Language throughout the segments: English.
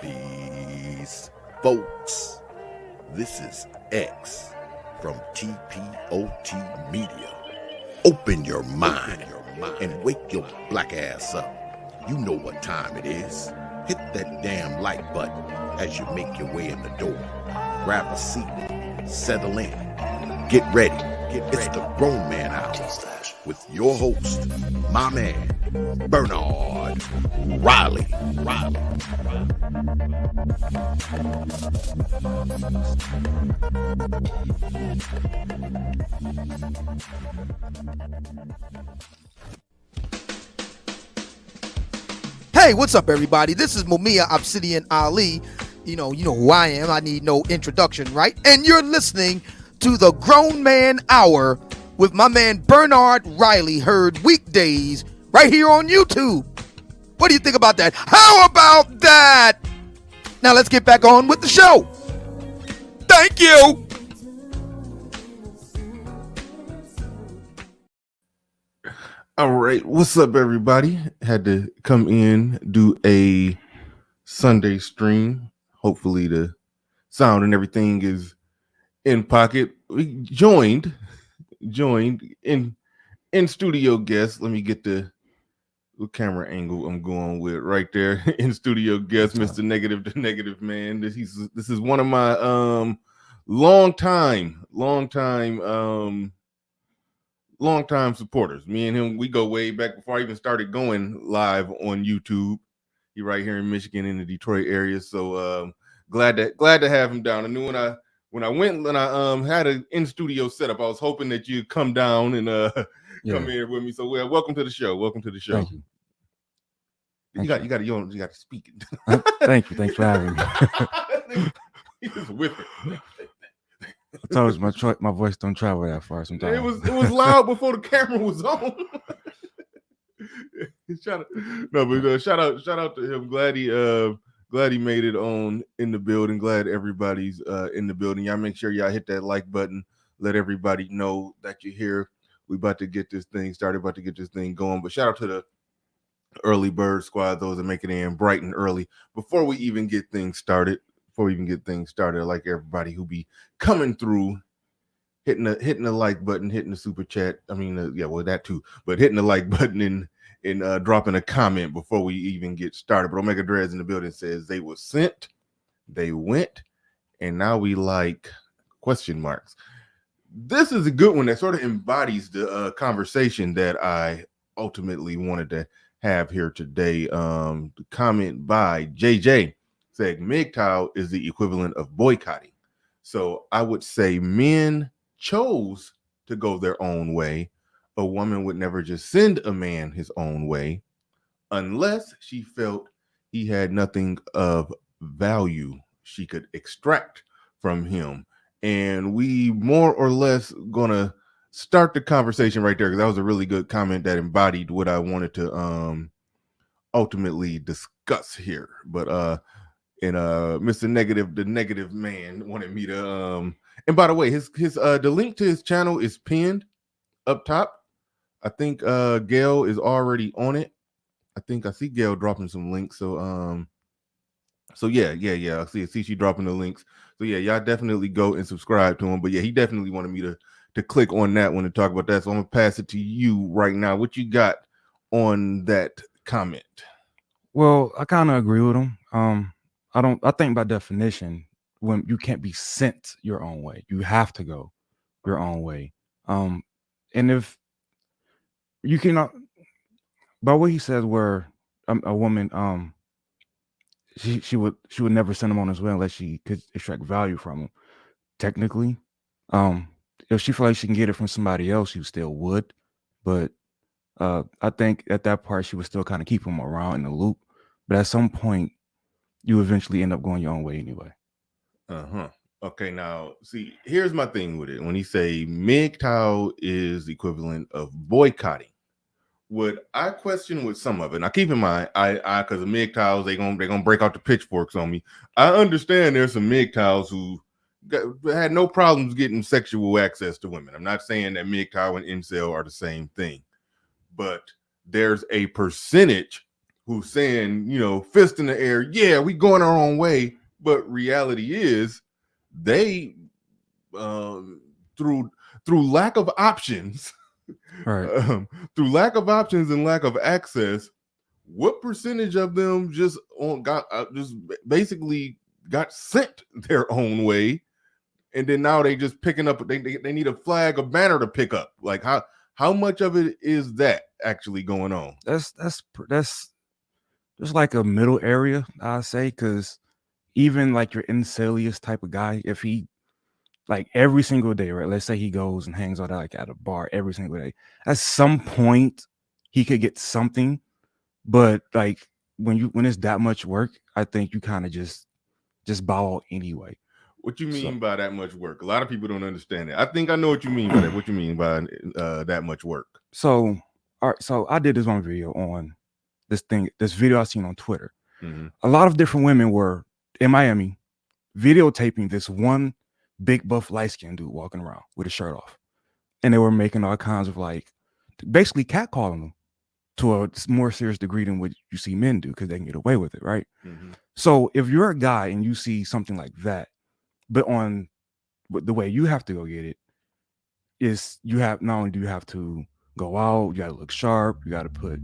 Peace, folks. This is X from TPOT Media. Open your mind and wake your black ass up. You know what time it is. Hit that damn like button as you make your way in the door. Grab a seat, settle in, get ready. It's the Grown Man Hour with your host, my man, Bernard Riley. Hey, what's up, everybody? This is Mumia Obsidian Ali. You know who I am. I need no introduction, right? And you're listening to the Grown Man Hour with my man Bernard Riley, heard weekdays right here on YouTube. What do you think about that? How about that? Now let's get back on with the show. Thank you. All right, what's up, everybody? Had to come in, do a Sunday stream. Hopefully the sound and everything is in pocket. We joined in studio guest. Let me get the camera angle I'm going with right there. In studio guest, Mr. Negative, the Negative Man. This is one of my long time supporters. Me and him, we go way back before I even started going live on YouTube. He right here in Michigan, in the Detroit area. So glad to have him down. I knew when I went and I had an in studio setup, I was hoping that you'd come down and come here with me. So welcome to the show. Welcome to the show. Thank you. You got to speak it. Thank you. Thanks for having me. He was whipping. I told you my voice don't travel that far sometimes. It was loud before the camera was on. Shout out to him. Glad he made it on in the building. Glad everybody's in the building. Y'all make sure y'all hit that like button. Let everybody know that you're here. We about to get this thing started. About to get this thing going. But shout out to the early bird squad, those that make it in bright and early. Before we even get things started, I like everybody who be coming through, hitting the like button, hitting the super chat. I mean, that too. But hitting the like button and dropping a comment before we even get started. But Omega Dreads in the building says they were sent, they went, and now we like question marks. This is a good one that sort of embodies the conversation that I ultimately wanted to have here today. The comment by JJ said mgtow is the equivalent of boycotting. So I would say men chose to go their own way. A woman would never just send a man his own way unless she felt he had nothing of value she could extract from him. And we more or less gonna start the conversation right there, because that was a really good comment that embodied what I wanted to ultimately discuss here. But Mr. Negative, the Negative Man, wanted me to and by the way, his the link to his channel is pinned up top. I think Gail is already on it. I see Gail dropping some links. So yeah. I see she dropping the links. So yeah, y'all definitely go and subscribe to him. But yeah, he definitely wanted me to click on that one and talk about that. So I'm gonna pass it to you right now. What you got on that comment? Well, I kind of agree with him. I think by definition, when you can't be sent your own way, you have to go your own way. And if you cannot, by what he says, where a woman, she would never send him on his way unless she could extract value from him. Technically, if she felt like she can get it from somebody else, she still would. But I think at that part, she would still kind of keep him around in the loop. But at some point, you eventually end up going your own way anyway. Okay, now see, here's my thing with it. When he say mgtow is the equivalent of boycotting, what I question with some of it. Now keep in mind, I because the mgtows they're gonna break out the pitchforks on me. I understand there's some mgtows who had no problems getting sexual access to women. I'm not saying that mgtow and incel are the same thing, but there's a percentage who's saying, fist in the air, yeah, we going our own way. But reality is, they through lack of options, Right. through lack of options and lack of access, what percentage of them just basically got sent their own way, and then now they just picking up? They need a flag, a banner to pick up. Like how much of it is that actually going on? That's just like a middle area, I say, because even like your incelius type of guy, if he like every single day, right? Let's say he goes and hangs out like at a bar every single day. At some point, he could get something, but like when it's that much work, I think you kind of just bow out anyway. What you mean by that much work? A lot of people don't understand it. I think I know what you mean by that. What you mean by that much work? So, all right. So I did this one video on this video I seen on Twitter. Mm-hmm. A lot of different women were in Miami videotaping this one big buff light skinned dude walking around with his shirt off, and they were making all kinds of like basically catcalling them to a more serious degree than what you see men do because they can get away with it, right? Mm-hmm. So if you're a guy and you see something like that, but on the way you have to go get it is not only do you have to go out, you got to look sharp, you got to put.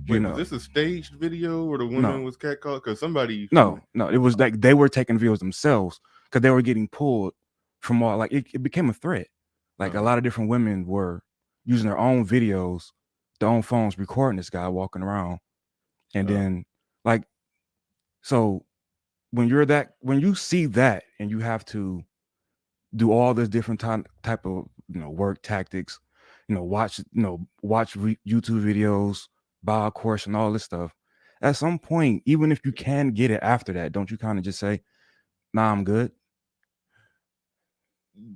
Was this a staged video where the woman was catcalled? Because somebody. No, it was like they were taking videos themselves because they were getting pulled from all. Like it became a threat. Like a lot of different women were using their own videos, their own phones, recording this guy walking around, and then like, so when you see that and you have to do all this different type of work tactics, watch YouTube videos, buy a course and all this stuff. At some point, even if you can get it after that, don't you kind of just say, nah, I'm good?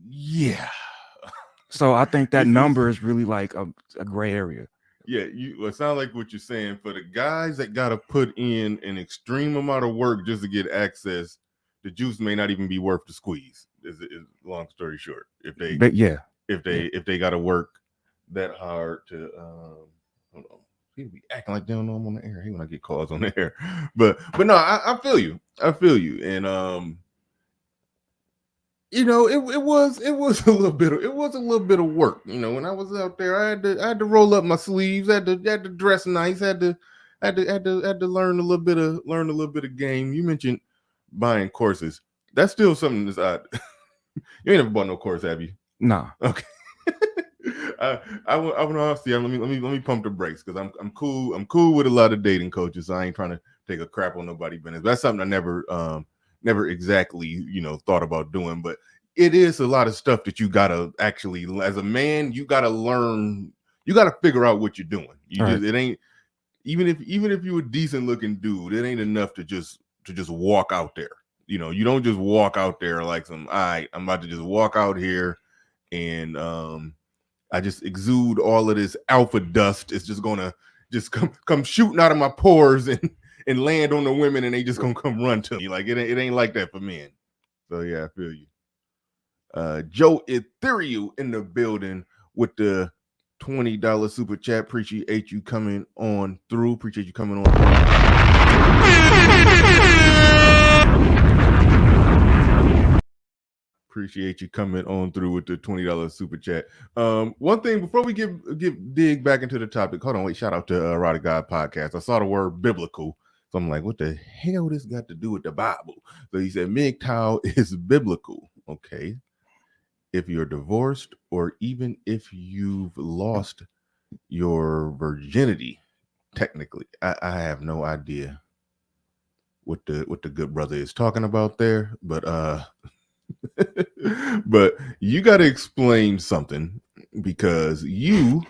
Yeah. So I think that number is really like a gray area. Yeah, it sounds like what you're saying. For the guys that got to put in an extreme amount of work just to get access, the juice may not even be worth the squeeze. Is long story short. If they got to work that hard to, hold on. People be acting like they don't know I'm on the air. I hate when I get calls on the air. But no, I feel you. And it was a little bit of work. When I was out there, I had to roll up my sleeves, had to dress nice, had to learn a little bit of game. You mentioned buying courses. That's still something that's odd. You ain't never bought no course, have you? Nah. Okay. I want to see. Let me pump the brakes because I'm cool. I'm cool with a lot of dating coaches. So I ain't trying to take a crap on nobody's business. That's something I never exactly thought about doing. But it is a lot of stuff that you gotta actually, as a man, you gotta learn. You gotta figure out what you're doing. It ain't even if you're a decent looking dude, it ain't enough to just walk out there. You don't just walk out there like all right, I'm about to just walk out here and I just exude all of this alpha dust. It's just gonna just come shooting out of my pores and land on the women, and they just gonna come run to me. Like it ain't like that for men. So yeah, I feel you. Joe Ethereal in the building with the $20 super chat. Appreciate you coming on through. Appreciate you coming on through with the $20 super chat. One thing before we dig back into the topic. Hold on, wait. Shout out to Erotic God Podcast. I saw the word biblical, so I'm like, what the hell this got to do with the Bible? So he said mgtow is biblical. Okay. If you're divorced or even if you've lost your virginity, technically, I have no idea what the good brother is talking about there, but but you got to explain something, because we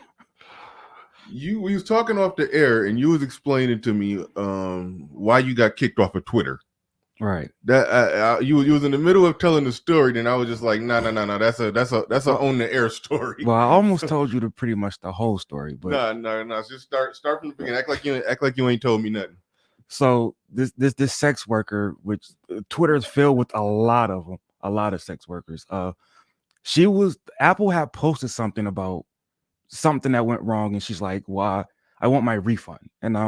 was talking off the air and you was explaining to me why you got kicked off of Twitter. Right. That you was in the middle of telling the story, then I was just like, no. That's a on the air story. Well, I almost told you pretty much the whole story, but no. Just start from the beginning. Act like you ain't told me nothing. So this sex worker, which Twitter is filled with a lot of them, a lot of sex workers. Apple had posted something about something that went wrong, and she's like, "Why? I want my refund." And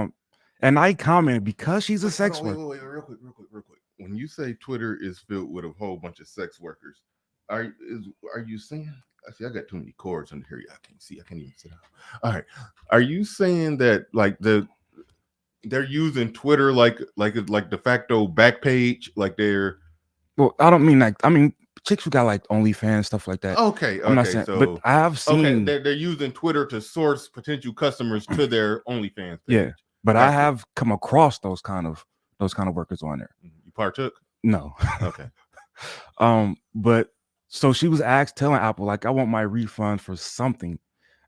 I commented, because she's a sex worker. Wait, real quick. When you say Twitter is filled with a whole bunch of sex workers, are you saying? See, I got too many cords under here. I can't see. I can't even sit down. All right. Are you saying that like they're using Twitter like de facto back page, like they're? Well, I don't mean like, I mean chicks who got like OnlyFans, stuff like that. Okay. I'm not saying, so, but I have seen they're using Twitter to source potential customers to their OnlyFans page. Yeah, but I have come across those kind of workers on there. You partook? No. Okay. But so she was telling Apple, like, I want my refund for something.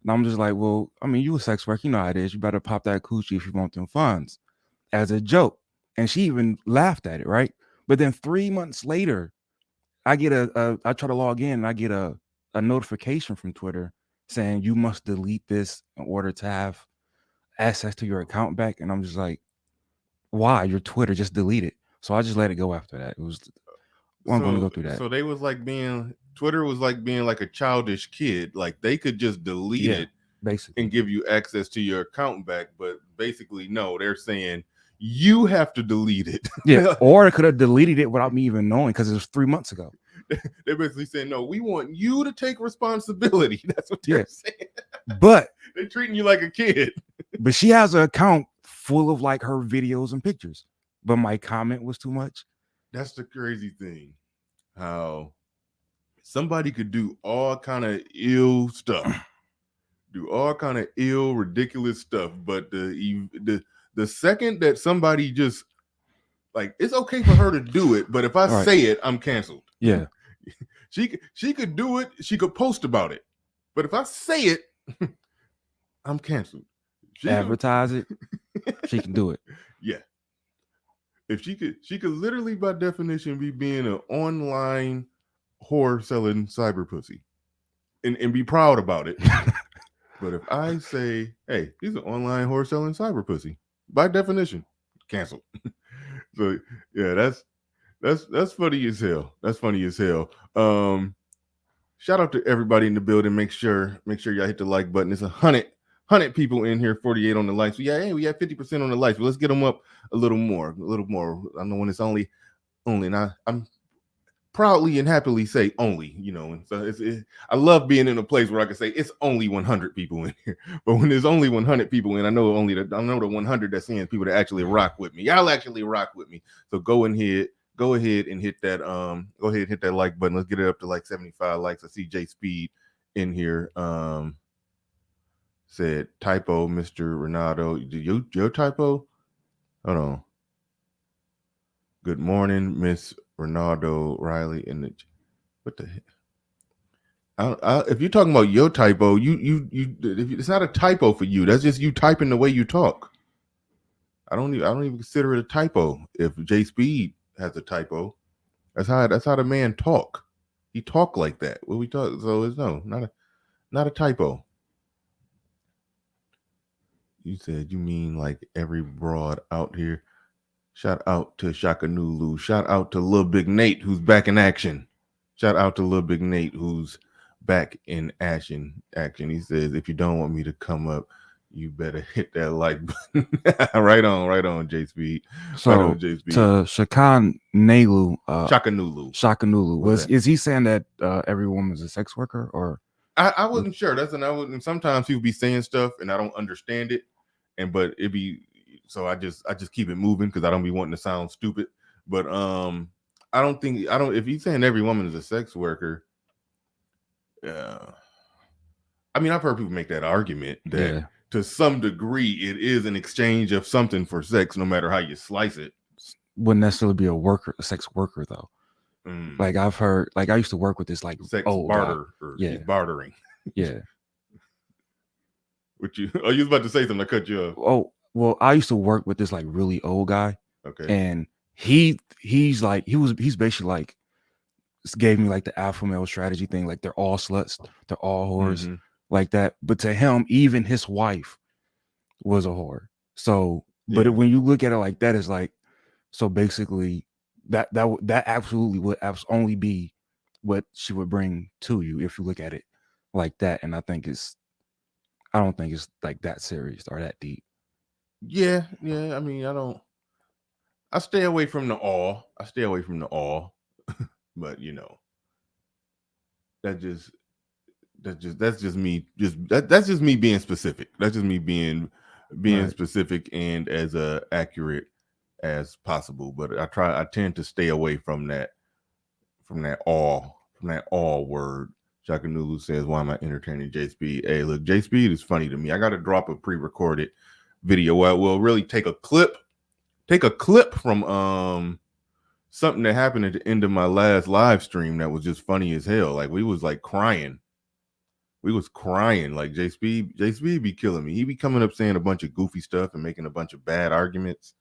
And I'm just like, well, I mean, you a sex worker, you know how it is. You better pop that coochie if you want them funds, as a joke. And she even laughed at it, right? But then 3 months later, I get I try to log in and I get a notification from Twitter saying you must delete this in order to have access to your account back. And I'm just like, why? Your Twitter, just delete it. So I just let it go after that. It was, I'm going to go through that. So they was like Twitter was like being like a childish kid. Like they could just delete it basically and give you access to your account back. But basically, no, they're saying you have to delete it. Yeah. Or it could have deleted it without me even knowing, because it was 3 months ago. They're basically saying, no, we want you to take responsibility. That's what they're saying. But they're treating you like a kid. But she has an account full of like her videos and pictures. But my comment was too much. That's the crazy thing. How somebody could do all kind of ill stuff, ridiculous stuff. But the second that somebody just like, it's okay for her to do it, but if I say it, I'm canceled. Yeah. She could do it. She could post about it, but if I say it, I'm canceled. Advertise it. She can do it. Yeah. If she could literally, by definition, be being an online whore selling cyber pussy, and be proud about it. But if I say, hey, he's an online whore selling cyber pussy, by definition, canceled. So yeah, that's funny as hell. That's funny as hell. Shout out to everybody in the building. Make sure y'all hit the like button. It's 100 people in here, 48 on the likes. So yeah, we have 50% on the likes, but let's get them up a little more. I know when it's only, and I'm proudly and happily say only, and so I love being in a place where I can say it's only 100 people in here. But when there's only 100 people in, I know the 100 that's in people that actually rock with me. Y'all actually rock with me. So go ahead and hit that like button. Let's get it up to like 75 likes. I see J Speed in here. Said typo, Mr. Renato. Your typo? Hold on. Good morning, Miss Ronaldo Riley. What the heck? If you're talking about your typo, it's not a typo for you. That's just you typing the way you talk. I don't even consider it a typo. If J Speed has a typo, that's how the man talk. He talk like that. What we talk, so it's not a typo. You said you mean like every broad out here. Shout out to Shaka Nulu. Shout out to Lil Big Nate, who's back in action. Shout out to Lil Big Nate, who's back in action. He says, if you don't want me to come up, you better hit that like button. right on, J Speed. So right on, J Speed. to Shakan Nelu, Shakanulu. is he saying that every woman's a sex worker, or? I wasn't sure. Sometimes people be saying stuff and I don't understand it, but it be so I just keep it moving because I don't be wanting to sound stupid. But if he's saying every woman is a sex worker, I mean, I've heard people make that argument that to some degree it is an exchange of something for sex, no matter how you slice it. Wouldn't necessarily be a sex worker though. Like I've heard, like I used to work with this like sex barter, he's bartering. Yeah. What you? Oh, you was about to say something. I cut you off. Oh, well, I used to work with this like really old guy. Okay. And he's basically like gave me like the alpha male strategy thing. Like they're all sluts, they're all whores, like that. But to him, even his wife was a whore. So, but when you look at it like that, it's like, so basically that absolutely would only be what she would bring to you if you look at it like that. And I don't think it's like that serious or that deep. Yeah. I mean, I stay away from the all. But you know, that's just me. That's just me being specific. That's just me being specific and as accurate as possible. But I tend to stay away from that all word. Shakanulu says, why am I entertaining J Speed? Hey, look, J Speed is funny to me. I got to drop a pre-recorded video. We'll really take a clip from something that happened at the end of my last live stream that was just funny as hell. Like we was like crying. Like J Speed be killing me. He be coming up saying a bunch of goofy stuff and making a bunch of bad arguments.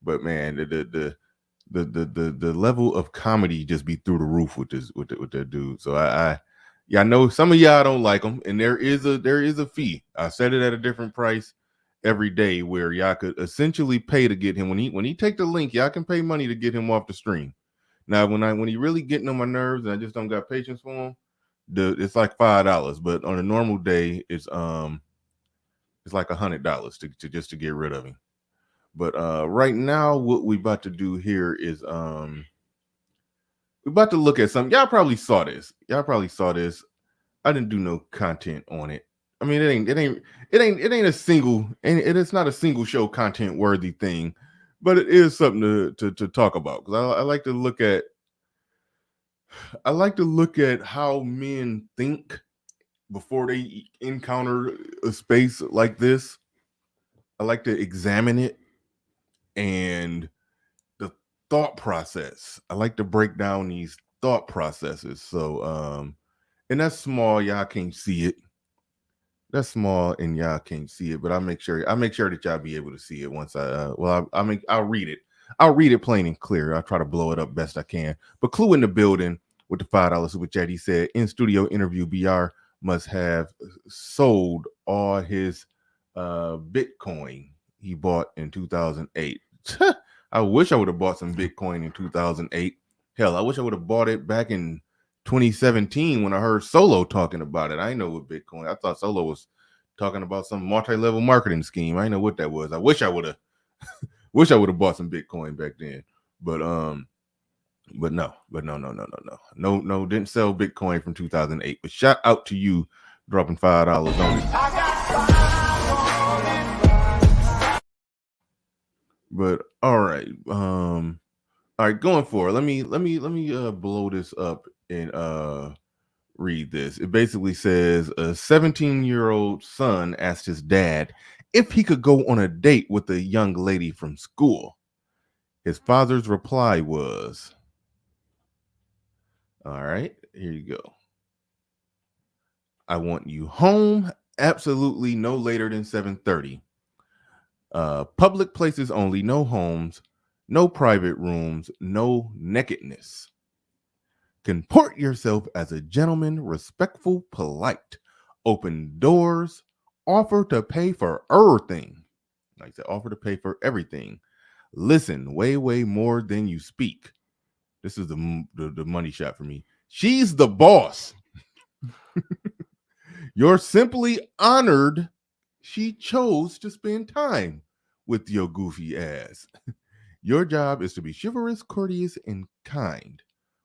But man, the level of comedy just be through the roof with that dude. So I know some of y'all don't like him, and there is a fee. I set it at a different price every day where y'all could essentially pay to get him. When he take the link, y'all can pay money to get him off the stream. Now when he really getting on my nerves and I just don't got patience for him, it's like $5. But on a normal day, it's like $100 to get rid of him. But right now, what we about to do here is we're about to look at something. Y'all probably saw this. I didn't do no content on it. I mean, it ain't a single, and it's not a single show content worthy thing, but it is something to talk about because I like to look at how men think before they encounter a space like this. I like to examine it and the thought process. I like to break down these thought processes. So, and that's small. Y'all can't see it. That's small, and y'all can't see it. But I'll make sure that y'all be able to see it once I'll read it. I'll read it plain and clear. I'll try to blow it up best I can. But Clue in the building with the $5 super chat. He said, in studio interview, BR must have sold all his Bitcoin he bought in 2008. I wish I would have bought some Bitcoin in 2008. Hell, I wish I would have bought it back in 2017 when I heard Solo talking about it. I know what Bitcoin. I thought Solo was talking about some multi-level marketing scheme. I know what that was. I wish I would have bought some Bitcoin back then. But no, didn't sell Bitcoin from 2008. But shout out to you dropping $5 on it. But all right, going forward. Let me blow this up and read this. It basically says a 17-year-old son asked his dad if he could go on a date with a young lady from school. His father's reply was, all right, here you go. I want you home absolutely no later than 7:30. Public places only, no homes, no private rooms, no nakedness. Comport yourself as a gentleman, respectful, polite. Open doors, offer to pay for everything. Like I said, offer to pay for everything. Listen way more than you speak. This is the money shot for me. She's the boss. You're simply honored she chose to spend time with your goofy ass. Your job is to be chivalrous, courteous, and kind,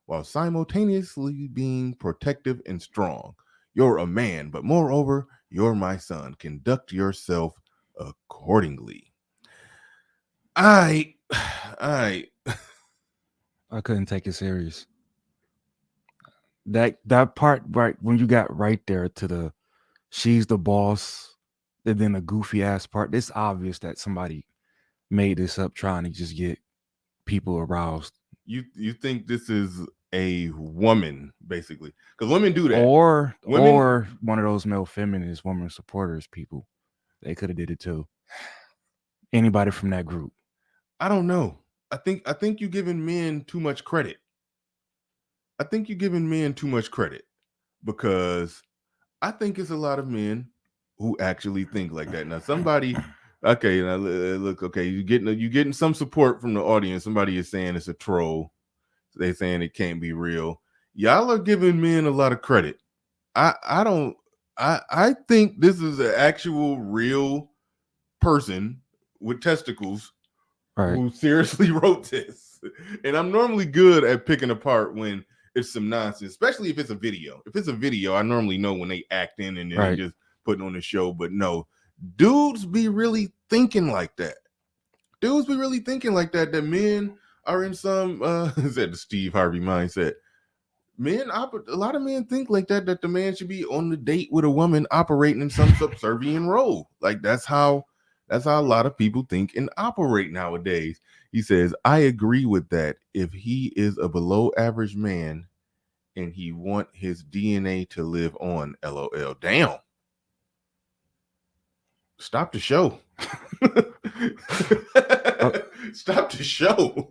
while simultaneously being protective and strong. You're a man, but moreover, you're my son. Conduct yourself accordingly. I couldn't take it serious. That part right when you got right there to the she's the boss, and then the goofy ass part. It's obvious that somebody made this up trying to just get people aroused. You think this is a woman, basically? Because women do that. Or Women, or one of those male feminist woman supporters people. They could have did it too. Anybody from that group. I don't know. I think you're giving men too much credit. I think you're giving men too much credit because I think it's a lot of men who actually think like that. Now, somebody, okay, now look, okay, you getting some support from the audience. Somebody is saying it's a troll. They saying it can't be real. Y'all are giving men a lot of credit. I think this is an actual real person with testicles who seriously wrote this. And I'm normally good at picking apart when it's some nonsense, especially if it's a video. If it's a video, I normally know when they act in and then they just putting on the show. But no, dudes be really thinking like that. Dudes be really thinking like that, that men are in some, is that the Steve Harvey mindset? Men, a lot of men think like that, that the man should be on the date with a woman operating in some subservient role. Like that's how a lot of people think and operate nowadays. He says, I agree with that. If he is a below average man and he want his DNA to live on, LOL. Damn. Stop the show. Stop the show.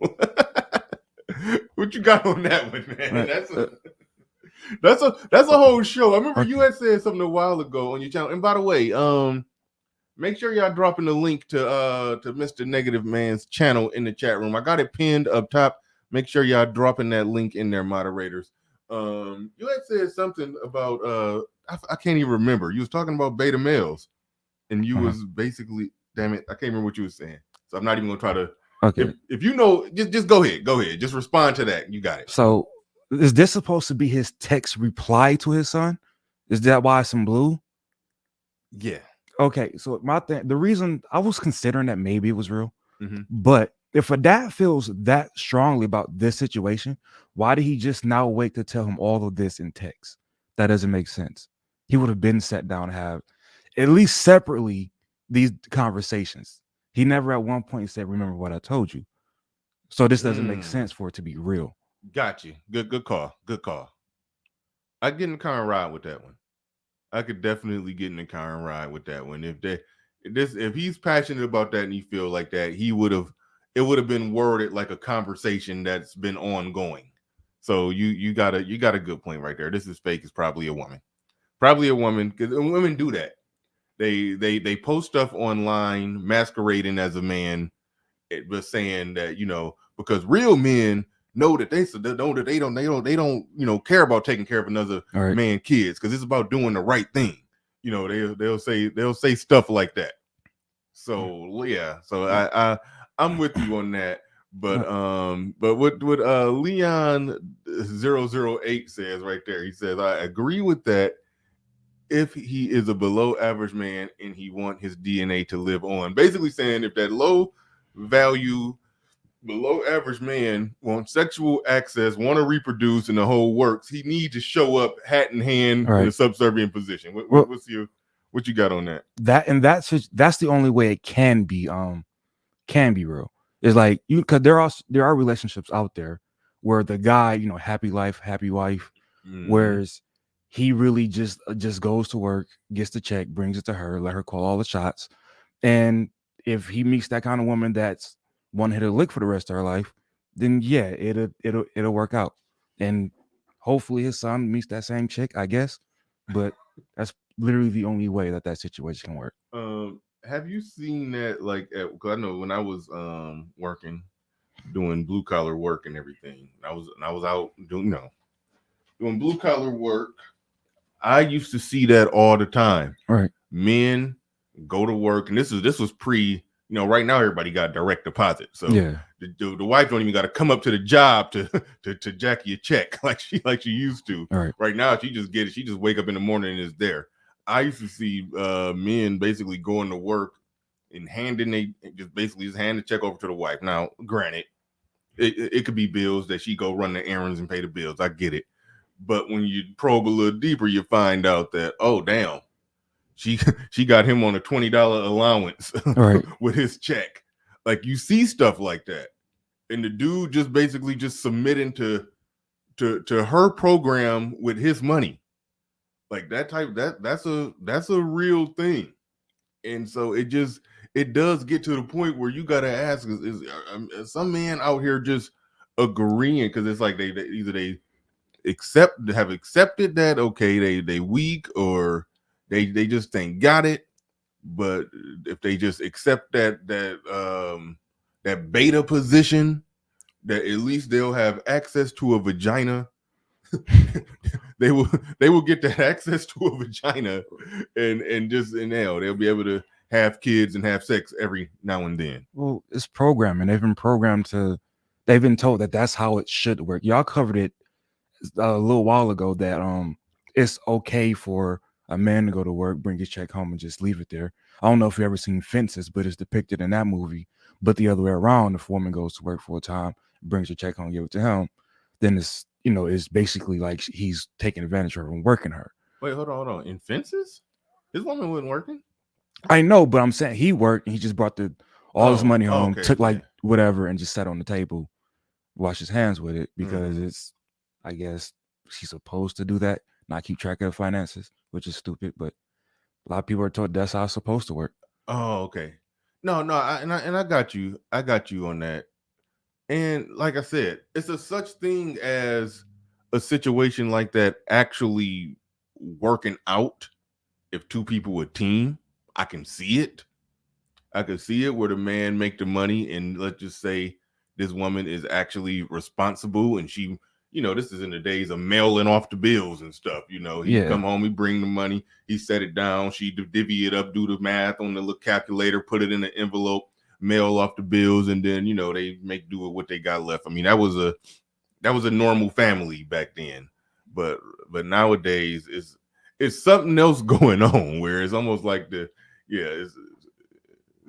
What you got on that one, man? That's a whole show. I remember you had said something a while ago on your channel. And by the way, make sure y'all dropping the link to Mr. Negative Man's channel in the chat room. I got it pinned up top. Make sure y'all dropping that link in there, moderators. You had said something about I can't even remember. You was talking about beta males, and you was basically, damn it, I can't remember what you were saying. So I'm not even gonna try to. Okay. If you know, just go ahead. Go ahead. Just respond to that. You got it. So is this supposed to be his text reply to his son? Is that why it's in blue? Yeah. Okay. So the reason I was considering that maybe it was real, but if a dad feels that strongly about this situation, why did he just now wait to tell him all of this in text? That doesn't make sense. He would have been sat down and have at least separately these conversations. He never at one point said, remember what I told you. So this doesn't make sense for it to be real. Got you. Good call. Good call. I get in the car and ride with that one. I could definitely get in the car and ride with that one. If he's passionate about that and he feel like that, it would have been worded like a conversation that's been ongoing. So you got a good point right there. This is fake. It's probably a woman. Probably a woman, because women do that. They post stuff online masquerading as a man, but saying that, because real men know that they don't care about taking care of another man's kids, because it's about doing the right thing. They'll say stuff like that. So yeah, so I'm with you on that. But what Leon 008 says right there, he says, I agree with that. If he is a below average man and he want his DNA to live on, basically saying if that low value, below average man wants sexual access, want to reproduce, and the whole works, he needs to show up hat in hand in a subservient position. What you got on that? That's the only way it can be real. It's like because there are relationships out there where the guy, happy life, happy wife, whereas he really just goes to work, gets the check, brings it to her, let her call all the shots. And if he meets that kind of woman that's one hit a lick for the rest of her life, then yeah, it'll work out. And hopefully his son meets that same chick, I guess. But that's literally the only way that situation can work. Have you seen that? Like, because I know when I was working, doing blue collar work and everything, I was out doing blue collar work. I used to see that all the time. Right. Men go to work, and this was pre. Right now everybody got direct deposit, so Yeah. the wife don't even got to come up to the job to jack you a check like she used to. Right. Right now, she just get it. She just wake up in the morning and it's there. I used to see men basically going to work and hand the check over to the wife. Now, granted, it could be bills that she go run the errands and pay the bills. I get it. But when you probe a little deeper, you find out that, oh, damn, she got him on a $20 allowance Right. with his check. Like, you see stuff like that. And the dude just basically just submitting to her program with his money. Like that's a real thing. And so it does get to the point where you got to ask, is some man out here just agreeing? Because it's like they either they have accepted that, okay, they weak, or they just ain't got it. But if they just accept that beta position, that at least they'll have access to a vagina. they will get that access to a vagina, and they'll be able to have kids and have sex every now and then. Well, it's programming. They've been told that that's how it should work. Y'all covered it a little while ago that it's okay for a man to go to work, bring his check home, and just leave it there. I don't know if you ever seen Fences, but it's depicted in that movie. But the other way around, if a woman goes to work full time, brings her check home, give it to him, then it's basically like he's taking advantage of her and working her. Wait, hold on. In Fences, his woman wasn't working. I know, but I'm saying he worked and he just brought all his money home, okay, took whatever, and just sat on the table, washed his hands with it because it's, I guess, she's supposed to do that, not keep track of her finances, which is stupid. But a lot of people are told that's how it's supposed to work. Oh, okay. No, I got you. I got you on that. And like I said, it's a such thing as a situation like that actually working out. If two people would team, I can see it. I could see it where the man make the money, and let's just say this woman is actually responsible, and she, this is in the days of mailing off the bills and stuff. He come home, he bring the money, he set it down, she divvy it up, do the math on the little calculator, put it in an envelope, mail off the bills, and then they make do with what they got left. I mean, that was a normal family back then, but nowadays it's something else going on where it's almost like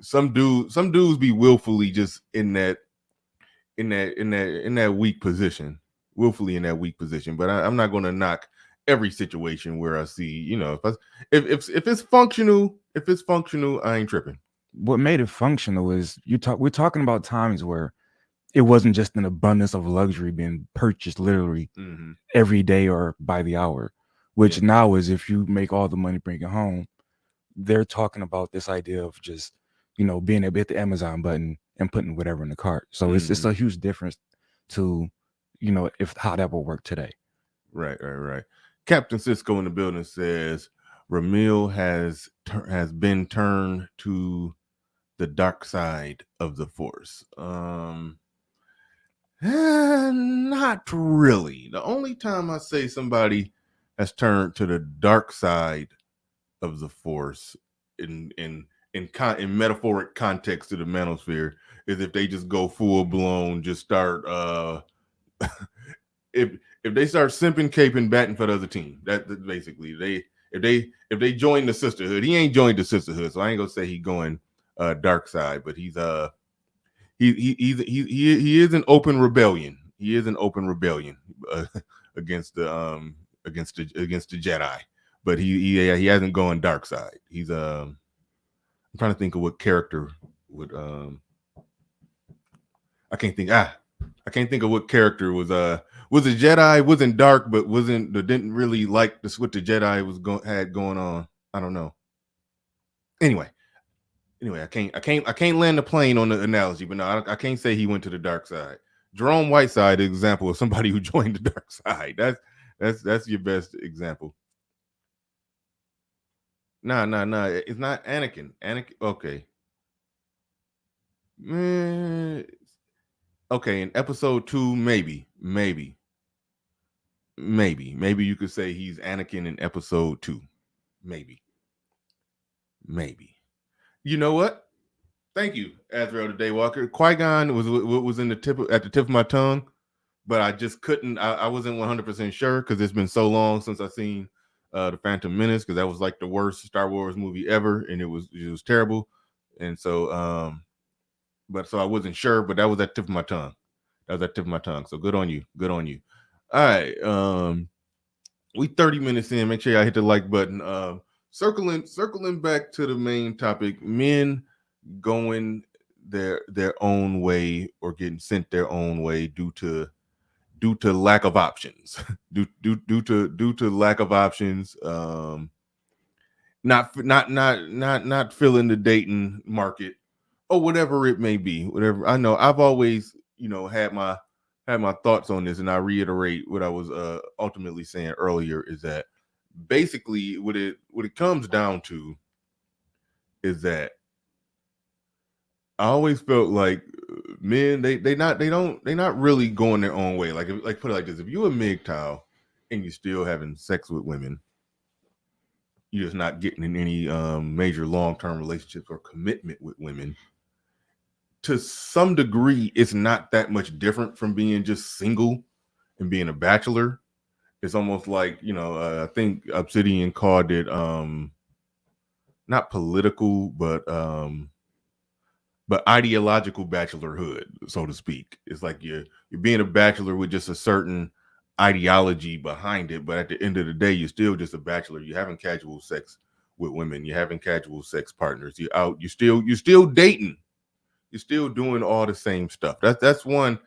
some dudes be willfully just in that weak position, willfully in that weak position. But I'm not going to knock every situation where I see, if it's functional, I ain't tripping. What made it functional is we're talking about times where it wasn't just an abundance of luxury being purchased literally every day or by the hour, which now is if you make all the money, bring it home. They're talking about this idea of just, being able to hit the Amazon button and putting whatever in the cart. So it's a huge difference to, if how that will work today. Right. Captain Cisco in the building says Ramil has been turned to the dark side of the force. Not really. The only time I say somebody has turned to the dark side of the force in metaphoric context to the manosphere is if they just go full blown, just start if they start simping, caping, batting for the other team. That basically if they join the sisterhood. He ain't joined the sisterhood, so I ain't gonna say he going dark side, but he is an open rebellion. He is an open rebellion against the Jedi, but he hasn't gone dark side. He's I'm trying to think of what character would I can't think of what character was a Jedi, wasn't dark, but didn't really like this what the Jedi had going on. I don't know. Anyway, I can't land the plane on the analogy, but no, I can't say he went to the dark side. Jerome Whiteside, example of somebody who joined the dark side. That's your best example. Nah. It's not Anakin. Okay. Okay, in episode 2, maybe. Maybe you could say he's Anakin in episode 2. Maybe. You know what? Thank you, Azrael the Daywalker. Qui-Gon was at the tip of my tongue, but I just couldn't. I wasn't 100% sure because it's been so long since I seen the Phantom Menace, because that was like the worst Star Wars movie ever, and it was terrible. And so, so I wasn't sure, but that was at the tip of my tongue. So good on you. All right. We 30 minutes in. Make sure y'all hit the like button. Circling back to the main topic, men going their own way or getting sent their own way due to lack of options. due to lack of options. Not filling the dating market or whatever it may be. Whatever. I know I've always, had my thoughts on this, and I reiterate what I was ultimately saying earlier, is that basically what it comes down to is that I always felt like men, they're not really going their own way. Like put it like this: if you a mgtow and you still having sex with women, you're just not getting in any major long-term relationships or commitment with women. To some degree, it's not that much different from being just single and being a bachelor. It's almost like, I think Obsidian called it not political, but ideological bachelorhood, so to speak. It's like you're being a bachelor with just a certain ideology behind it, but at the end of the day, you're still just a bachelor. You're having casual sex with women. You're having casual sex partners. You're out. You're still dating. You're still doing all the same stuff. That's one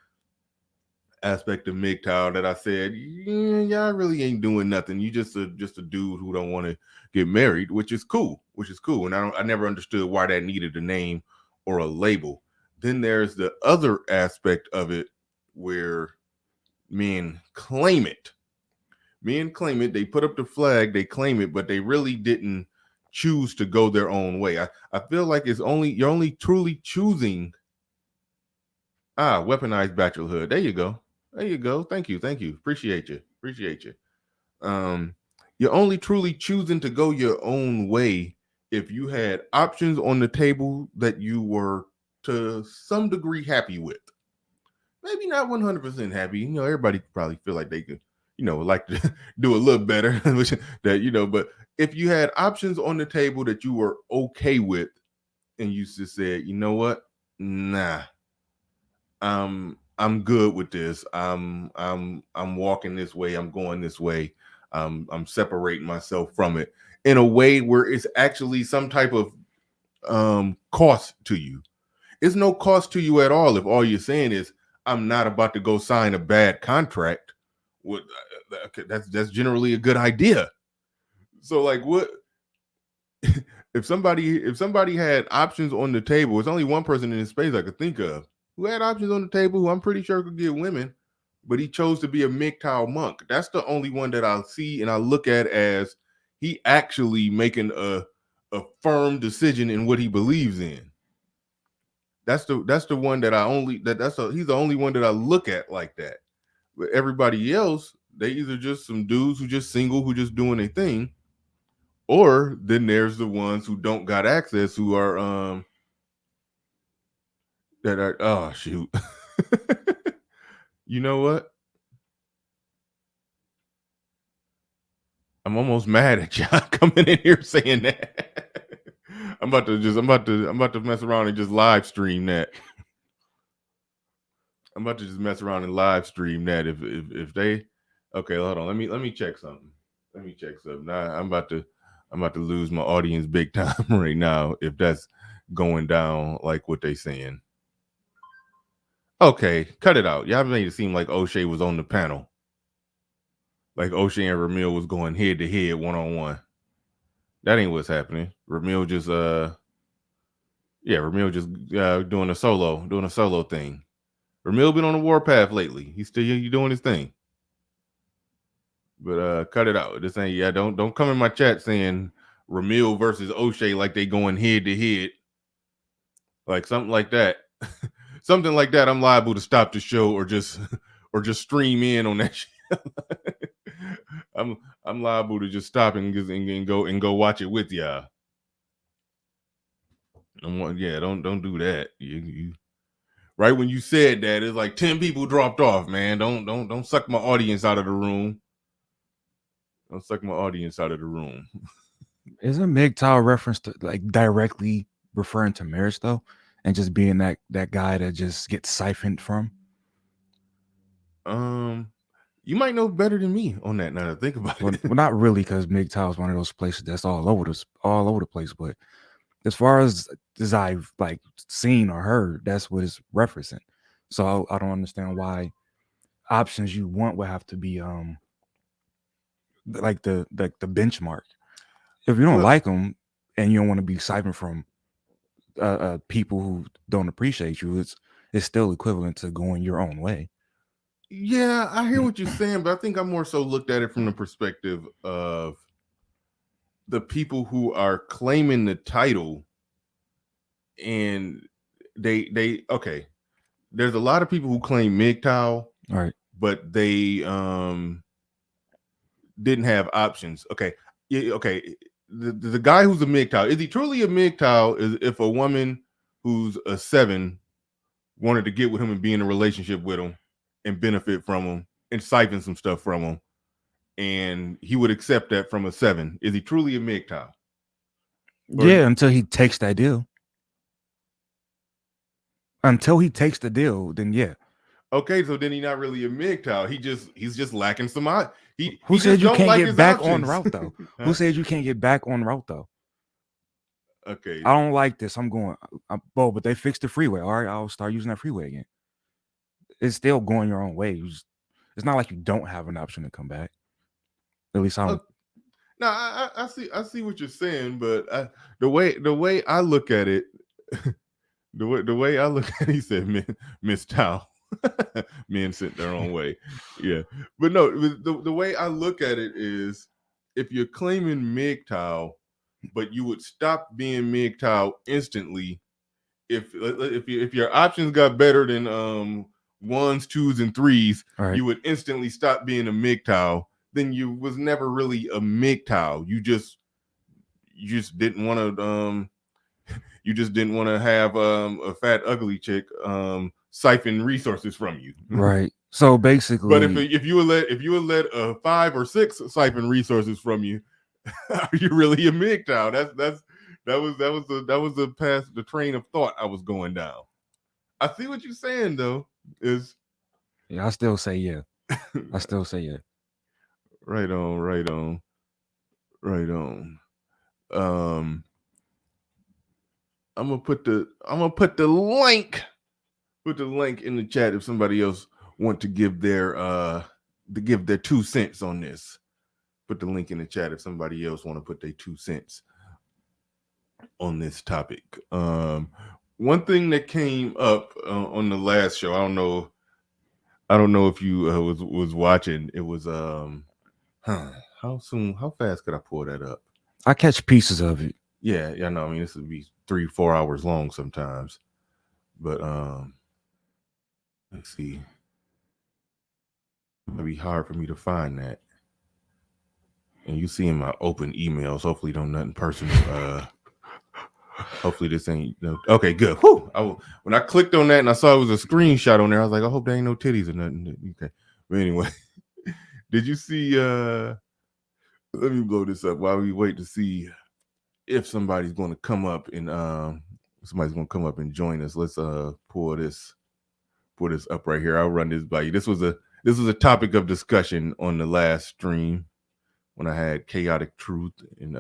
aspect of mgtow that I said, y'all really ain't doing nothing. You just a dude who don't want to get married, which is cool. And I never understood why that needed a name or a label. Then there's the other aspect of it where men claim it. They put up the flag, they claim it, but they really didn't choose to go their own way. I feel like you're only truly choosing weaponized bachelorhood. There you go. Thank you. Appreciate you. You're only truly choosing to go your own way if you had options on the table that you were to some degree happy with. Maybe not 100% happy. Everybody probably feel like they could, like to do a little better. But if you had options on the table that you were okay with, and you just said, you know what, nah, I'm good with this. I'm walking this way. I'm going this way. I'm separating myself from it in a way where it's actually some type of cost to you. It's no cost to you at all if all you're saying is, I'm not about to go sign a bad contract. That's generally a good idea. So like, what if somebody had options on the table? There's only one person in this space I could think of who had options on the table, who I'm pretty sure could get women, but he chose to be a mgtow monk. That's the only one that I'll see and I look at as he actually making a firm decision in what he believes in. That's the one that he's the only one that I look at like that. But everybody else, they either just some dudes who just single, who just doing a thing, or then there's the ones who don't got access, who are oh shoot. You know what? I'm almost mad at y'all coming in here saying that. I'm about to mess around and just live stream that. I'm about to just mess around and live stream that. If they, okay, hold on. Let me check something. Nah, I'm about to lose my audience big time right now if that's going down like what they saying. Okay, cut it out. Y'all made it seem like O'Shea was on the panel. Like O'Shea and Ramil was going head to head, one-on-one. That ain't what's happening. Ramil just doing a solo thing. Ramil been on the warpath lately. He's doing his thing. But cut it out. This ain't don't come in my chat saying Ramil versus O'Shea like they going head to head. Like something like that. Something like that, I'm liable to stop the show or just stream in on that shit. I'm liable to just stop and go watch it with y'all. Don't do that. You right when you said that, it's like 10 people dropped off, man. Don't suck my audience out of the room. Don't suck my audience out of the room. Isn't MGTOW reference to like directly referring to marriage though, and just being that guy that just gets siphoned from? You might know better than me on that now that I think about it. Well, not really, because MGTOW is one of those places that's all over the place. But as far as I've like seen or heard, that's what it's referencing. So I don't understand why options you want would have to be like the benchmark. If you don't like them and you don't want to be siphoned from people who don't appreciate you, it's still equivalent to going your own way. Yeah, I hear what you're saying, but I think I more so looked at it from the perspective of the people who are claiming the title, and they okay. There's a lot of people who claim MGTOW, right? But they didn't have options. Okay, yeah, okay. The guy who's a MGTOW, is he truly a MGTOW? Is if a woman who's a 7 wanted to get with him and be in a relationship with him and benefit from him and siphon some stuff from him, and he would accept that from a 7. Is he truly a MGTOW? Yeah, until he takes that deal. Until he takes the deal, then yeah. Okay, so then he's not really a MGTOW. He's just lacking some. Who said you can't get back on route though? Who said you can't get back on route though? Okay, I don't like this. I'm going. But they fixed the freeway. All right, I'll start using that freeway again. It's still going your own way. It's not like you don't have an option to come back. At least I don't. No, I see what you're saying, but the way I look at it, the way I look at it, he said, Miss Tao. Men sent their own way. Yeah, but no, the way I look at it is, if you're claiming MGTOW, but you would stop being MGTOW instantly if your options got better than 1s, 2s, and 3s, right, you would instantly stop being a MGTOW. Then you was never really a MGTOW. You just didn't want to have a fat ugly chick siphon resources from you. Right. So basically, but if you would let a 5 or 6 siphon resources from you, are you really a MGTOW? That was the train of thought I was going down. I see what you're saying though. Yeah, I still say yeah. Right on. I'm gonna put the link. Put the link in the chat if somebody else want to give their 2 cents on this. Put the link in the chat if somebody else want to put their 2 cents on this topic. One thing that came up on the last show, I don't know if you was watching. It was how fast could I pull that up? I catch pieces of it. Yeah, no, I mean, this would be 3-4 hours long sometimes, but let's see. It'd be hard for me to find that. And you see in my open emails, hopefully don't nothing personal. Hopefully this ain't okay, good. Whew. When I clicked on that and I saw it was a screenshot on there, I was like, I hope there ain't no titties or nothing. Okay. But anyway, did you see let me blow this up while we wait to see if somebody's going to come up and join us. Let's pull this up right here. I'll run this by you. This was a topic of discussion on the last stream when I had Chaotic Truth and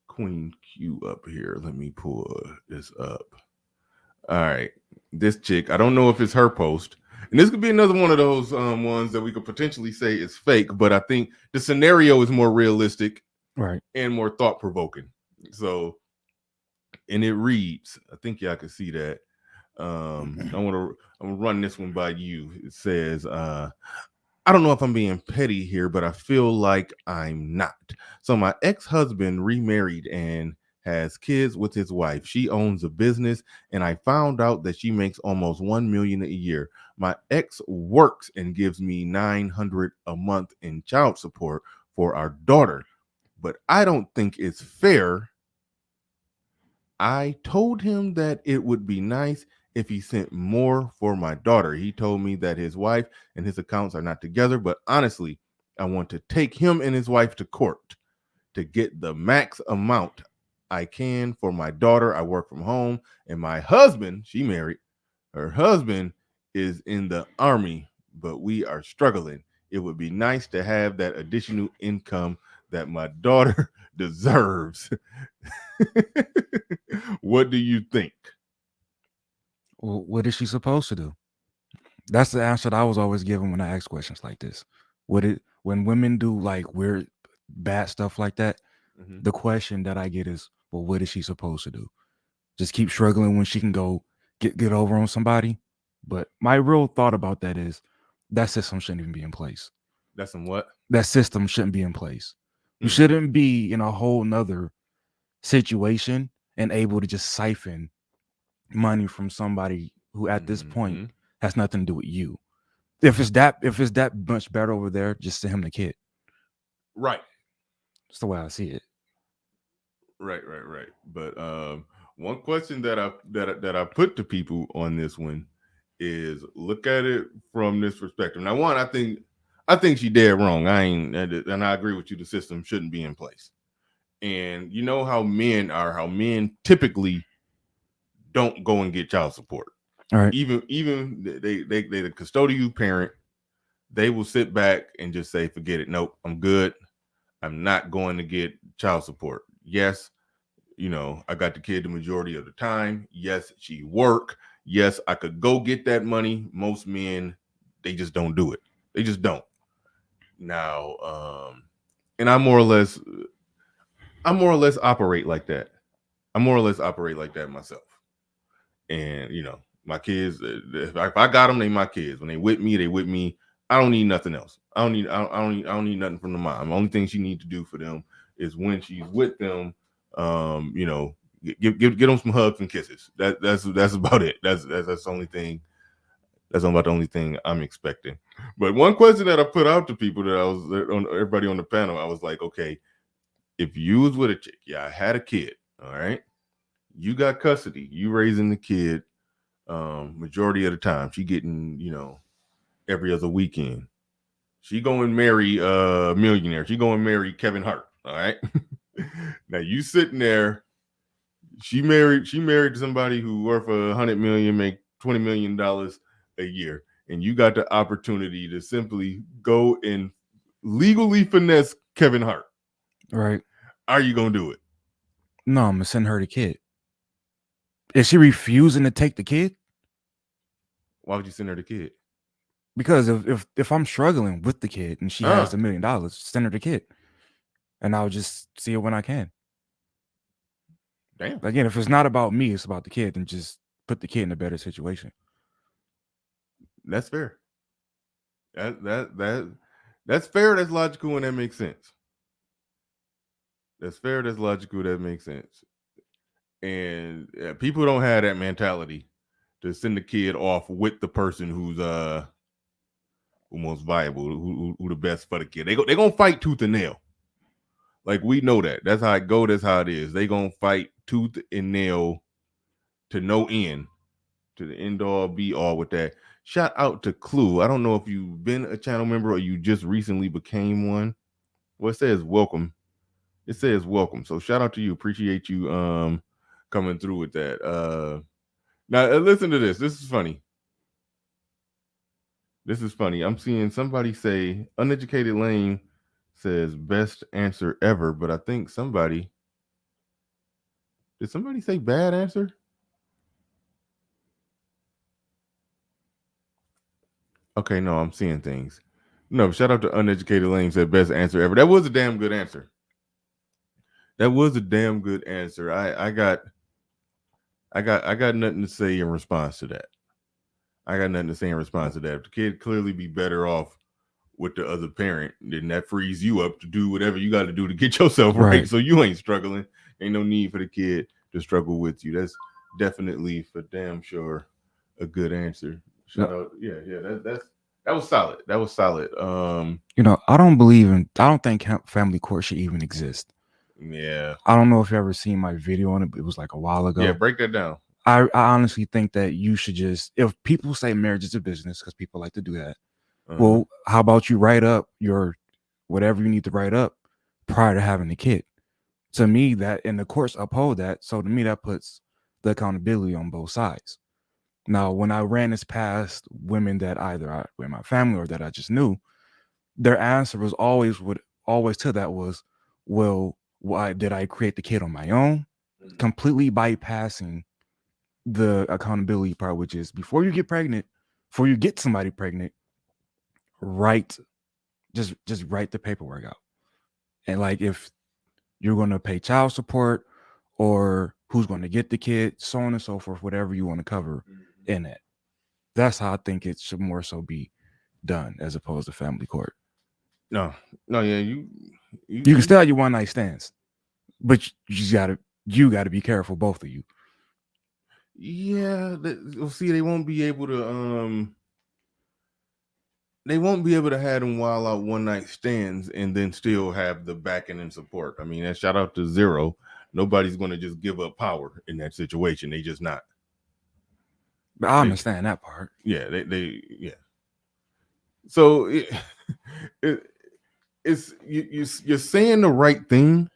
Queen Q up here. Let me pull this up. All right, this chick, I don't know if it's her post, and this could be another one of those ones that we could potentially say is fake, but I think the scenario is more realistic, right, and more thought-provoking. So, and it reads, I think y'all can see that. I'm gonna run this one by you. It says, I don't know if I'm being petty here, but I feel like I'm not. So my ex-husband remarried and has kids with his wife. She owns a business, and I found out that she makes almost $1 million a year. My ex works and gives me $900 a month in child support for our daughter, but I don't think it's fair. I told him that it would be nice if he sent more for my daughter. He told me that his wife and his accounts are not together, but honestly, I want to take him and his wife to court to get the max amount I can for my daughter. I work from home, and my husband, she married, her husband is in the army, but we are struggling. It would be nice to have that additional income that my daughter deserves. What do you think? Well, what is she supposed to do? That's the answer that I was always given when I ask questions like this. When women do like weird, bad stuff like that, the question that I get is, well, what is she supposed to do? Just keep struggling when she can go get over on somebody? But my real thought about that is that system shouldn't even be in place. That's some what? That system shouldn't be in place. You shouldn't be in a whole nother situation and able to just siphon money from somebody who at this point has nothing to do with you. If it's that much better over there, just send him the kid. Right. That's the way I see it. Right. But one question that I put to people on this one is, look at it from this perspective. Now, one, I think she dead wrong. And I agree with you. The system shouldn't be in place. And you know how men are. How men typically don't go and get child support. All right. Even they the custodial parent, they will sit back and just say, forget it. Nope, I'm good. I'm not going to get child support. Yes, I got the kid the majority of the time. Yes, she work. Yes, I could go get that money. Most men, they just don't do it. They just don't. Now, and I more or less operate like that. I more or less operate like that myself. And my kids, if I got them, they my kids. When they with me, they with me. I don't need nothing else. I don't need nothing from the mom. The only thing she need to do for them is when she's with them, give them some hugs and kisses. That's about it. That's the only thing. That's about the only thing I'm expecting. But one question that I put out to people that I was on everybody on the panel, I was like, okay, if you was with a chick, I had a kid, all right, you got custody, you raising the kid, majority of the time, she getting, every other weekend. She going marry a millionaire. She going marry Kevin Hart. All right. Now you sitting there. She married to somebody who worth $100 million, make $20 million a year, and you got the opportunity to simply go and legally finesse Kevin Hart. Right. Are you gonna do it? No, I'm gonna send her the kid. Is she refusing to take the kid? Why would you send her the kid? Because if I'm struggling with the kid and she has $1 million, send her the kid, and I'll just see her when I can. Damn. Again, if it's not about me, it's about the kid, then just put the kid in a better situation. That's fair. That's fair. That's logical, and that makes sense. That's fair. That's logical. That makes sense. And people don't have that mentality to send the kid off with the person who's who most viable, who the best for the kid. They're gonna fight tooth and nail. Like, we know that. That's how it go. That's how it is. They gonna fight tooth and nail to no end, to the end all be all with that. Shout out to Clue. I don't know if you've been a channel member or you just recently became one. Well, it says welcome. It says welcome. So shout out to you. Appreciate you coming through with that. Now listen to this. This is funny. I'm seeing somebody say Uneducated Lane says best answer ever, but I think did somebody say bad answer? Okay, no, I'm seeing things. No, shout out to Uneducated Lane said best answer ever. That was a damn good answer. I got nothing to say in response to that. If the kid clearly be better off with the other parent, then that frees you up to do whatever you got to do to get yourself right. So you ain't struggling. Ain't no need for the kid to struggle with you. That's definitely for damn sure a good answer. Shout out, yeah, that was solid. That was solid. I don't think family court should even exist. Yeah. I don't know if you ever seen my video on it, but it was like a while ago. Yeah, break that down. I honestly think that you should just, if people say marriage is a business, because people like to do that, well, how about you write up your whatever you need to write up prior to having the kid? To me, that, and the courts uphold that. So to me, that puts the accountability on both sides. Now, when I ran this past women that either I were in my family or that I just knew, their answer was always to that was, well, why did I create the kid on my own? Completely bypassing the accountability part, which is before you get somebody pregnant, just write the paperwork out. And like, if you're going to pay child support or who's going to get the kid, so on and so forth, whatever you want to cover in it. That's how I think it should more so be done as opposed to family court. No, yeah, you can still have your one night stands, but you gotta be careful, both of you. Yeah, see, they won't be able to have them while out one night stands and then still have the backing and support. I mean, shout out to Zero. Nobody's going to just give up power in that situation. They just not. But I understand that part. Yeah, yeah. So you're saying the right thing.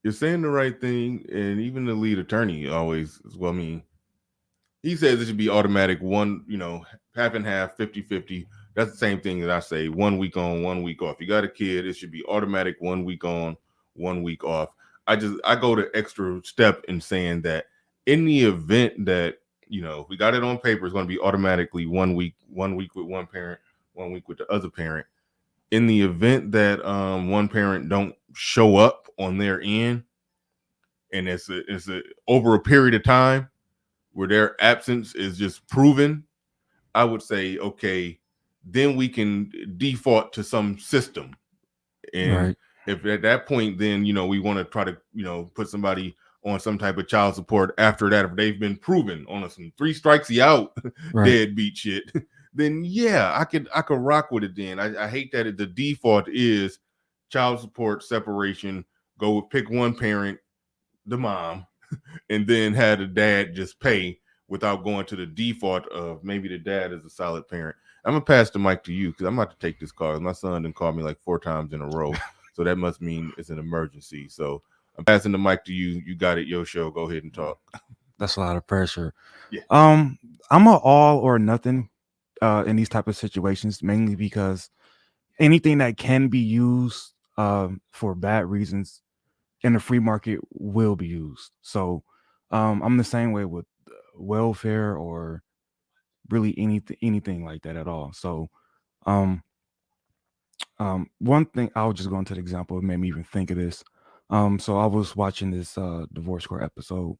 You're saying the right thing, and even the lead attorney always, well, I mean, he says it should be automatic, one, half and half, 50-50. That's the same thing that I say, 1 week on, 1 week off. You got a kid, it should be automatic, 1 week on, 1 week off. I go the extra step in saying that in the event that, we got it on paper, it's going to be automatically 1 week with one parent, 1 week with the other parent. In the event that one parent don't show up on their end, and it's over a period of time where their absence is just proven, I would say, okay, then we can default to some system. And if at that point, then, we want to try to, put somebody on some type of child support after that, if they've been proven on some 3 strikes you out, deadbeat shit, then yeah, I could rock with it then. I hate that the default is child support separation, pick one parent, the mom, and then have the dad just pay without going to the default of maybe the dad is a solid parent. I'm going to pass the mic to you because I'm about to take this call. My son done called me like 4 times in a row. So that must mean it's an emergency. So I'm passing the mic to you. You got it. Your show. Go ahead and talk. That's a lot of pressure. Yeah. I'm an all or nothing in these type of situations, mainly because anything that can be used for bad reasons in the free market will be used. So I'm the same way with welfare or really anything like that at all. So one thing, I'll just go into the example, it made me even think of this. So I was watching this divorce court episode,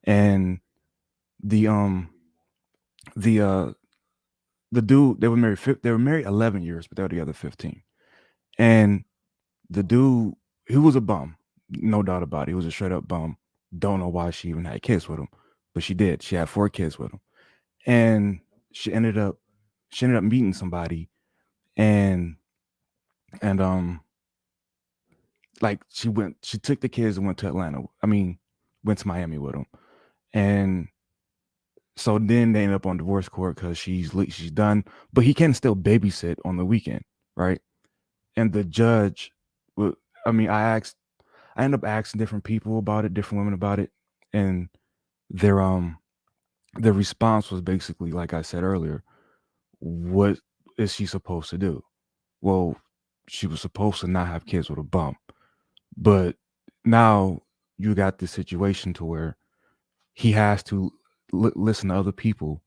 and the dude, they were married 11 years, but they were together 15. And the dude, he was a bum, no doubt about it. He was a straight up bum. Don't know why she even had kids with him, but she did. She had 4 kids with him, and she ended up meeting somebody, and like she took the kids and went to went to Miami with them, and so then they end up on divorce court because she's done, but he can still babysit on the weekend, right? And the judge, I ended up asking different people about it, different women about it, and their response was basically, like I said earlier, what is she supposed to do? Well, she was supposed to not have kids with a bum, but now you got this situation to where he has to listen to other people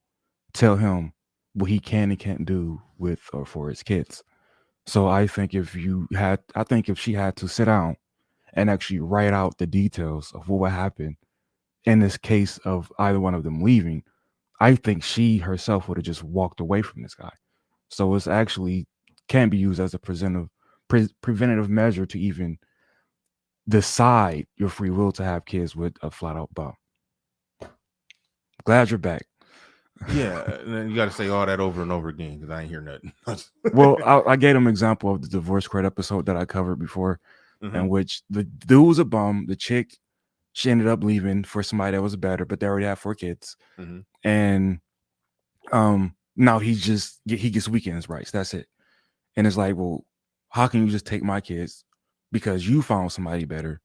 tell him what he can and can't do with or for his kids. So I think if she had to sit down and actually write out the details of what would happen in this case of either one of them leaving, I think she herself would have just walked away from this guy. So it's actually can be used as a preventative measure to even decide your free will to have kids with a flat out bum. Glad you're back. Yeah, and then you got to say all that over and over again because I ain't hear nothing. Well, I gave him an example of the divorce court episode that I covered before, in which the dude was a bum, the chick, she ended up leaving for somebody that was better, but they already had 4 kids, and now he gets weekends rights. That's it. And it's like, well, how can you just take my kids because you found somebody better,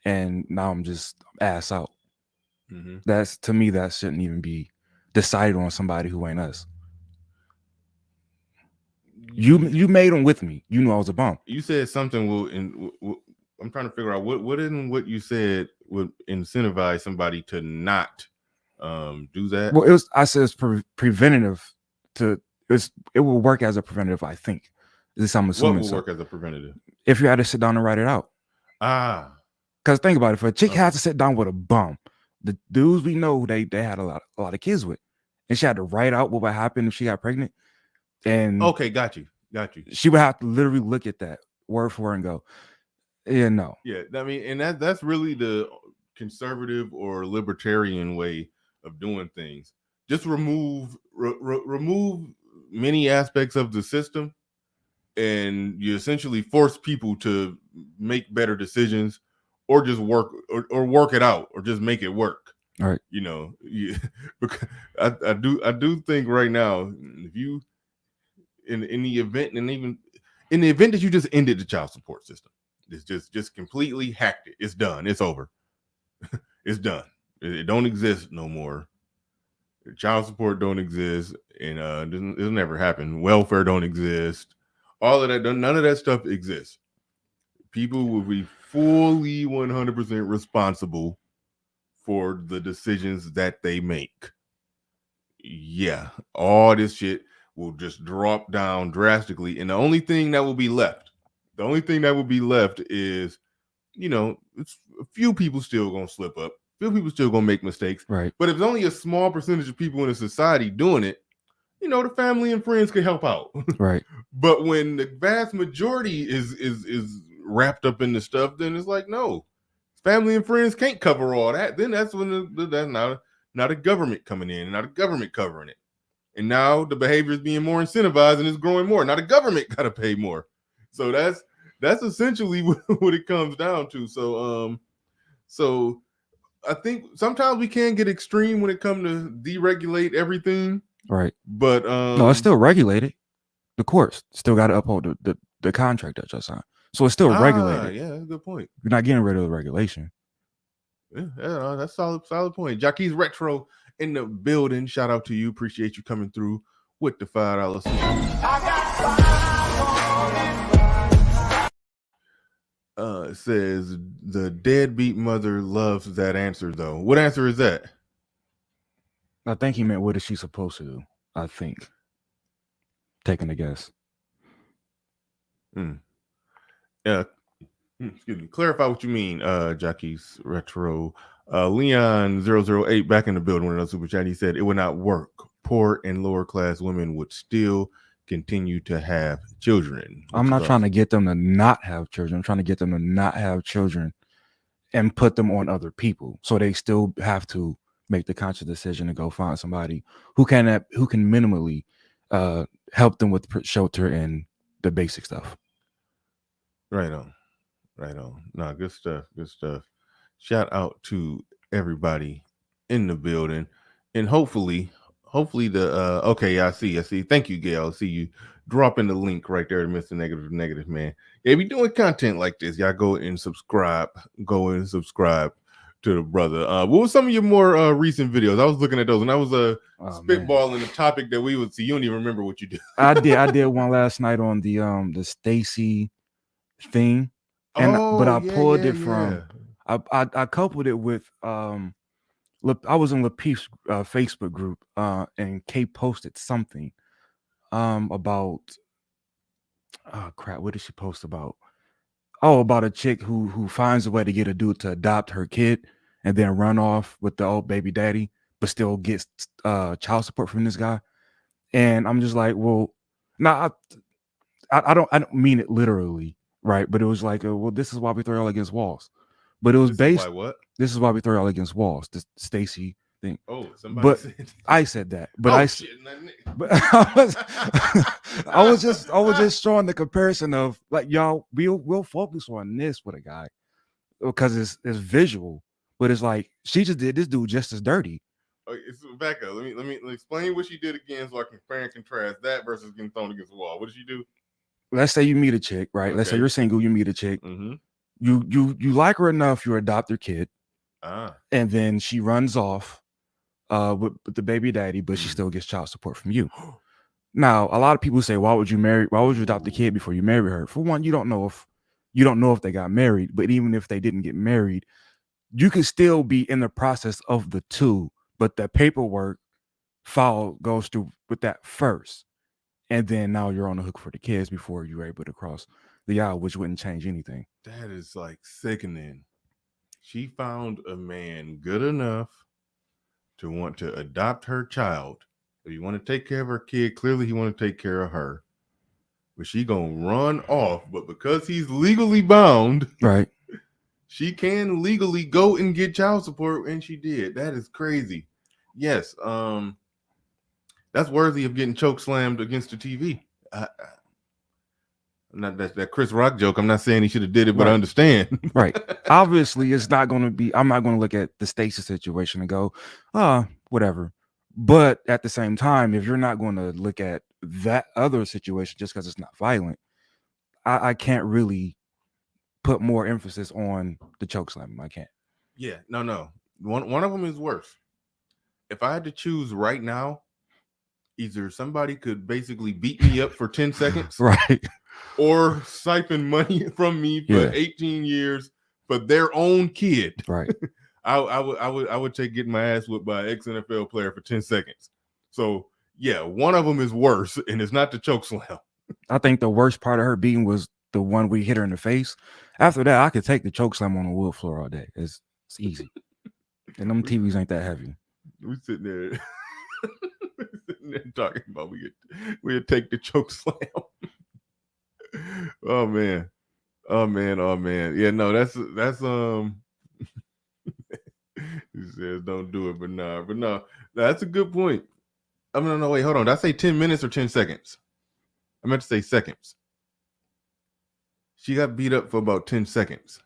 and now I'm just ass out? That's, to me, that shouldn't even be decided on somebody who ain't us. You made them with me. You knew I was a bum. You said something I'm trying to figure out what in what you said would incentivize somebody to not do that. Well, I said it's preventative. It will work as a preventative, I think. At least I'm assuming. What will work as a preventative? If you had to sit down and write it out. Because think about it, if a chick had to sit down with a bum, the dudes we know they had a lot of kids with, and she had to write out what would happen if she got pregnant. And okay, got you. She would have to literally look at that word for word and go, yeah, no. Yeah, I mean, and that's really the conservative or libertarian way of doing things. Just remove many aspects of the system, and you essentially force people to make better decisions, or just work or work it out, or just make it work. All right. You know, because I do think right now, if you in the event, and even in the event that you just ended the child support system, it's just completely hacked it. It's done. It's over. It's done. It don't exist no more. Child support don't exist, and it'll never happen. Welfare don't exist. All of that, none of that stuff exists. People will be fully 100% responsible for the decisions that they make. Yeah, all this shit will just drop down drastically, and the only thing that will be left is, you know, it's a few people still gonna slip up, a few people still gonna make mistakes, right? But if it's only a small percentage of people in a society doing it, you know, the family and friends can help out, right? But when the vast majority is wrapped up in the stuff, then it's like, no, family and friends can't cover all that. Then that's when that's not a government coming in, not a government covering it. And now the behavior is being more incentivized and it's growing more. Now the government got to pay more. So that's essentially what it comes down to. So I think sometimes we can get extreme when it comes to deregulate everything. Right. But no, it's still regulated. The courts still got to uphold the contract that you signed. So it's still regulated. Yeah, that's a good point. You're not getting rid of the regulation. Yeah, that's solid point. Jackie's Retro in the building. Shout out to you. Appreciate you coming through with the $5 super. It says the deadbeat mother loves that answer though. What answer is that? I think he meant what is she supposed to do? I think. Taking a guess. Yeah. Excuse me. Clarify what you mean, Jackie's Retro. Leon 008 back in the building with another super chat. He said it would not work. Poor and lower class women would still continue to have children. I'm not trying to get them to not have children. I'm trying to get them to not have children and put them on other people. So they still have to make the conscious decision to go find somebody who can minimally help them with shelter and the basic stuff. Right on. No, good stuff. Shout out to everybody in the building, and hopefully the okay, I see. Thank you, Gail. I see you dropping the link right there to Mr. Negative Man. Yeah, we doing content like this. Y'all go and subscribe. To the brother. What was some of your more recent videos? I was looking at those, and I was spitballing the topic that we would see. You don't even remember what you did. I did one last night on the Stacy thing, and but I pulled it from. I coupled it with I was in Lapeef's Facebook group, and Kate posted something about crap. What did she post about? Oh, about a chick who finds a way to get a dude to adopt her kid and then run off with the old baby daddy, but still gets child support from this guy. And I'm just like, well, I don't mean it literally, right? But it was like, well, this is why we throw y'all against walls. But it was This is based. why what? This is why we throw y'all against walls. This Stacy thing. Oh, somebody But said. I said that. But Oh I. shit! But I was just showing the comparison of like y'all. We'll focus on this with a guy because it's visual. But it's like she just did this dude just as dirty. Okay, so back up. Let me explain what she did again, so I can compare and contrast that versus getting thrown against the wall. What did she do? Let's say you meet a chick, right? Okay. Let's say you're single. You meet a chick. Mm-hmm. You like her enough. You adopt her kid, Ah. and then she runs off with the baby daddy, but she still gets child support from you. Now, a lot of people say, why would you adopt the kid before you marry her? For one, you don't know if they got married, but even if they didn't get married, you could still be in the process of the two, but the paperwork file goes through with that first. And then now you're on the hook for the kids before you're able to cross the aisle, which wouldn't change anything. That is like sickening. She found a man good enough to want to adopt her child. If you want to take care of her kid, clearly he want to take care of her. But she gonna run off. But because he's legally bound, Right. she can legally go and get child support, and she did. That is crazy. Yes, that's worthy of getting choke slammed against the TV. Not that Chris Rock joke. I'm not saying he should have did it, but Right. I understand. Right. Obviously, it's not going to be. I'm not going to look at the Stacey situation and go, whatever. But at the same time, if you're not going to look at that other situation just because it's not violent, I can't really put more emphasis on the choke slam. I can't. Yeah, no. One of them is worse. If I had to choose right now, either somebody could basically beat me up for 10 seconds, Right, or siphon money from me for 18 years for their own kid. Right. I would take getting my ass whipped by an ex-NFL player for 10 seconds. So yeah, one of them is worse, and it's not the choke slam. I think the worst part of her beating was the one we hit her in the face. After that, I could take the choke slam on the wood floor all day. It's easy. And them TVs ain't that heavy. We sitting there, talking about we'd take the choke slam. Oh man. Yeah, no, that's he says don't do it, but no, that's a good point. I mean, no, wait, hold on. Did I say 10 minutes or 10 seconds? I meant to say seconds. She got beat up for about 10 seconds.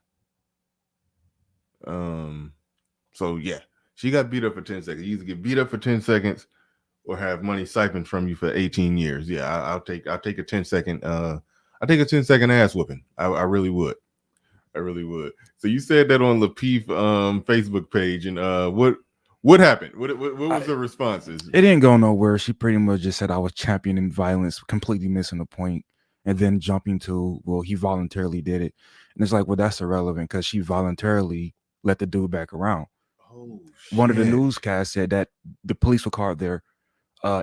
So yeah, she got beat up for 10 seconds. You either get beat up for 10 seconds or have money siphoned from you for 18 years. Yeah, I'll take a 10-second I take a 10-second ass whooping. I really would. I really would. So you said that on Lapeef Facebook page, and what happened? What was the responses? It didn't go nowhere. She pretty much just said I was championing violence, completely missing the point, and then jumping to, well, he voluntarily did it. And it's like, well, that's irrelevant because she voluntarily let the dude back around. Oh, shit. One of the newscasts said that the police were called there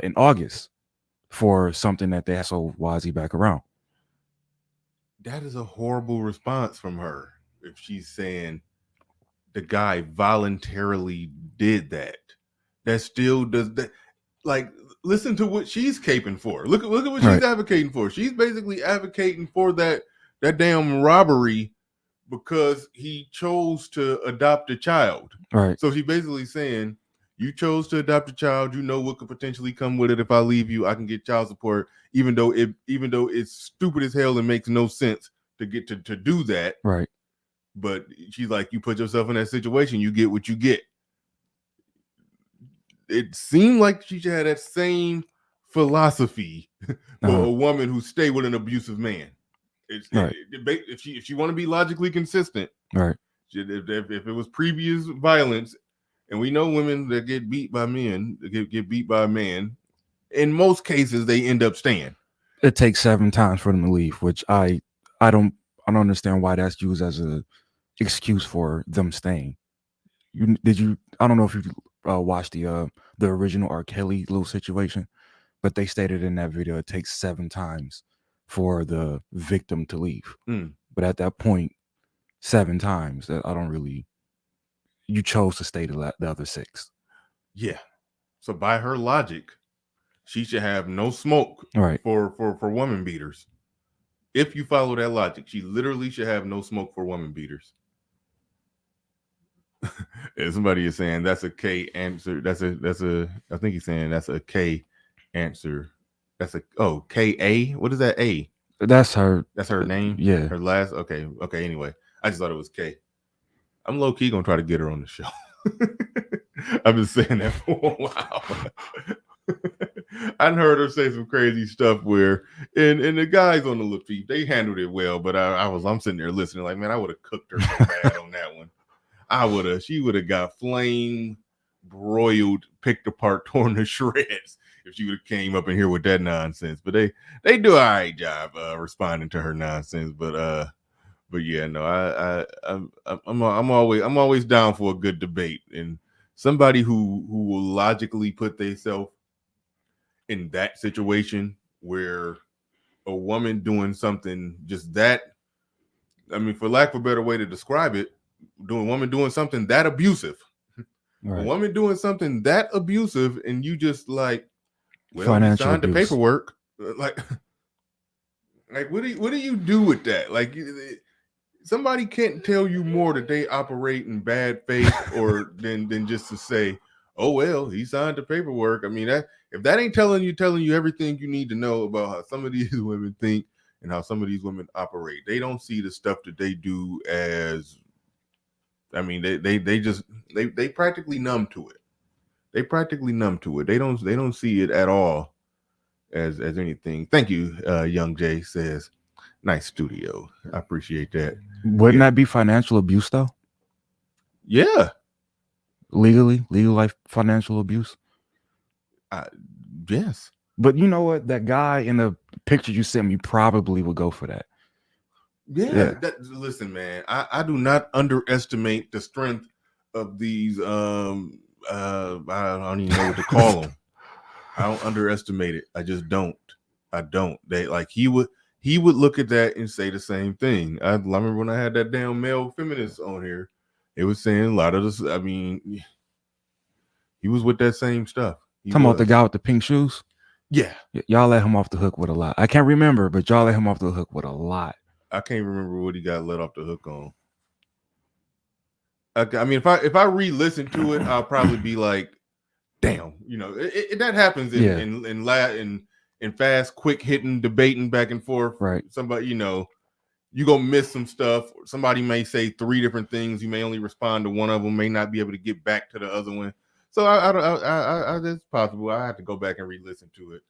in August for something that they had. So why is he back around? That is a horrible response from her. If she's saying the guy voluntarily did that, that still does that. Like, listen to what she's caping for. Look at what she's advocating for. She's basically advocating for that damn robbery because he chose to adopt a child. Right. So she's basically saying, you chose to adopt a child. You know what could potentially come with it. If I leave you, I can get child support, even though it's stupid as hell and makes no sense to get to do that. Right. But she's like, you put yourself in that situation, you get what you get. It seemed like she had that same philosophy for a woman who stayed with an abusive man. If she want to be logically consistent, right? If it was previous violence, and we know women that get beat by men, get beat by a man, in most cases they end up staying. It takes 7 times for them to leave, which I don't understand why that's used as a excuse for them staying. I don't know if you watched the original R. Kelly little situation, but they stated in that video it takes 7 times for the victim to leave. But at that point, 7 times, I don't really. You chose to stay the other 6. Yeah. So by her logic, she should have no smoke right. for woman beaters. If you follow that logic, she literally should have no smoke for woman beaters. And somebody is saying that's a K answer. That's a. I think he's saying that's a K answer. That's a K-A. What is that A? That's her. That's her name. Yeah. Her last. Okay. Anyway, I just thought it was K. I'm low key gonna try to get her on the show. I've been saying that for a while. I heard her say some crazy stuff where, and the guys on the Lafitte, they handled it well, but I'm sitting there listening like, man, I would have cooked her so bad on that one. She would have got flame broiled, picked apart, torn to shreds if she would have came up in here with that nonsense. But they do all right job responding to her nonsense. But yeah, no, I'm always down for a good debate, and somebody who will logically put themselves in that situation where a woman doing something just that, I mean, for lack of a better way to describe it, woman doing something that abusive, Right. a woman doing something that abusive, and you just like, well, Financial you signed the abuse. paperwork, like what do you do with that? Like, somebody can't tell you more that they operate in bad faith or than just to say, oh well, he signed the paperwork. I mean, that if that ain't telling you everything you need to know about how some of these women think and how some of these women operate. They don't see the stuff that they do as, I mean, they practically numb to it. They practically numb to it. They don't see it at all as anything. Thank you, Young Jay says. Nice studio. I appreciate that. Wouldn't that be financial abuse though? Yeah. Legal life financial abuse. Yes. But you know what? That guy in the picture you sent me probably would go for that. Yeah. Listen, man, I do not underestimate the strength of these. I don't even know what to call them. I don't underestimate it. I just don't. I don't. They like he would look at that and say the same thing. I remember when I had that damn male feminist on here, it was saying a lot of this. I mean, he was with that same stuff. Talking about the guy with the pink shoes? Yeah. Y'all let him off the hook with a lot. I can't remember, but y'all let him off the hook with a lot. I can't remember what he got let off the hook on. I mean, if I re-listen to it, I'll probably be like, damn, you know, that happens in fast, quick hitting, debating back and forth. Right. Somebody, you know, you're gonna miss some stuff. Somebody may say 3 different things. You may only respond to one of them, may not be able to get back to the other one. So I it's possible. I have to go back and re-listen to it.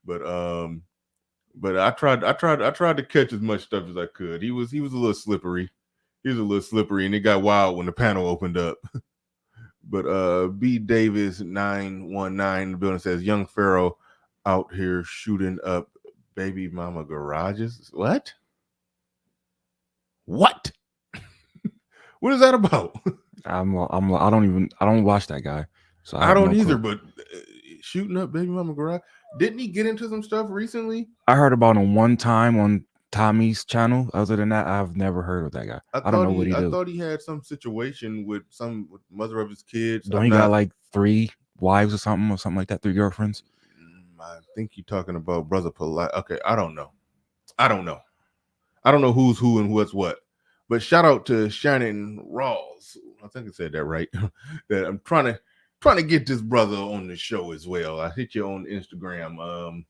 But I tried to catch as much stuff as I could. He was a little slippery. And it got wild when the panel opened up. But B Davis 919 in the building says Young Pharaoh out here shooting up baby mama garages. What? What is that about? I don't watch that guy. So I don't either, but shooting up baby mama garage. Didn't he get into some stuff recently? I heard about him one time on Tommy's channel. Other than that, I've never heard of that guy. I don't know what he did. I thought he had some situation with mother of his kids. Don't he got like 3 wives or something like that? 3 girlfriends? I think you're talking about Brother Polite. Okay, I don't know. I don't know who's who and what's what. But shout out to Shannon Rawls. I think I said that right. That I'm trying to get this brother on the show as well. I hit you on Instagram.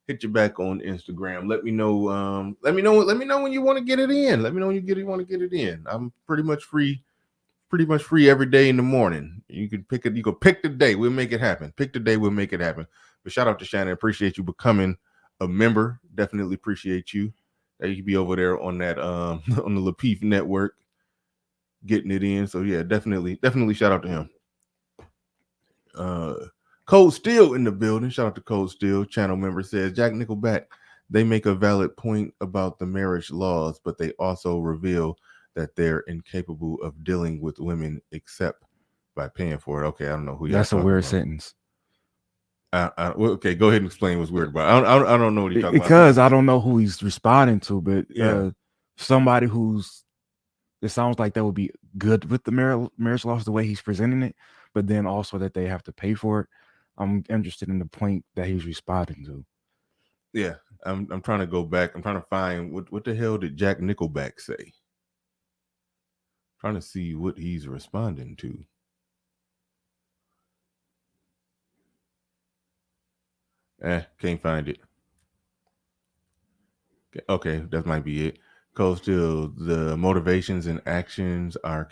Hit you back on Instagram. Let me know. Let me know when you want to get it in. Let me know when you want to get it in. I'm pretty much free every day in the morning. You can pick it. You can pick the day. We'll make it happen. Pick the day. We'll make it happen. But shout out to Shannon. Appreciate you becoming a member. Definitely appreciate you. You can be over there on that on the Lapeef network, getting it in. So yeah, definitely shout out to him. Cold Steel in the building. Shout out to Cold Steel. Channel member says Jack Nickelback. They make a valid point about the marriage laws, but they also reveal that they're incapable of dealing with women except by paying for it. Okay, I don't know who. That's a weird sentence. Okay, go ahead and explain what's weird about it. I don't know what you're talking about. Because I don't know who he's responding to, but somebody it sounds like that would be good with the marriage laws the way he's presenting it, but then also that they have to pay for it. I'm interested in the point that he's responding to. Yeah, I'm trying to go back. I'm trying to find what the hell did Jack Nickelback say? Trying to see what he's responding to. Can't find it. Okay, that might be it. Cause still, the motivations and actions are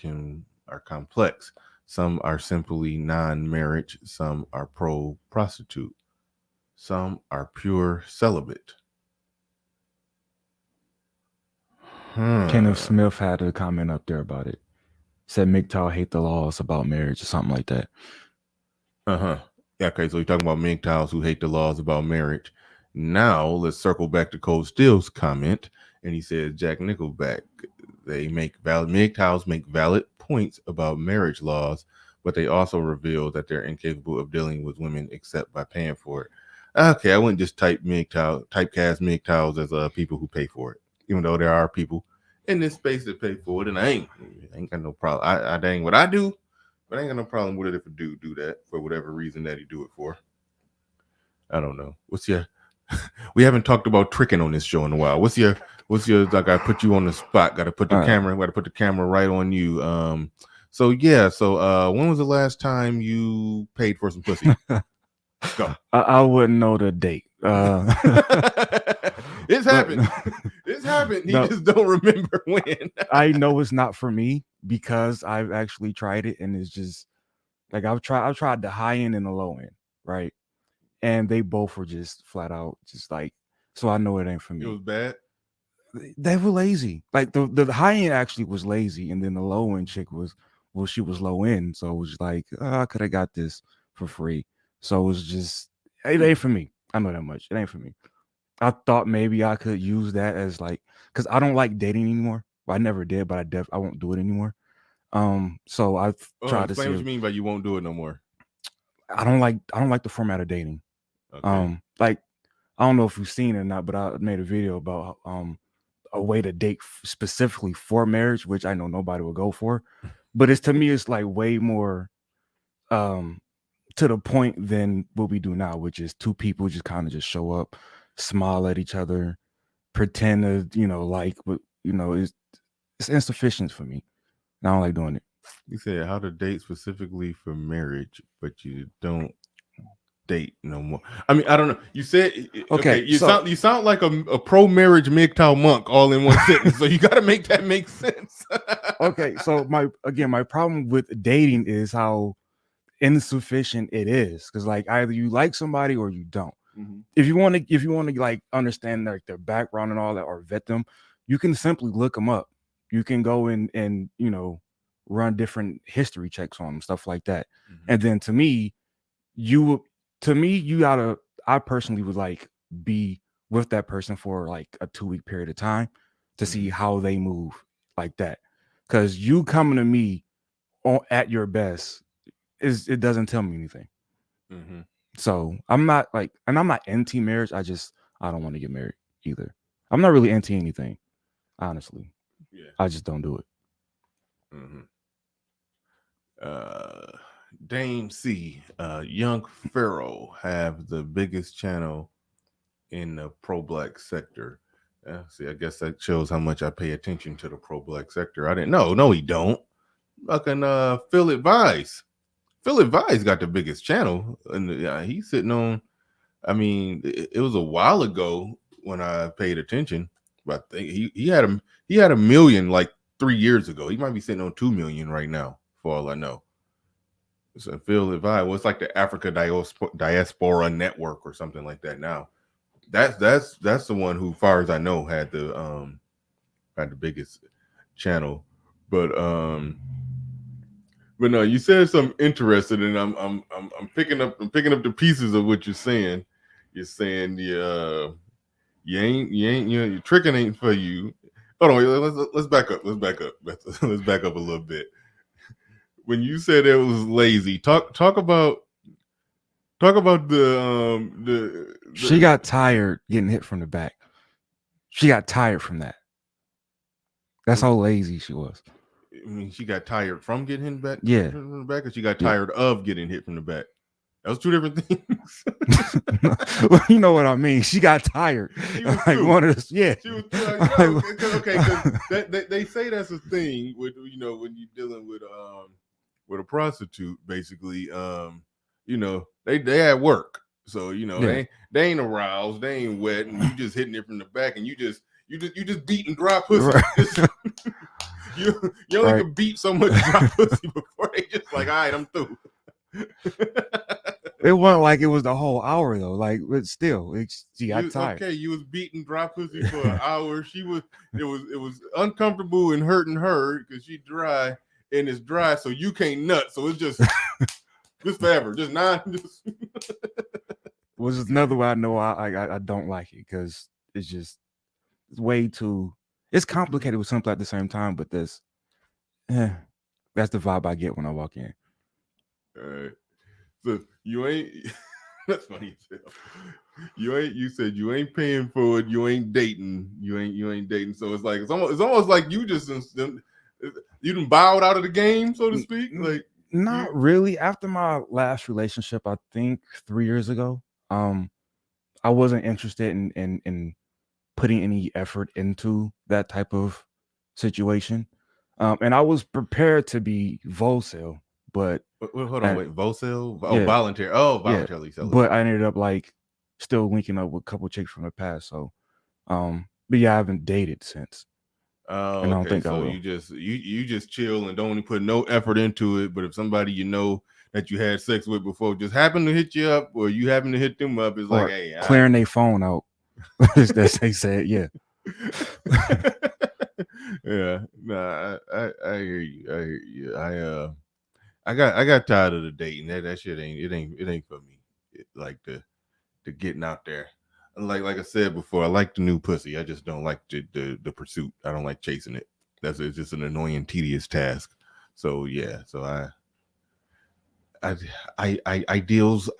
complex. Some are simply non-marriage. Some are pro-prostitute. Some are pure celibate. Kenneth Smith had a comment up there about it. Said MGTOW hate the laws about marriage or something like that. Yeah, okay, so you're talking about MGTOWs who hate the laws about marriage. Now let's circle back to Cole Steele's comment, and he says Jack Nickelback, MGTOWs make valid points about marriage laws, but they also reveal that they're incapable of dealing with women except by paying for it. Okay, I wouldn't just typecast MGTOWs as people who pay for it, even though there are people in this space that pay for it, and I ain't got no problem. I dang what I do. But I ain't got no problem with it if a dude do that for whatever reason that he do it for. I don't know. What's your? We haven't talked about tricking on this show in a while. What's your? Like I put you on the spot. Got to put the camera. Got to put the camera right on you. So when was the last time you paid for some pussy? Go. I wouldn't know the date. It's happened. It's happened. He just don't remember when. I know it's not for me because I've actually tried it, and it's just like I've tried the high end and the low end, right? And they both were just flat out just like, so I know it ain't for me. It was bad. They were lazy. Like the high end actually was lazy, and then the low end chick she was low end, so it was like I could have got this for free. So it was just it ain't for me. I know that much. It ain't for me. I thought maybe I could use that as like, because I don't like dating anymore. Well, I never did, but I won't do it anymore. So I've tried to see. Explain what you mean by you won't do it no more. I don't like the format of dating. Okay. Like I don't know if you've seen it or not, but I made a video about a way to date specifically for marriage, which I know nobody will go for. But to me, it's like way more to the point than what we do now, which is two people just kind of just show up, smile at each other, pretend to, like, but it's insufficient for me. I don't like doing it. You said how to date specifically for marriage, but you don't date no more. I mean, I don't know. You said okay. You sound like a pro marriage MGTOW monk all in one sentence. So you got to make that make sense. Okay, so my problem with dating is how insufficient it is, because like either you like somebody or you don't. Mm-hmm. If you want to like understand like their background and all that, or vet them, you can simply look them up. You can go and run different history checks on them, stuff like that. Mm-hmm. And then I personally would like be with that person for like a 2-week period of time to see how they move like that. Because you coming to me at your best it doesn't tell me anything. Mm-hmm. So I'm not anti-marriage. I don't want to get married either. I'm not really anti anything, honestly. Yeah. I just don't do it. Mm-hmm. Dame C, Young Pharaoh have the biggest channel in the pro-black sector. See, I guess that shows how much I pay attention to the pro-black sector. I didn't know. No, he don't. Fucking Phil Advise. Phil Advise got the biggest channel, and he's sitting on. I mean, it was a while ago when I paid attention, but I think he had a million like 3 years ago. He might be sitting on 2 million right now, for all I know. So Phil Advise, well, it's like the Africa Diaspora Network or something like that. Now, that's the one who, far as I know, had the biggest channel, but no, you said something interesting, and I'm picking up the pieces of what you're saying. You're saying your tricking ain't for you. Hold on, let's back up. Let's back up a little bit. When you said it was lazy, talk about the she got tired getting hit from the back. She got tired from that. That's how lazy she was. I mean, she got tired from getting hit back. Yeah, from the back, or she got tired of getting hit from the back. That was two different things. Well, you know what I mean. She got tired. She was like two. one of the, yeah. She was because they say that's a thing with when you're dealing with a prostitute, basically. They at work, so they ain't aroused, they ain't wet, and you just hitting it from the back, and you just beating dry pussy. Right. you only can beat so much dry pussy before they just like, all right, I'm through. It wasn't like it was the whole hour though. Like, but still, she got tired. Okay, you was beating dry pussy for an hour. It was uncomfortable and hurting her because she dry and it's dry, so you can't nut. So it's just forever, just nine. Was another way I know I don't like it because it's way too. It's complicated with something at the same time, but that's the vibe I get when I walk in. All right. So you ain't. That's funny as hell. You said you ain't paying for it. You ain't dating. You ain't dating. So it's almost like you just you done bowed out of the game, so to speak. Like not really. After my last relationship, I think 3 years ago, I wasn't interested in putting any effort into that type of situation, and I was prepared to be wholesale. But hold on, wait, wholesale? Oh, yeah. Voluntary. Oh, voluntarily. Yeah. But I ended up like still linking up with a couple chicks from the past. So, but yeah, I haven't dated since. Oh, and I don't think so. You just chill and don't put no effort into it. But if somebody that you had sex with before just happen to hit you up, or you happen to hit them up, it's like, hey, clearing their phone out. As they said, yeah. Yeah, nah, I hear you. I got tired of the dating. That shit ain't for me. Like the getting out there. Like I said before, I like the new pussy. I just don't like the pursuit. I don't like chasing it. It's just an annoying, tedious task. So yeah. So I deals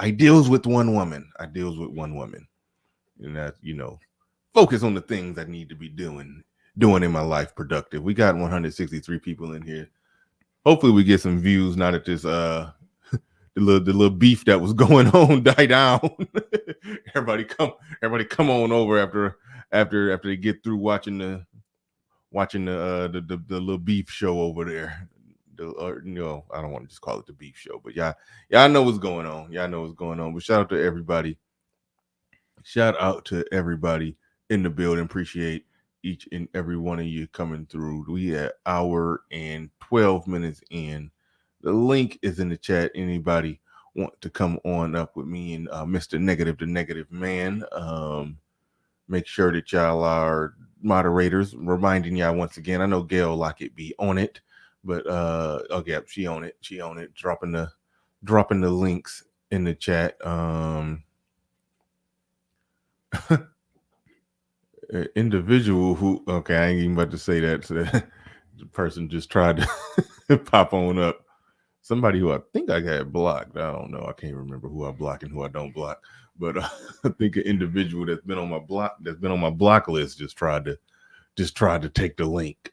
with one woman. I deals with one woman, and that focus on the things I need to be doing in my life productive. We got 163 people in here. Hopefully we get some views now that this the little beef that was going on die down. everybody come on over after they get through watching the little beef show over there. I don't want to just call it the beef show, but y'all know what's going on. Y'all know what's going on. But shout out to everybody. Shout out to everybody in the building. Appreciate each and every one of you coming through. We at hour and 12 minutes in. The link is in the chat. Anybody want to come on up with me and Mr. Negative, the Negative Man? Make sure that y'all are moderators. Reminding y'all once again, I know Gail Lockett be on it, but okay, she on it. She on it. Dropping the links in the chat. Individual who I ain't even about to say that. So the person just tried to pop on up. Somebody who I think I had blocked. I don't know. I can't remember who I block and who I don't block. But I think an individual that's been on my block list just tried to take the link.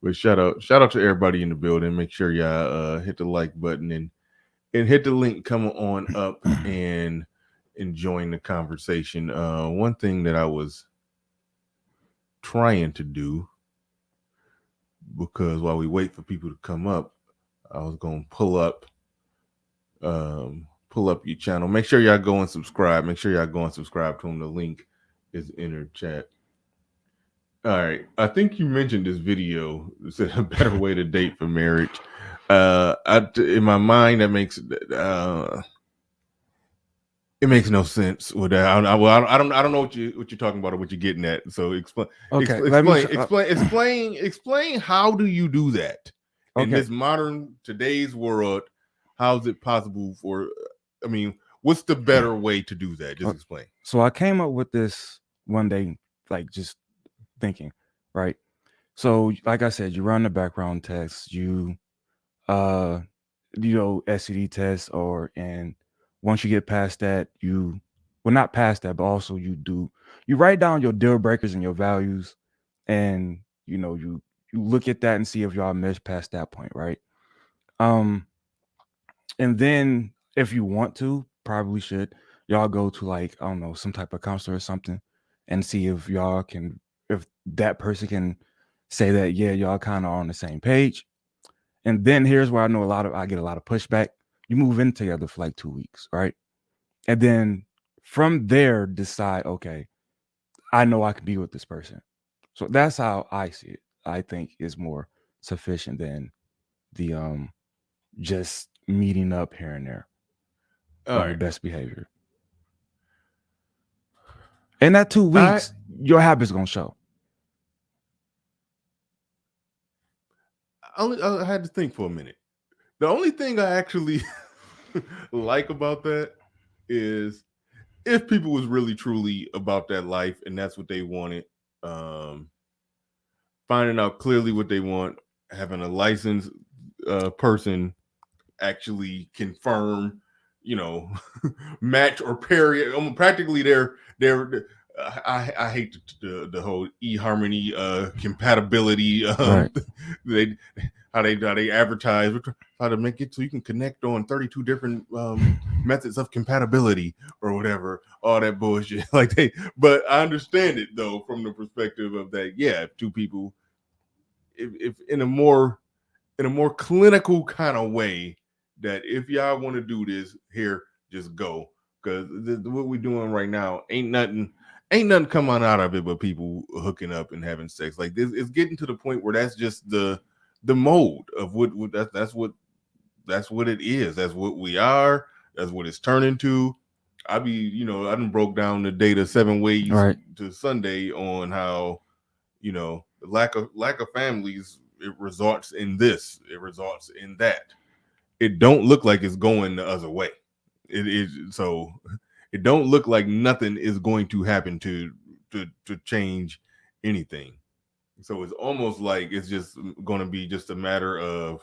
But shout out to everybody in the building. Make sure y'all hit the like button and hit the link. Come on up and enjoying the conversation. One thing that I was trying to do, because while we wait for people to come up, I was gonna pull up your channel. Make sure y'all go and subscribe. Make sure y'all go and subscribe to them. The link is in the chat. All right, I think you mentioned this video. It's a better way to date for marriage. In my mind, that makes it makes no sense with that. I don't know what you're talking about or what you're getting at. So explain. Okay, explain. How do you do that in this modern today's world? How is it possible for? I mean, what's the better way to do that? Just explain. So I came up with this one day, like just thinking, right? So like I said, you run the background test, you STD test, and once you get past that, not past that, but also you write down your deal breakers and your values, and you look at that and see if y'all mesh past that point, right? And then if you want to, probably should y'all go to like, I don't know, some type of counselor or something and see if y'all can, if that person can say that, yeah, y'all kind of on the same page. And then here's where I get a lot of pushback. You move in together for like 2 weeks, right? And then from there decide, okay, I know I can be with this person. So that's how I see it. I think is more sufficient than the just meeting up here and there All on your right. best behavior. In that 2 weeks, your habits gonna show. I had to think for a minute. The only thing I actually like about that is if people was really truly about that life and that's what they wanted, finding out clearly what they want, having a licensed person actually confirm, match or parry. Practically, they're I hate the whole eHarmony compatibility. Right. They how they advertise how to make it so you can connect on 32 different methods of compatibility or whatever. All that bullshit. But I understand it though from the perspective of that. Yeah, if two people, if in a more clinical kind of way, that if y'all want to do this here, just go, because what we're doing right now ain't nothing coming out of it but people hooking up and having sex. Like this, it's getting to the point where that's just the mode of what that's what it is. That's what we are. That's what it's turning to. I done broke down the data 7 ways to Sunday on how lack of families, it results in this, it results in that. It don't look like it's going the other way. It is, so it don't look like nothing is going to happen to change anything. So it's almost like it's just going to be just a matter of,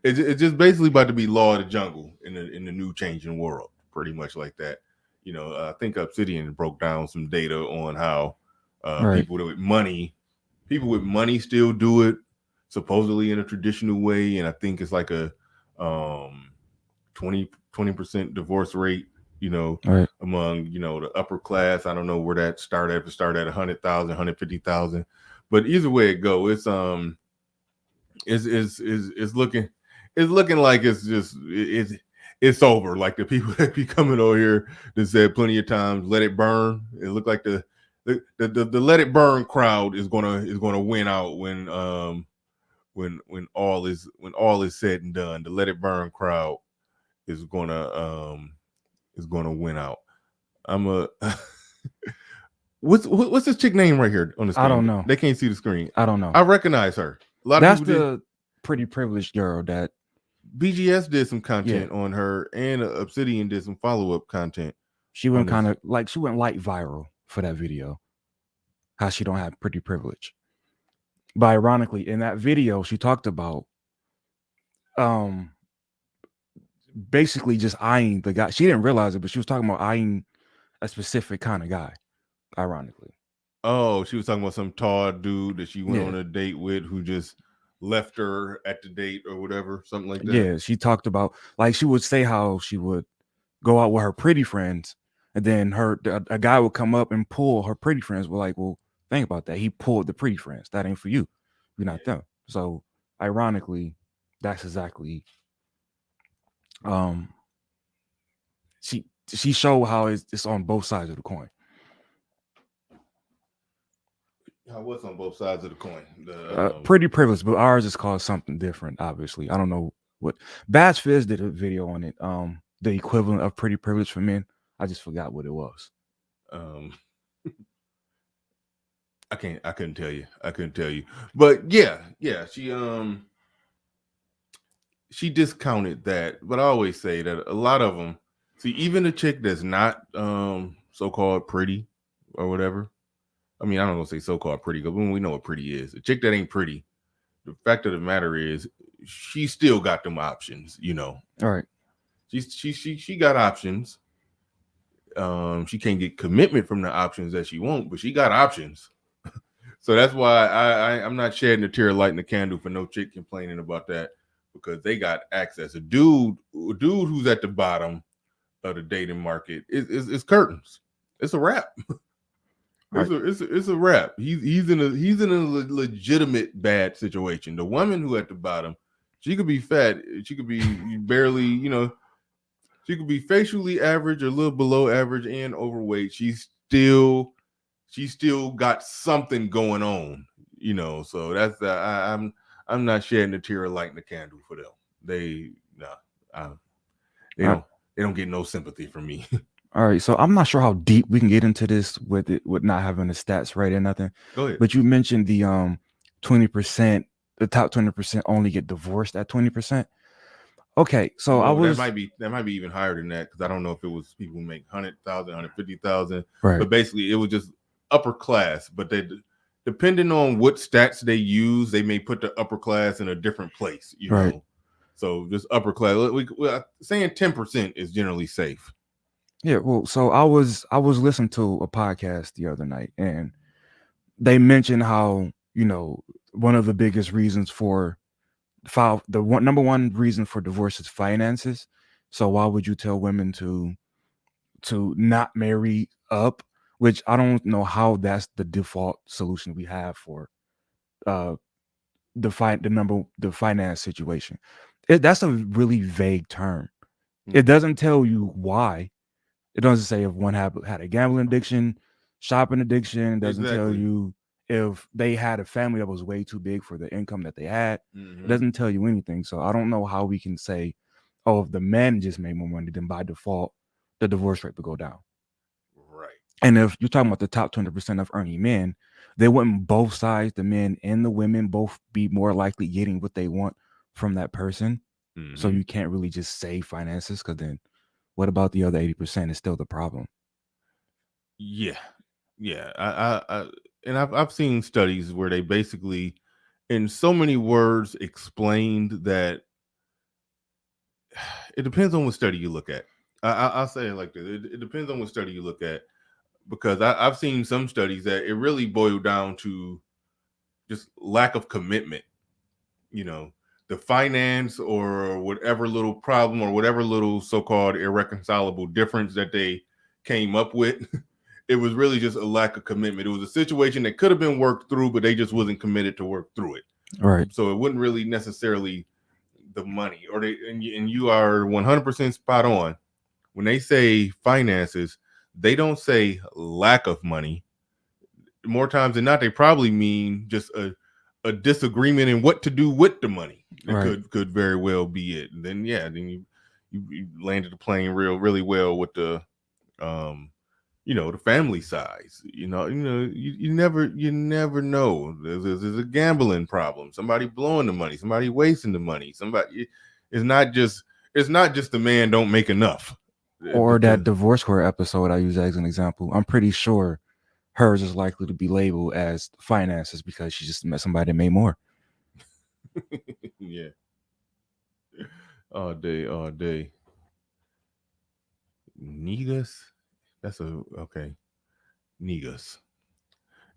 it's just basically about to be law of the jungle in the new changing world, pretty much like that. I think Obsidian broke down some data on how people with money still do it, supposedly in a traditional way, and I think it's like a 20% divorce rate, among the upper class. I don't know where that start at 100,000, 150,000, but either way it go, it's looking like it's over. Like the people that be coming over here that said plenty of times, let it burn. It looked like the let it burn crowd is gonna win out when all is said and done. The let it burn crowd is gonna win out. What's this chick name right here on the screen? I don't know. They can't see the screen. I don't know. I recognize her. That's the pretty privileged girl that BGS did some content on her, and Obsidian did some follow-up content. She went kind of like, she went light viral for that video. How she don't have pretty privilege. But ironically, in that video, she talked about basically just eyeing the guy. She didn't realize it, but she was talking about eyeing a specific kind of guy, ironically. Oh, she was talking about some tall dude that she went on a date with who just left her at the date or whatever, something like that. Yeah, she talked about, like, she would say how she would go out with her pretty friends, and then a guy would come up and pull her pretty friends. We're like, well, think about that. He pulled the pretty friends. That ain't for you. You're not them. So ironically, that's exactly she showed how it's on both sides of the coin. How what's on both sides of the coin? Pretty privileged, but ours is called something different. Obviously, I don't know what. Bash Fizz did a video on it. The equivalent of pretty privilege for men. I just forgot what it was. I couldn't tell you. But yeah, she discounted that. But I always say that a lot of them, see, even a chick that's not so-called pretty or whatever. I mean, I don't want to say so-called pretty, because we know what pretty is. A chick that ain't pretty, the fact of the matter is, she still got them options, All right. She got options. She can't get commitment from the options that she wants, but she got options. So that's why I'm not shedding a tear, lighting a candle for no chick complaining about that, because they got access. A dude who's at the bottom of the dating market is curtains. It's a wrap. It's a wrap. He's in a legitimate bad situation. The woman who at the bottom, she could be fat, she could be barely, she could be facially average or a little below average and overweight. She's still got something going on, So that's I'm not shedding a tear or lighting the candle for them. They don't get no sympathy from me. All right, so I'm not sure how deep we can get into this with not having the stats right or nothing. Go ahead. But you mentioned the 20%, the top 20% only get divorced at 20%. Okay, so that might be even higher than that, because I don't know if it was people who make 100,000, 150,000, right? But basically, it was just upper class. But they, depending on what stats they use, they may put the upper class in a different place, right. know. So just upper class. We're saying 10% is generally safe. Yeah, well, so I was listening to a podcast the other night, and they mentioned how one of the biggest reasons for number one reason for divorce is finances. So why would you tell women to not marry up? Which I don't know how that's the default solution we have for the finance situation. That's a really vague term. It doesn't tell you why. It doesn't say if one had a gambling addiction, shopping addiction. It doesn't tell you if they had a family that was way too big for the income that they had. It doesn't tell you anything. So I don't know how we can say, oh, if the men just made more money, then by default, the divorce rate would go down. Right. And if you're talking about the top 20% of earning men, they wouldn't both sides, the men and the women, both be more likely getting what they want from that person. So you can't really just say finances, because then what about the other 80% is still the problem? Yeah. I've seen studies where they basically, in so many words, explained that it depends on what study you look at. I'll say it like this: it depends on what study you look at, because I've seen some studies that it really boiled down to just lack of commitment. The finance or whatever little problem or whatever little so-called irreconcilable difference that they came up with, it was really just a lack of commitment. It was a situation that could have been worked through, but they just wasn't committed to work through it. Right. So it wasn't really necessarily the money, and you are 100% spot on. When they say finances, they don't say lack of money. More times than not, they probably mean just a disagreement in what to do with the money. It could very well be it. And then you landed the plane really well with the the family size. You never know. There's a gambling problem. Somebody blowing the money. Somebody wasting the money. It's not just the man don't make enough. Or that divorce court episode I use as an example. I'm pretty sure hers is likely to be labeled as finances because she just met somebody that made more. Yeah. All day. Niggas? That's okay. Niggas.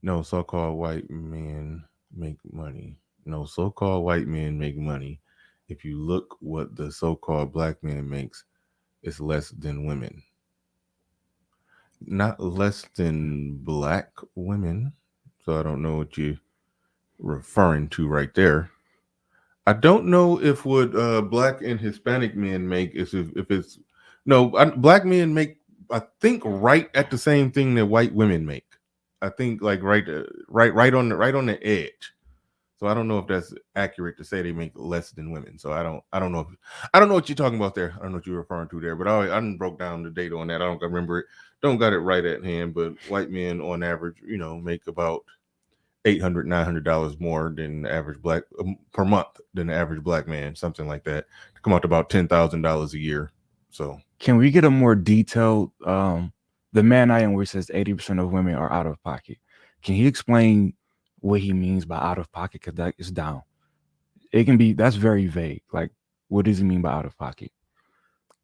No so-called white men make money. No so-called white men make money. If you look what the so-called black man makes, it's less than women. Not less than black women. So I don't know what you're referring to right there. I don't know if what black and Hispanic men make is if it's black men make, I think, right at the same thing that white women make. I think like right on the edge. So I don't know if that's accurate to say they make less than women. So I don't know what you're talking about there. I don't know what you're referring to there, but I didn't broke down the data on that. I don't remember it. Don't got it right at hand, but white men on average, make about $800, $900 more than the average black per month than the average black man, something like that, to come out to about $10,000 a year. So can we get a more detailed, the man item where it says 80% of women are out of pocket? Can he explain what he means by out of pocket? Because that is down. It can be, that's very vague. Like, what does he mean by out of pocket?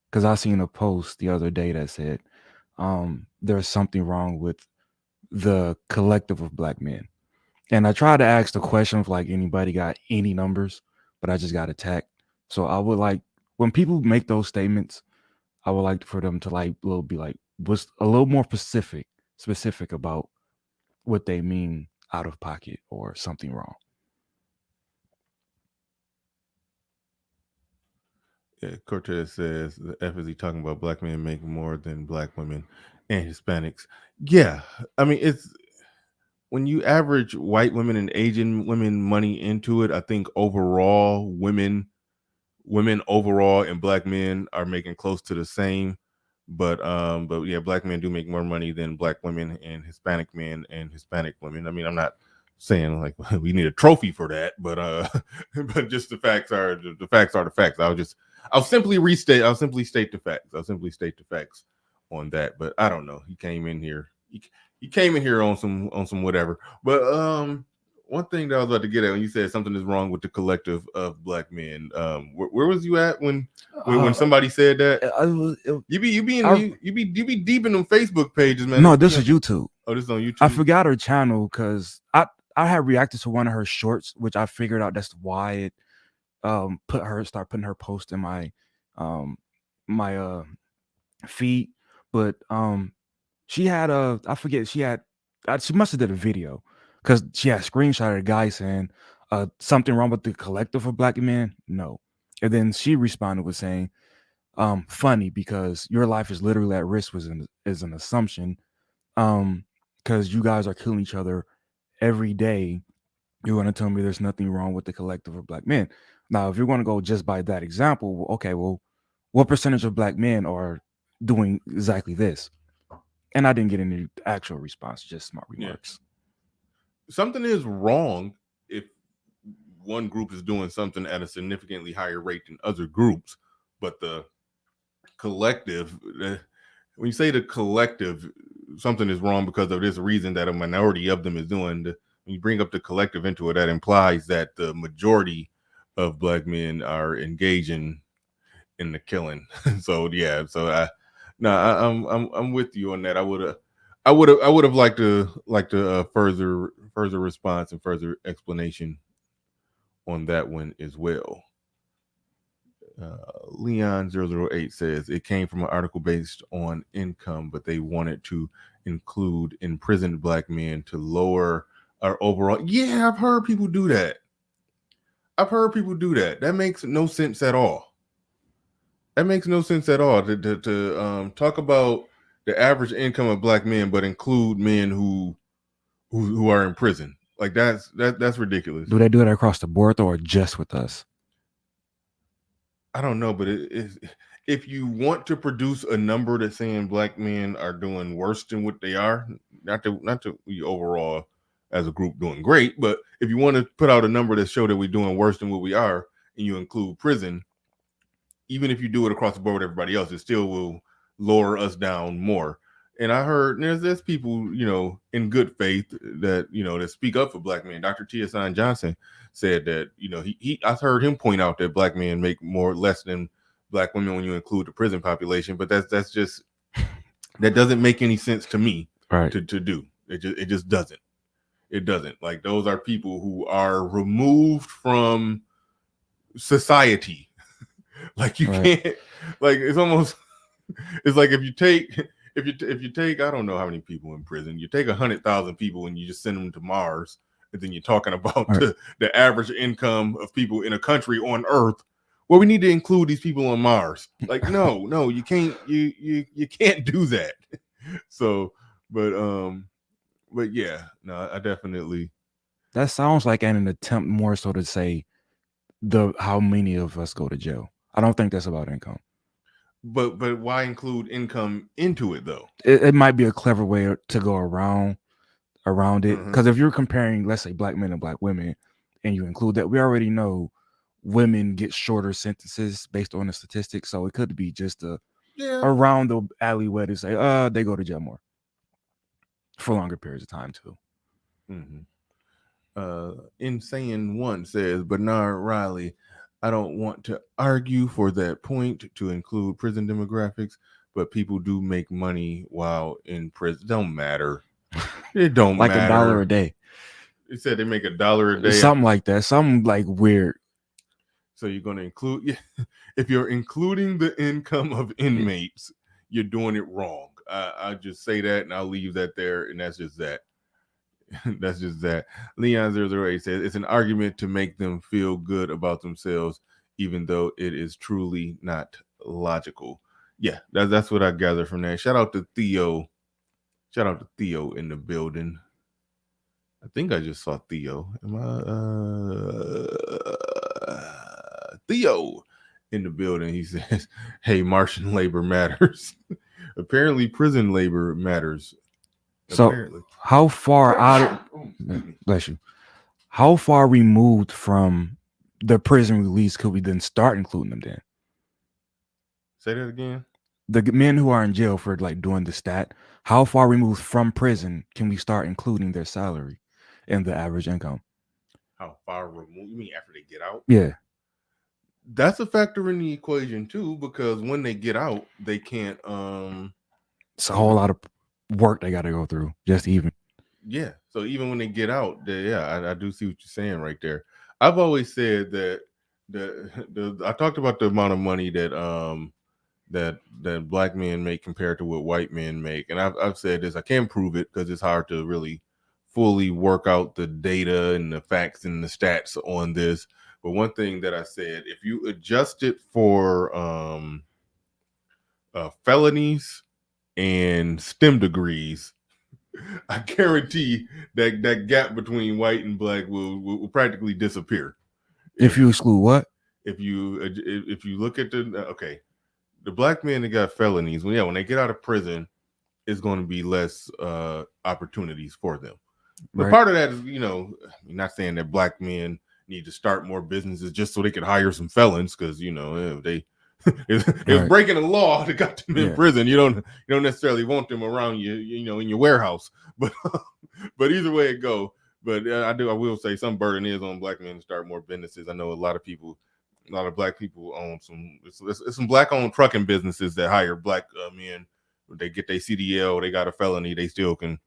Because I seen a post the other day that said there's something wrong with the collective of black men. And I tried to ask the question of like, anybody got any numbers, but I just got attacked. So I would like when people make those statements, I would like for them to be like was a little more specific about what they mean out of pocket or something wrong. Yeah, Cortez says the F is he talking about black men make more than black women and Hispanics. Yeah, I mean it's when you average white women and Asian women money into it, I think overall women overall and black men are making close to the same. But yeah, black men do make more money than black women and Hispanic men and Hispanic women. I mean, I'm not saying like we need a trophy for that, but but just the facts are the facts are the facts. I'll simply state the facts. I'll simply state the facts on that. But I don't know. He came in here. He came in here on some whatever. But one thing that I was about to get at when you said something is wrong with the collective of black men. Where was you at when somebody said that? You be deep in them Facebook pages, man. No, this is YouTube. Oh, this is on YouTube. I forgot her channel because I had reacted to one of her shorts, which I figured out that's why it start putting her post in my my feed. But she had she must have did a video because she had screenshotted a guy saying something wrong with the collective of black men. No. And then she responded with saying, funny because your life is literally at risk is an assumption. Because you guys are killing each other every day. You're going to tell me there's nothing wrong with the collective of black men. Now, if you're going to go just by that example, okay, well, what percentage of black men are doing exactly this? And I didn't get any actual response, just smart remarks. Yeah. Something is wrong if one group is doing something at a significantly higher rate than other groups, but the collective, when you say the collective, something is wrong because of this reason that a minority of them is doing. When you bring up the collective into it, that implies that the majority of black men are engaging in the killing. So yeah, I'm with you on that. I would have liked to further response and further explanation on that one as well. Leon 008 says it came from an article based on income, but they wanted to include imprisoned black men to lower our overall. Yeah, I've heard people do that. That makes no sense at all. To talk about the average income of black men, but include men who are in prison. Like that's ridiculous. Do they do it across the board or just with us? I don't know, but if you want to produce a number that's saying black men are doing worse than what they are, not to we overall as a group doing great, but if you want to put out a number that show that we're doing worse than what we are, and you include prison, even if you do it across the board with everybody else, it still will lower us down more. And I heard there's people, in good faith that, that speak up for black men. Dr. T.S. Johnson said that, I heard him point out that black men make less than black women when you include the prison population. But that's just, that doesn't make any sense to me, right? To do. It just doesn't. It doesn't. Like, those are people who are removed from society. Like, you right. Can't, like, it's almost, it's like if you take, I don't know how many people in prison, you take 100,000 people and you just send them to Mars, and then you're talking about right. the average income of people in a country on Earth. Well, we need to include these people on Mars. Like, no, you can't, you can't do that. So, but yeah, no, I definitely. That sounds like an attempt more so to say how many of us go to jail. I don't think that's about income. But why include income into it though? It might be a clever way to go around it. Because if you're comparing, let's say, black men and black women, and you include that, we already know women get shorter sentences based on the statistics. So it could be just around the alleyway to say, they go to jail more for longer periods of time too. Insane One says, Bernard Riley, I don't want to argue for that point to include prison demographics, but people do make money while in prison. Don't matter. It don't like matter. $1 a day. It said they make $1 a day. Something like that. Something like weird. So you're going to include, if you're including the income of inmates, you're doing it wrong. I'll just say that, and I'll leave that there, and that's just that. That's just that. Leon008 says it's an argument to make them feel good about themselves, even though it is truly not logical. Yeah, that's what I gather from that. Shout out to Theo. Shout out to Theo in the building. I think I just saw Theo. Am I Theo in the building? He says, "Hey, Martian labor matters." Apparently, prison labor matters. So, Apparently. how far out? Bless you. How far removed from the prison release could we then start including them? Then say that again. The men who are in jail for like doing the stat. How far removed from prison can we start including their salary and the average income? How far removed? You mean after they get out? Yeah. That's a factor in the equation too, because when they get out, they can't it's a whole lot of work they got to go through just even. Yeah. So even when they get out, I do see what you're saying right there. I've always said that I talked about the amount of money that that black men make compared to what white men make, and I've said this. I can't prove it because it's hard to really fully work out the data and the facts and the stats on this. But one thing that I said, if you adjust it for felonies and STEM degrees, I guarantee that gap between white and black will practically disappear. If you exclude what? If you look at the black men that got felonies, when they get out of prison, it's going to be less opportunities for them. But Right. part of that is, I'm not saying that black men need to start more businesses just so they could hire some felons, because they was breaking the law that got them in prison. You don't necessarily want them around you, in your warehouse. But but either way it go. But I will say some burden is on black men to start more businesses. I know a lot of black people own some black owned trucking businesses that hire black men. They get their CDL, they got a felony, they still can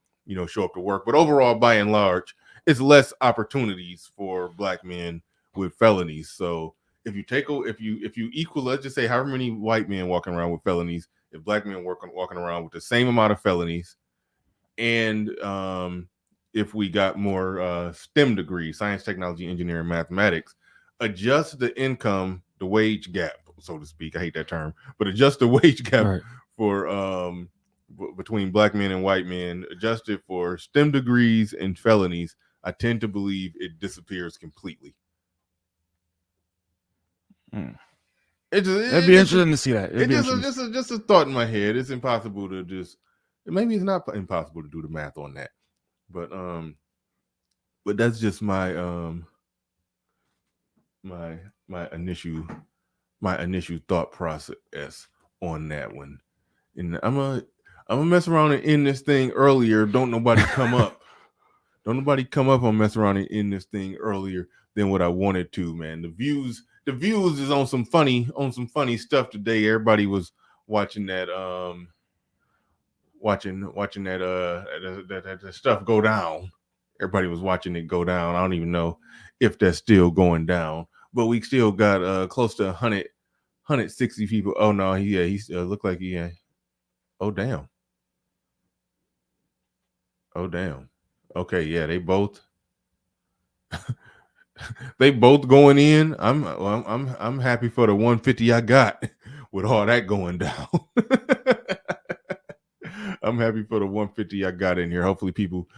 show up to work. But overall, by and large, it's less opportunities for black men with felonies. So if you equal, let's just say however many white men walking around with felonies, if black men walking around with the same amount of felonies, and if we got more STEM degrees, science, technology, engineering, mathematics, adjust the income, the wage gap, so to speak. I hate that term, but adjust the wage gap for between black men and white men, adjusted for STEM degrees and felonies. I tend to believe it disappears completely. It'd be interesting to see that. It's just a thought in my head. It's impossible to just. Maybe it's not impossible to do the math on that, but that's just my my initial thought process on that one. And I'm gonna mess around and end this thing earlier. Don't nobody come up. Don't nobody come up on mess around and end this thing earlier than what I wanted to, man. The views is on some funny stuff today. Everybody was watching that that stuff go down. Everybody was watching it go down. I don't even know if that's still going down, but we still got close to 160 people. Oh no, he looked like he oh damn. Okay, yeah, they both going in. I'm happy for the 150 I got with all that going down. I'm happy for the 150 I got in here. Hopefully people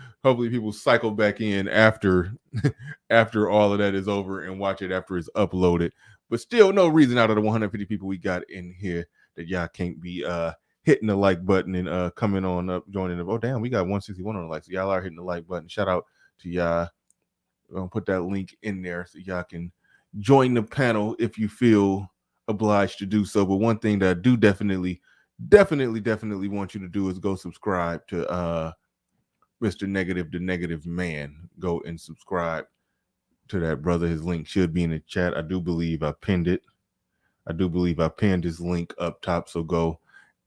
cycle back in after all of that is over and watch it after it's uploaded. But still, no reason out of the 150 people we got in here that y'all can't be hitting the like button and coming on up, joining them. Oh damn, we got 161 on the like. So y'all are hitting the like button. Shout out to y'all. I'll put that link in there so y'all can join the panel if you feel obliged to do so. But one thing that I do definitely want you to do is go subscribe to Mr. Negative, the Negative Man. Go and subscribe to that brother. His link should be in the chat. I do believe I pinned it. I do believe I pinned his link up top. So go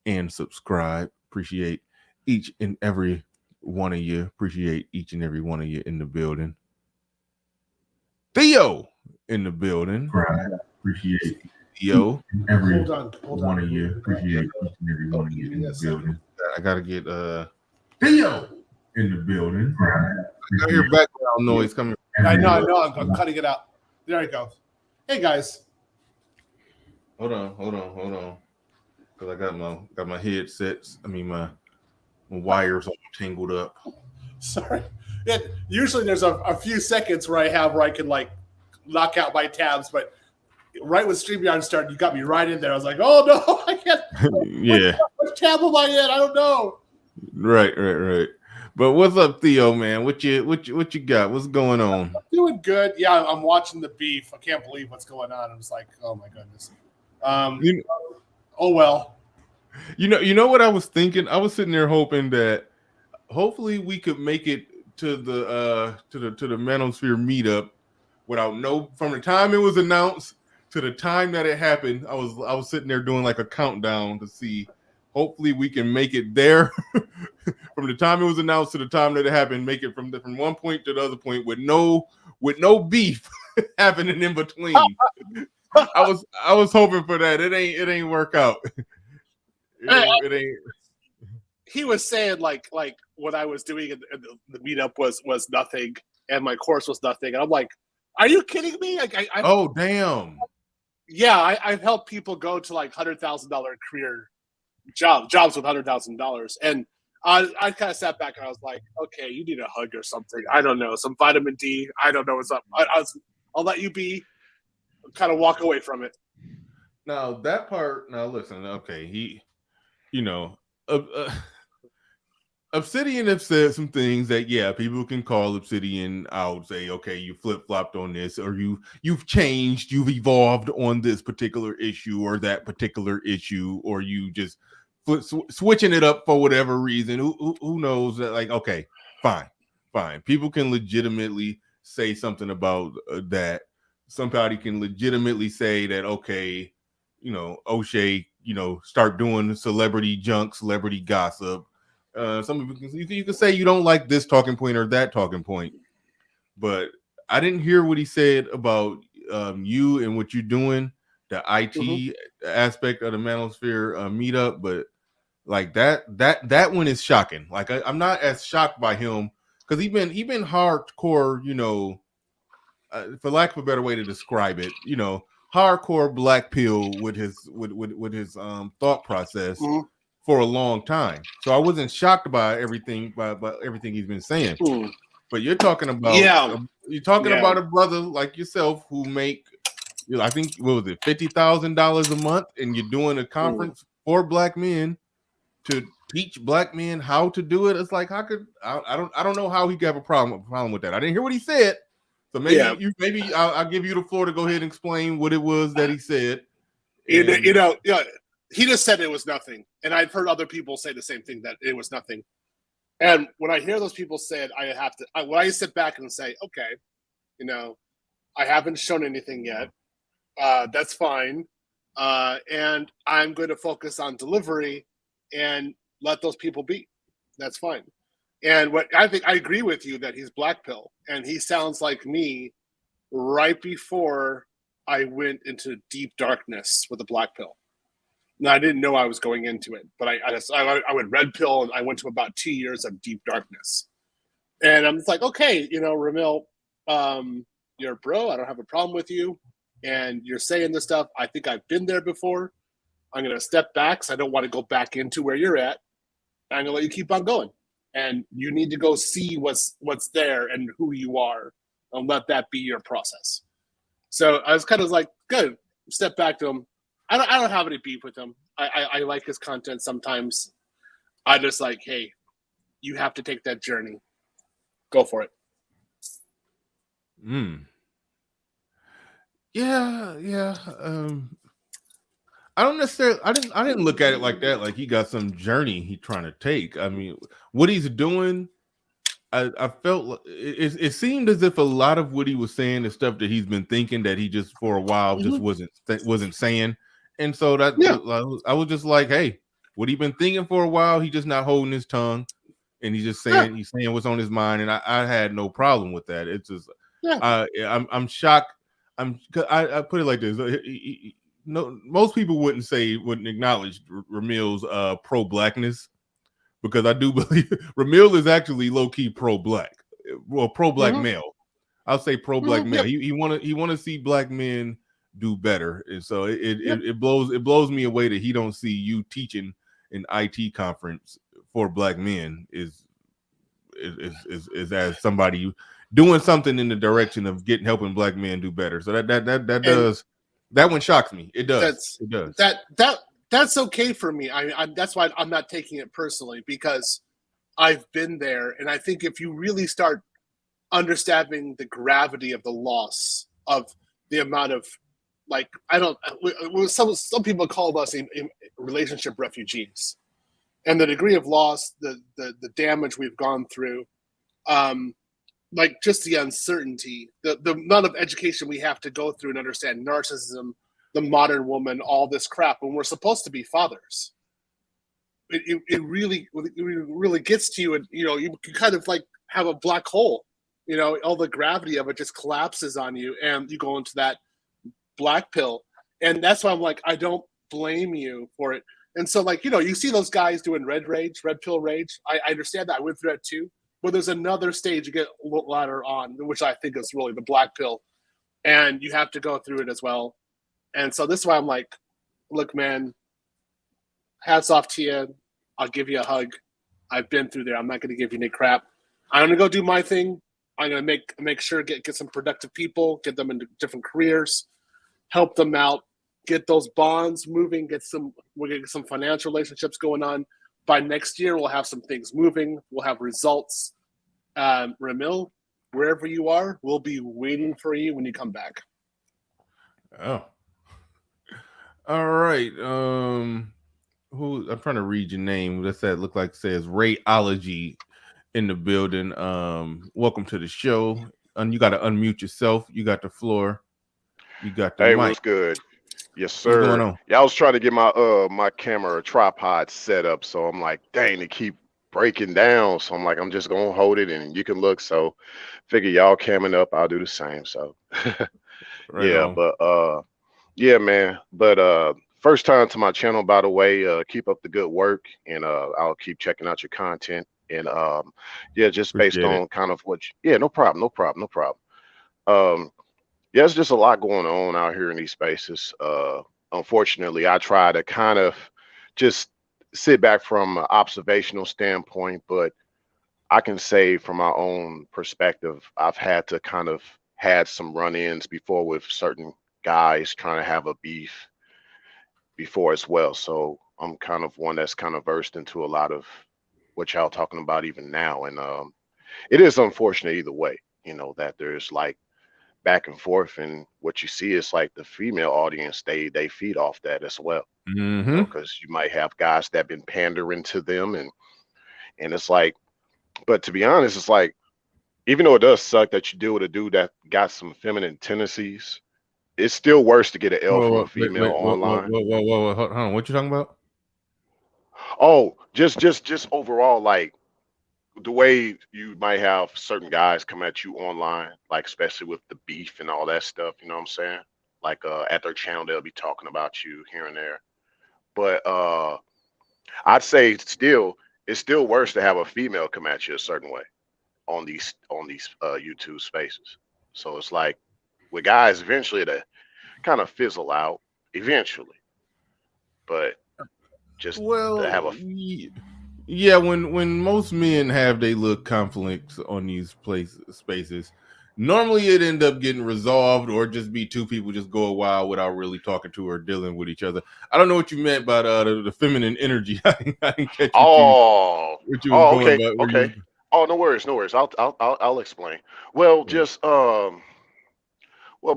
and subscribe. Appreciate each and every one of you. Appreciate each and every one of you in the building. Theo in the building. Right. Appreciate every Hold one on. of you. Appreciate each and every one of you in the building. I gotta get Theo in the building. I hear background noise coming. I know. I'm cutting it out. There it goes. Hey guys. Hold on. Because I got my headsets. I mean my wires all tangled up. Sorry. Usually there's a few seconds where I can like knock out my tabs, but right when StreamYard started, you got me right in there. I was like, oh no, I can't. Yeah. Which tab am I in? I don't know. Right. But what's up, Theo, man? What you got? What's going on? I'm doing good. Yeah, I'm watching the beef. I can't believe what's going on. I'm just like, oh my goodness. Oh well. You know what I was thinking? I was sitting there hoping that hopefully we could make it to the Manosphere meetup without from the time it was announced to the time that it happened. I was sitting there doing like a countdown to see. Hopefully we can make it there from the time it was announced to the time that it happened. Make it from one point to the other point with no beef happening in between. I was hoping for that. It ain't work out. It ain't. He was saying like what I was doing in the meetup was nothing, and my course was nothing. And I'm like, are you kidding me? Like, oh damn. Yeah, I've helped people go to like $100,000 career jobs with $100,000, and I kind of sat back and I was like, okay, you need a hug or something. I don't know, some vitamin D. I don't know what's up. I'll let you be. Kind of walk away from it. Now that part. Now listen. Okay, Obsidian have said some things that people can call Obsidian out, say, okay, you flip-flopped on this, or you've changed, you've evolved on this particular issue or that particular issue, or you just switching it up for whatever reason. Who knows? That, like, okay, fine. People can legitimately say something about that. Somebody can legitimately say that, okay, O'Shea, start doing celebrity junk, celebrity gossip. Some people you can say you don't like this talking point or that talking point, but I didn't hear what he said about you and what you're doing, the IT aspect of the Manosphere meetup. But like that one is shocking. Like I'm not as shocked by him because he been hardcore, for lack of a better way to describe it, hardcore black pill with his thought process. For a long time, so I wasn't shocked by everything he's been saying. But you're talking about about a brother like yourself who make, I think, what was it, $50,000 a month, and you're doing a conference for black men to teach black men how to do it. It's like, how could I don't know how he could have a problem with that. I didn't hear what he said, so maybe I'll give you the floor to go ahead and explain what it was that he said. He just said it was nothing. And I've heard other people say the same thing, that it was nothing. And when I hear those people say it, when I sit back and say, okay, I haven't shown anything yet. That's fine. And I'm going to focus on delivery and let those people be. That's fine. And what I agree with you that he's black pill, and he sounds like me right before I went into deep darkness with a black pill. Now, I didn't know I was going into it, but I went red pill, and I went to about 2 years of deep darkness. And I'm just like, okay, Ramil, you're a bro. I don't have a problem with you. And you're saying this stuff. I think I've been there before. I'm going to step back because I don't want to go back into where you're at. I'm going to let you keep on going. And you need to go see what's there and who you are, and let that be your process. So I was kind of like, good. Step back to him. I don't have any beef with him. I like his content sometimes. I just like, hey, you have to take that journey. Go for it. Yeah. I don't necessarily. I didn't look at it like that. Like he got some journey he trying to take. I mean, what he's doing, I felt it seemed as if a lot of what he was saying is stuff that he's been thinking that he just for a while just wasn't saying. And so I was just like, hey, what he been thinking for a while, he just not holding his tongue, and he's just saying he's saying what's on his mind, and I had no problem with that. It's just I'm shocked. I put it like this. No, most people wouldn't acknowledge Ramil's pro-blackness, because I do believe Ramil is actually low-key pro-black, well, pro-black male. I'll say pro-black male. He want to see black men do better, and so it blows me away that he don't see you teaching an IT conference for black men is as somebody doing something in the direction of helping black men do better. So that one shocks me. It does. That's okay for me. That's why I'm not taking it personally, because I've been there, and I think if you really start understanding the gravity of the loss, of the amount of, like, some people call us relationship refugees, and the degree of loss, the damage we've gone through, like just the uncertainty, the amount of education we have to go through and understand narcissism, the modern woman, all this crap, when we're supposed to be fathers. It really gets to you, and you can kind of like have a black hole. All the gravity of it just collapses on you, and you go into that black pill. And that's why I'm like, I don't blame you for it. And so, like, you see those guys doing red pill rage. I understand that. I went through that too. But there's another stage you get later on, which I think is really the black pill. And you have to go through it as well. And so this is why I'm like, look, man, hats off to you. I'll give you a hug. I've been through there. I'm not going to give you any crap. I'm going to go do my thing. I'm going to make sure get some productive people, get them into different careers, help them out, get those bonds moving, we'll get some financial relationships going on. By next year, we'll have some things moving. We'll have results. Ramil, wherever you are, we'll be waiting for you when you come back. Oh. All right. I'm trying to read your name. Look like it says Rayology in the building. Welcome to the show. And you got to unmute yourself. You got the floor. You got the mic. What's good? Yes, sir. What's going on? Yeah, I was trying to get my camera tripod set up, so I'm like, dang, they keep breaking down. So I'm like, I'm just gonna hold it and you can look. So figure y'all camming up, I'll do the same. So yeah, man. But first time to my channel, by the way. Keep up the good work, and I'll keep checking out your content. And just based on kind of no problem. Yeah, it's just a lot going on out here in these spaces. Unfortunately, I try to kind of just sit back from an observational standpoint, but I can say from my own perspective, I've had to kind of had some run-ins before with certain guys trying to have a beef before as well. So I'm kind of one that's kind of versed into a lot of what y'all talking about even now. And it is unfortunate either way, that there's like back and forth, and what you see is like the female audience, they feed off that as well, because you might have guys that been pandering to them, and it's like, but to be honest, it's like, even though it does suck that you deal with a dude that got some feminine tendencies, it's still worse to get an L from a female online. Whoa, hold on, what you talking about? Oh, just overall, like the way you might have certain guys come at you online, like especially with the beef and all that stuff, you know what I'm saying? Like at their channel, they'll be talking about you here and there. But I'd say it's still worse to have a female come at you a certain way on these YouTube spaces. So it's like with guys, eventually they kind of fizzle out eventually. But just to have yeah, when most men have they look conflicts on these spaces, normally it end up getting resolved, or just be two people just go a while without really talking to or dealing with each other. I don't know what you meant by the feminine energy. I didn't catch what you was going about. Okay. Oh, no worries. I'll explain. Well, just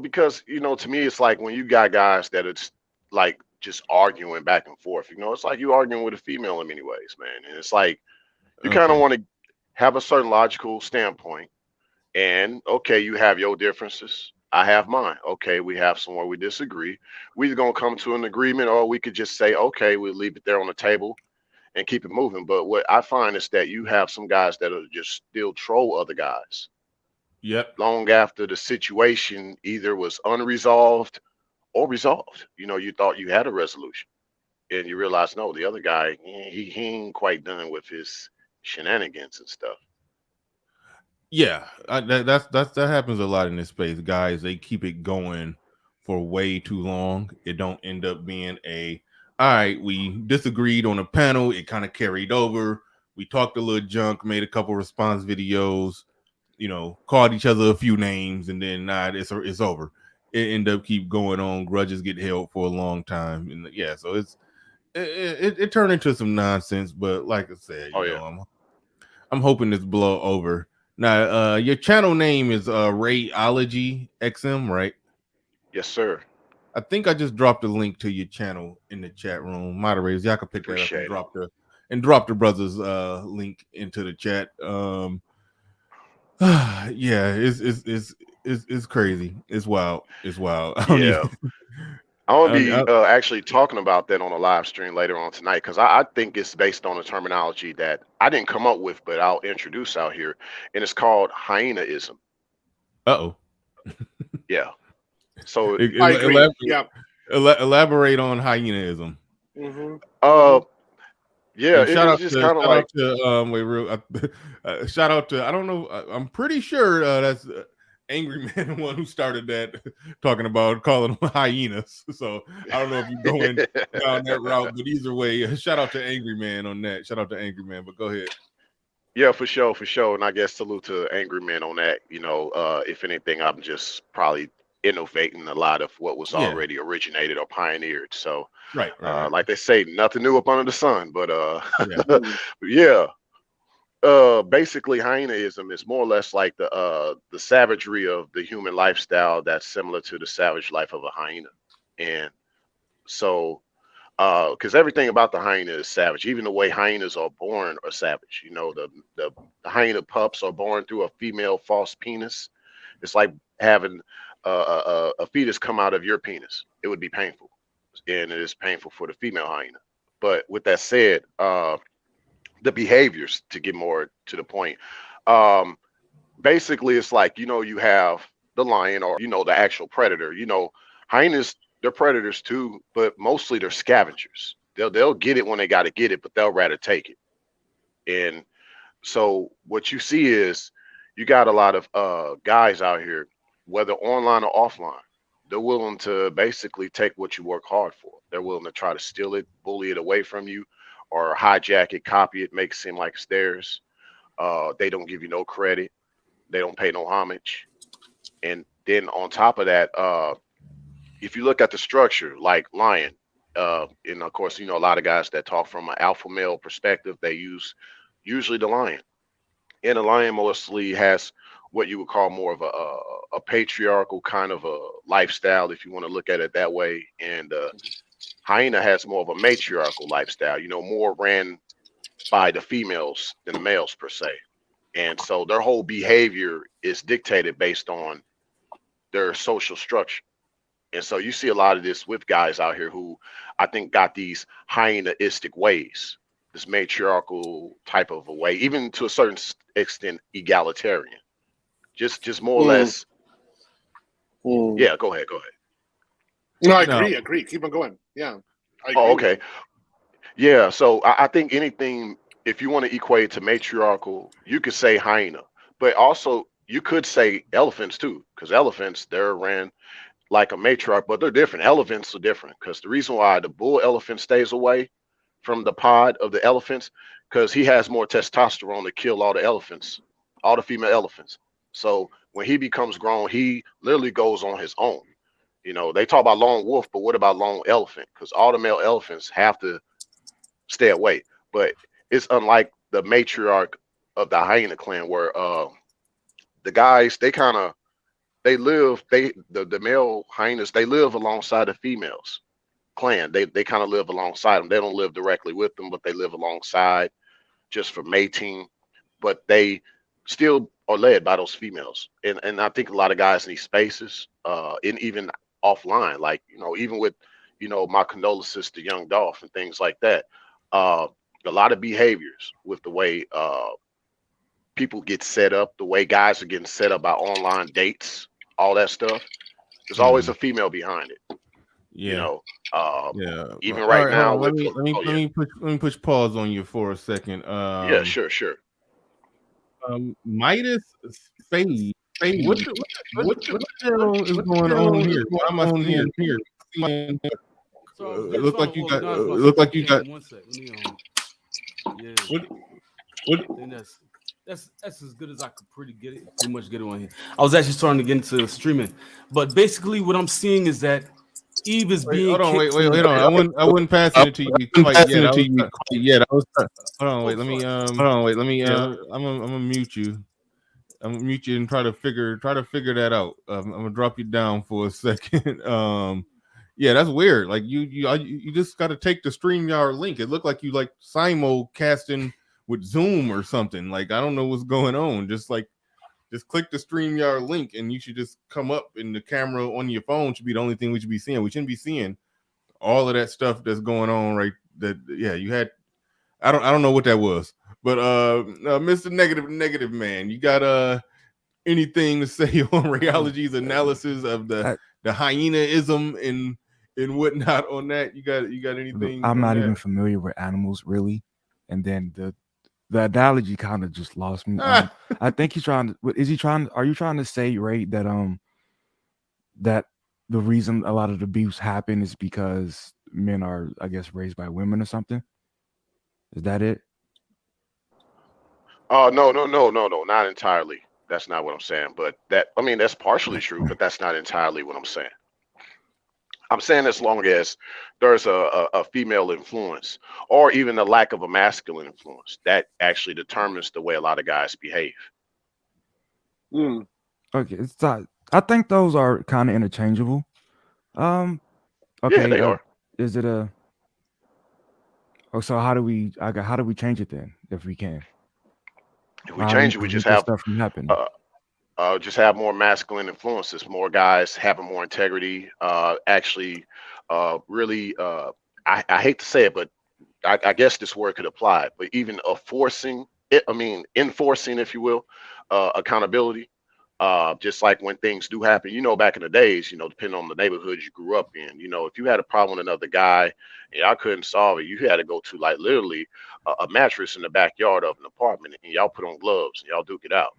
because to me it's like when you got guys that it's like just arguing back and forth, it's like you arguing with a female in many ways, man. And it's like you kind of want to have a certain logical standpoint, and you have your differences, I have mine. Okay, we have somewhere we disagree. We're either gonna come to an agreement, or we could just say, okay, we'll leave it there on the table and keep it moving. But what I find is that you have some guys that are just still troll other guys Yep. long after the situation either was unresolved or resolved. You know, you thought you had a resolution, and you realize no, the other guy he ain't quite done with his shenanigans and stuff. Yeah, that happens a lot in this space. Guys, they keep it going for way too long. It don't end up being all right, we disagreed on a panel, it kind of carried over. We talked a little junk, made a couple response videos, called each other a few names, and then it's over. It end up keep going on. Grudges get held for a long time, and yeah, so it turned into some nonsense. But like I said, Oh yeah. I'm hoping this blow over. Now, your channel name is Rayology XM, right? Yes, sir. I think I just dropped a link to your channel in the chat room. Moderators, y'all can pick that up and Appreciate it. drop the brother's link into the chat. Yeah, it's crazy. It's wild. It's wild. I don't Yeah. even. I'm gonna I don't- be actually talking about that on a live stream later on tonight because I think it's based on a terminology that I didn't come up with, but I'll introduce out here, and it's called Hyenaism. Uh-oh. Yeah. So I agree. Elaborate, Yeah. elaborate on Hyenaism. Mm-hmm. yeah, And shout it's out just to kind of like wait real shout out to I don't know, I'm pretty sure that's Angry Man, the one who started that, talking about calling them hyenas. So I don't know if you're going down that route, but either way, shout out to Angry Man on that. Shout out to Angry Man, but go ahead. yeah, for sure, for sure. And I guess salute to Angry Men on that. You know, if anything, I'm just probably innovating a lot of what was Yeah, already originated or pioneered. So right. like they say, nothing new up under the sun. But Yeah. yeah. Basically hyenaism is more or less like the savagery of the human lifestyle that's similar to the savage life of a hyena. And so because everything about the hyena is savage. Even the way hyenas are born are savage. You know, the hyena pups are born through a female false penis. It's like having a fetus come out of your penis. It would be painful, and it is painful for the female hyena. But with that said, the behaviors, to get more to the point, um, basically it's like, you know, you have the lion, or you know, the actual predator. You know, hyenas, they're predators too, but mostly they're scavengers. They'll get it when they got to get it, but they'll rather take it. And so what you see is you got a lot of guys out here, whether online or offline, they're willing to basically take what you work hard for. They're willing to try to steal it, bully it away from you, or hijack it, copy it, make it seem like it's theirs. They don't give you no credit. They don't pay no homage. And then on top of that, if you look at the structure, like lion, and of course, you know, a lot of guys that talk from an alpha male perspective, they use usually the lion. And the lion mostly has what you would call more of a patriarchal kind of a lifestyle, if you want to look at it that way. And hyena has more of a matriarchal lifestyle, you know, more ran by the females than the males per se. And so their whole behavior is dictated based on their social structure. And so you see a lot of this with guys out here who I think got these hyenaistic ways, this matriarchal type of a way, even to a certain extent egalitarian. Just more or less. Yeah, go ahead. No, I No. agree. Keep on going. Yeah. I agree. Oh, okay. Yeah, so I think anything, if you want to equate to matriarchal, you could say hyena, but also you could say elephants too, because elephants, they're ran like a matriarch, but they're different. Elephants are different because the reason why the bull elephant stays away from the pod of the elephants, because he has more testosterone to kill all the elephants, all the female elephants. So when he becomes grown, he literally goes on his own. You know, they talk about lone wolf, but what about lone elephant? Because all the male elephants have to stay away. But it's unlike the matriarch of the hyena clan, where the guys, they kind of, they live, the male hyenas, they live alongside the females clan. They kind of live alongside them. They don't live directly with them, but they live alongside just for mating. But they still are led by those females. And I think a lot of guys in these spaces, and even offline, like, you know, even with, you know, my condolences to Young Dolph and things like that. A lot of behaviors with the way people get set up, the way guys are getting set up by online dates, all that stuff. There's always a female behind it. Yeah. You know, even All right right, now. let me push pause on you for a second. Yeah, sure. Midas Spade. What the hell is going on here? Why am I seeing here? Look like you got. Look like you got. One sec. Let me yeah. What? And that's as good as I could pretty much get it on here. I was actually starting to get into streaming, but basically what I'm seeing is that Eve is being. Hold on, wait on. I wouldn't pass it to you quite yet. Hold on, wait. Let me. I'm gonna mute you. I'm gonna mute you and try to figure that out. I'm gonna drop you down for a second. Yeah, that's weird. Like you just got to take the StreamYard link. It looked like you like simulcasting with Zoom or something. Like I don't know what's going on. Just click the StreamYard link and you should just come up, and the camera on your phone should be the only thing we should be seeing. We shouldn't be seeing all of that stuff that's going on right. You had. I don't know what that was, but Mr. Negative Man, you got anything to say on Reality's analysis of the Hyenaism and whatnot on that? You got anything? I'm not even familiar with animals really, and then the analogy kind of just lost me. I think he's trying to. Are you trying to say, Ray, that that the reason a lot of the abuse happen is because men are, I guess, raised by women or something? Is that it? Oh, no, not entirely. That's not what I'm saying. But that's partially true, but that's not entirely what I'm saying. I'm saying as long as there's a female influence, or even the lack of a masculine influence, that actually determines the way a lot of guys behave. Okay, I think those are kind of interchangeable. Okay, yeah, they are. Is it a? Oh, so how do we change it then, if we can? If we change it, we just have stuff from happening. Just have more masculine influences, more guys having more integrity. Actually, really, I hate to say it, but I guess this word could apply. But even enforcing, if you will, accountability. Just like when things do happen, back in the days, depending on the neighborhood you grew up in, if you had a problem with another guy and y'all couldn't solve it, you had to go to like literally a mattress in the backyard of an apartment, and y'all put on gloves and y'all duke it out.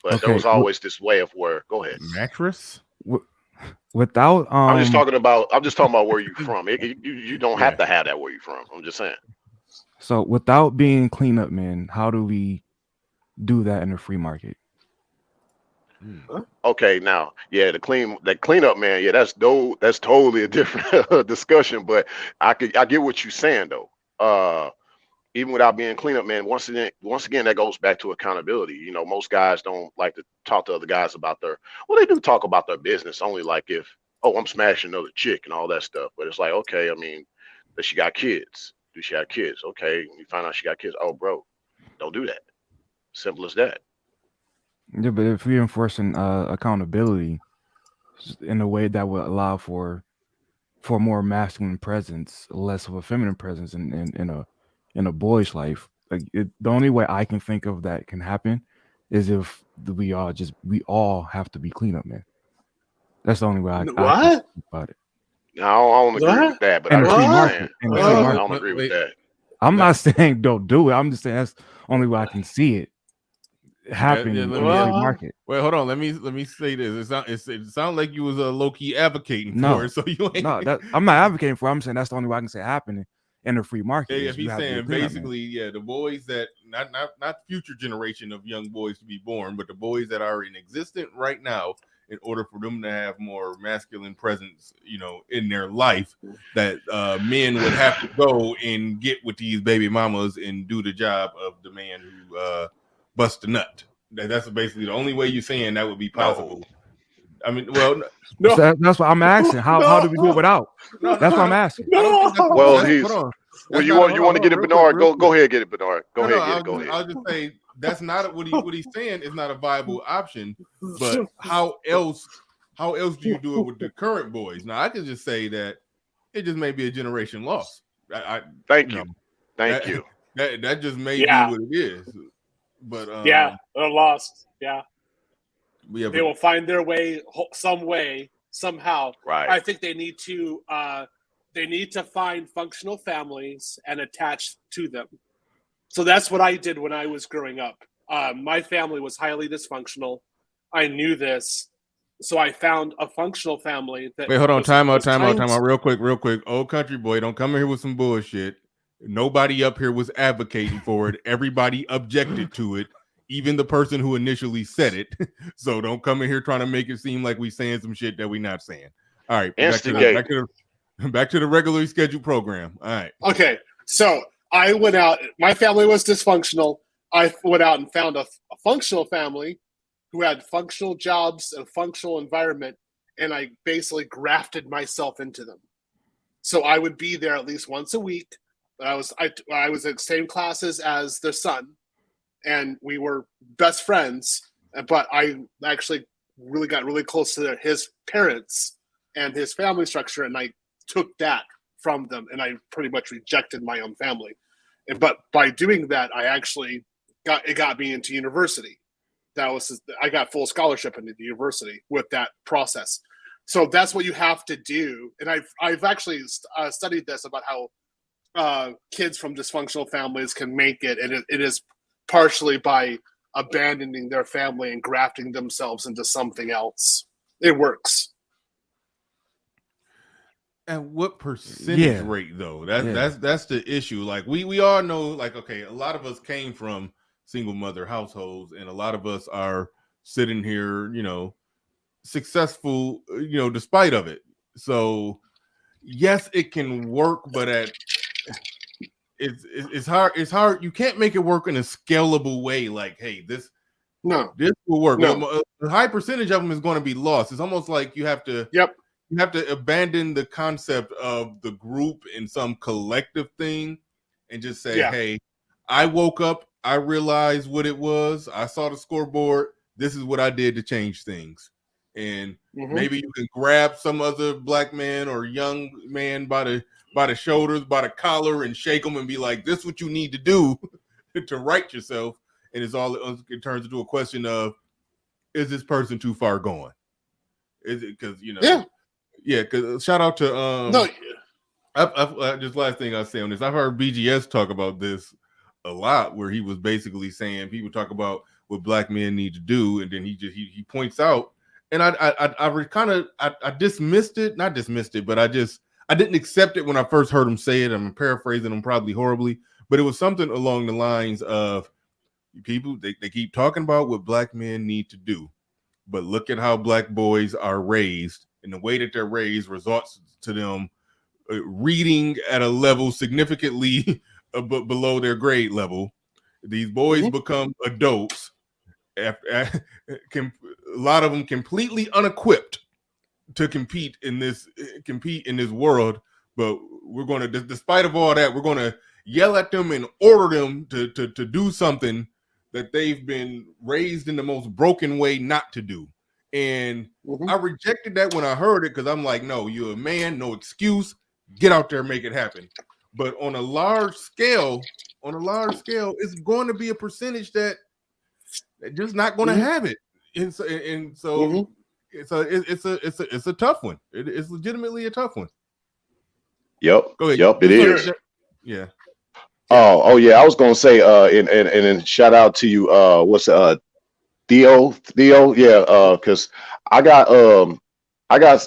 But there was always this way of where, go ahead. Mattress? Without I'm just talking about where you from. You don't have to have that where you from. I'm just saying. So without being cleanup men, how do we do that in the free market? Okay, now, yeah, the cleanup man, yeah, that's totally a different discussion. But I get what you're saying though. Even without being cleanup man, once again, that goes back to accountability. most guys don't like to talk to other guys about they do talk about their business only like if, I'm smashing another chick and all that stuff. But it's like, okay, does she got kids? Do she have kids? Okay, you find out she got kids. Oh, bro, don't do that. Simple as that. Yeah, but if we're enforcing accountability in a way that would allow for more masculine presence, less of a feminine presence in a boy's life, the only way I can think of that can happen is if we all have to be cleanup men. That's the only way I can think about it. No, I don't agree with that, but I don't agree with that. I'm not saying don't do it. I'm just saying that's the only way I can see it happen in the free market. Wait, hold on. Let me say this. It sounds like you was a low key advocating for it. So you ain't. No, I'm not advocating for it. I'm saying that's the only way I can say it happening in the free market. Yeah, if he's saying basically, the boys that not future generation of young boys to be born, but the boys that are in existence right now, in order for them to have more masculine presence, in their life, that men would have to go and get with these baby mamas and do the job of the man who bust a nut. That's basically the only way you're saying that would be possible. No. That's what I'm asking. How do we do it without? That's what I'm asking. Well, you want to get it, Bernard? Go ahead, get it, Bernard. Go ahead. I'll just say that's not what he's saying is not a viable option. But how else do you do it with the current boys? Now I can just say that it just may be a generation loss. Thank you. That just may be what it is. But yeah, they're lost. Yeah. Yeah, They will find their way somehow. Right. I think they need to find functional families and attach to them. So that's what I did when I was growing up. My family was highly dysfunctional. I knew this, so I found a functional family that. Wait, hold on, time out, real quick. Old country boy, don't come in here with some bullshit. Nobody up here was advocating for it. Everybody objected to it, even the person who initially said it. So don't come in here trying to make it seem like we saying some shit that we not saying. All right, back to the regularly scheduled program. All right. Okay, so I went out. My family was dysfunctional. I went out and found a functional family who had functional jobs and functional environment, and I basically grafted myself into them. So I would be there at least once a week. I was in the same classes as their son, and we were best friends. But I actually really got really close to his parents and his family structure, and I took that from them, and I pretty much rejected my own family. But by doing that, I actually got me into university. I got full scholarship into the university with that process. So that's what you have to do. And I've actually studied this about how kids from dysfunctional families can make it, and it is partially by abandoning their family and grafting themselves into something else. It works. At what percentage rate though? That's the issue. Like we all know, like, okay, a lot of us came from single mother households, and a lot of us are sitting here, successful, despite of it. So yes, it can work, but it's hard. It's hard. You can't make it work in a scalable way. Like, hey, this will work. No. A high percentage of them is going to be lost. It's almost like you have to. Yep. You have to abandon the concept of the group in some collective thing and just say, hey, I woke up, I realized what it was, I saw the scoreboard, this is what I did to change things. And maybe you can grab some other black man or young man by the shoulders, by the collar, and shake them and be like, this is what you need to do to right yourself. And it turns into a question of, is this person too far gone? Is it because, Yeah, because shout out to just last thing I'll say on this. I've heard BGS talk about this a lot, where he was basically saying people talk about what black men need to do, and then he points out, and I dismissed it, not dismissed it, but I didn't accept it when I first heard him say it. I'm paraphrasing him probably horribly, but it was something along the lines of people they keep talking about what black men need to do, but look at how black boys are raised. And the way that they're raised results to them reading at a level significantly below their grade level. These boys become adults. A lot of them completely unequipped to compete in this world. But we're going to, despite of all that, we're going to yell at them and order them to do something that they've been raised in the most broken way not to do. And I rejected that when I heard it, because I'm like, no, you're a man, no excuse. Get out there and make it happen. But on a large scale, it's going to be a percentage that just not going to have it. And so it's a tough one. It's legitimately a tough one. Yep. Go ahead. Yep, it is. Yeah. Oh yeah. I was gonna say, and shout out to you. What's Theo, yeah, because I got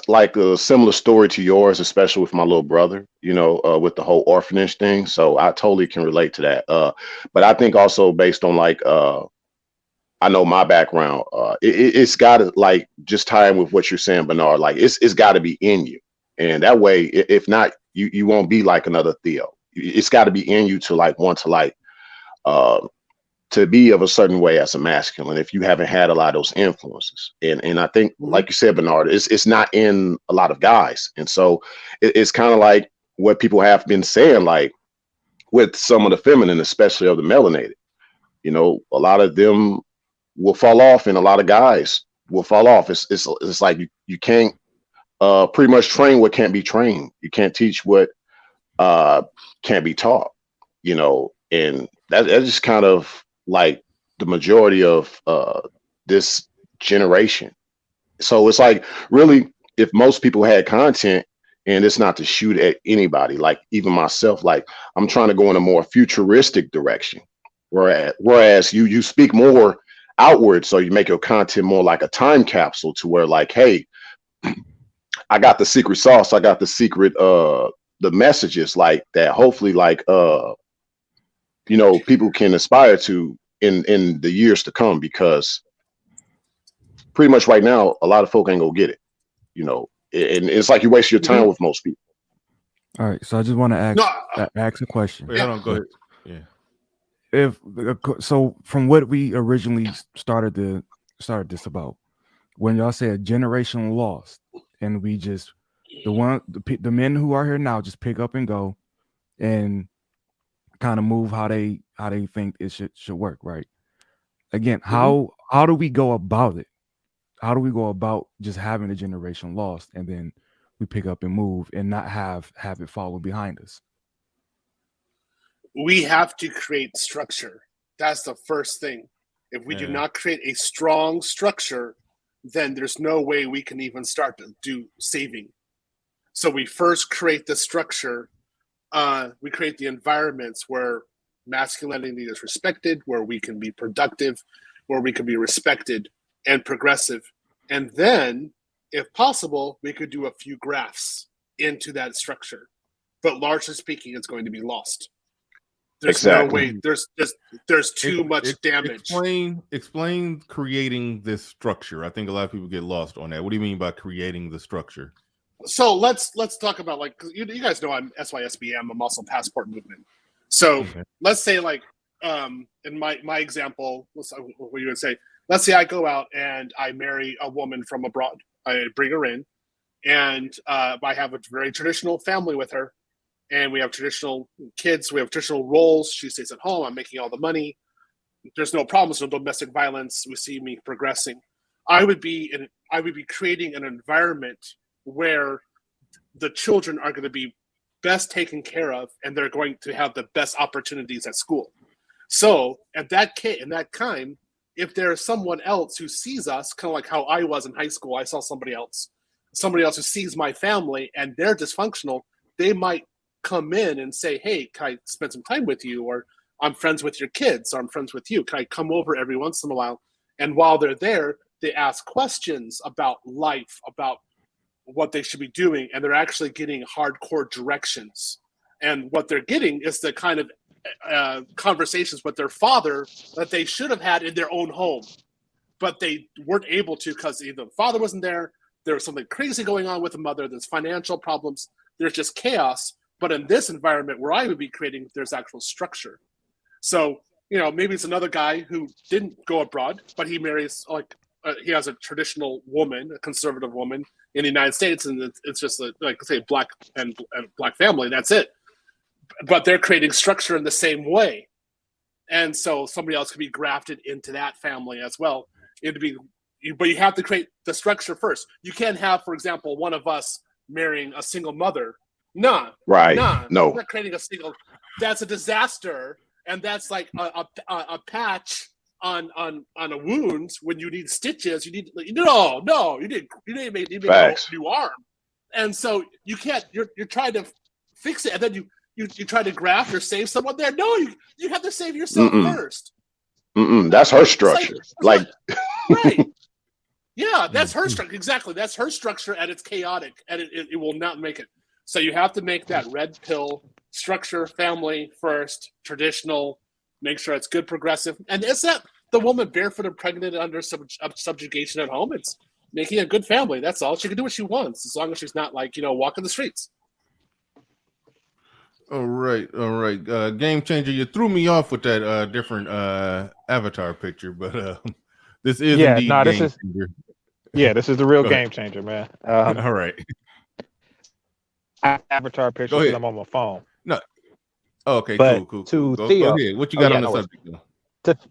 like a similar story to yours, especially with my little brother, with the whole orphanage thing. So I totally can relate to that. But I think also based on like I know my background, it's got to, like, just tie in with what you're saying, Bernard. Like it's got to be in you, and that way, if not, you won't be like another Theo. It's got to be in you to like want to like to be of a certain way as a masculine if you haven't had a lot of those influences. And I think, like you said, Bernard, it's not in a lot of guys. And so it's kind of like what people have been saying, like with some of the feminine, especially of the melanated, a lot of them will fall off, and a lot of guys will fall off. It's like you can't pretty much train what can't be trained. You can't teach what can't be taught, and that's just kind of like the majority of this generation. So it's like, really, if most people had content, and it's not to shoot at anybody, like even myself, like I'm trying to go in a more futuristic direction, whereas you speak more outward, so you make your content more like a time capsule, to where like, hey, I got the secret sauce, I got the secret the messages like that, hopefully like you know, people can aspire to in the years to come, because pretty much right now a lot of folk ain't gonna get it, you know, and it's like you waste your time with most people. All right, so I just want to ask a question. Wait, hold on, go ahead. Yeah. If so, from what we originally started this about, when y'all said generation lost, and we just the men who are here now just pick up and go, and kind of move how they think it should work, right? Again, how do we go about it? How do we go about just having a generation lost, and then we pick up and move and not have it follow behind us? We have to create structure. That's the first thing. If we do not create a strong structure, then there's no way we can even start to do saving. So we first create the structure. We create the environments where masculinity is respected, where we can be productive, where we can be respected and progressive. And then, if possible, we could do a few grafts into that structure. But largely speaking, it's going to be lost. There's no way. There's too much damage. Explain creating this structure. I think a lot of people get lost on that. What do you mean by creating the structure? So let's talk about, like, you guys know I'm SYSBM, I'm also passport movement. So let's say, like, in my example, what you would say, let's say I go out and I marry a woman from abroad. I bring her in, and I have a very traditional family with her, and we have traditional kids. We have traditional roles. She stays at home. I'm making all the money. There's no problems, no domestic violence. We see me progressing. I would be creating an environment where the children are going to be best taken care of, and they're going to have the best opportunities at school. So in that time, if there's someone else who sees us, kind of like how I was in high school, I saw somebody else who sees my family and they're dysfunctional, they might come in and say, hey, can I spend some time with you? Or I'm friends with your kids, or I'm friends with you. Can I come over every once in a while? And while they're there, they ask questions about life, about what they should be doing, and they're actually getting hardcore directions. And what they're getting is the kind of conversations with their father that they should have had in their own home, but they weren't able to because either the father wasn't there, there was something crazy going on with the mother, there's financial problems, there's just chaos. But in this environment where I would be creating, there's actual structure. So, you know, maybe it's another guy who didn't go abroad, but he marries, like, he has a traditional woman, a conservative woman in the United States, and it's just like, say, black and black family, that's it. But they're creating structure in the same way. And so somebody else could be grafted into that family as well. But you have to create the structure first. You can't have, for example, one of us marrying a single mother. No. We're not creating a single. That's a disaster, and that's like a patch on a wound when you need stitches. You need you didn't make a new arm, and so you can't. You're trying to fix it, and then you try to graft or save someone there. No, you have to save yourself first. That's her structure. Right. Yeah, that's her structure. Exactly. That's her structure, and it's chaotic, and it will not make it. So you have to make that red pill structure, family first, traditional, make sure it's good, progressive. And is that the woman barefoot and pregnant under subjugation at home? It's making a good family. That's all. She can do what she wants, as long as she's not, like, walking the streets. All right. Game changer, you threw me off with that different avatar picture, but this is indeed game changer. This is the real game changer, man. All right. Avatar picture because I'm on my phone. No. Okay, but cool. To go Theo, ahead. What you got on the subject?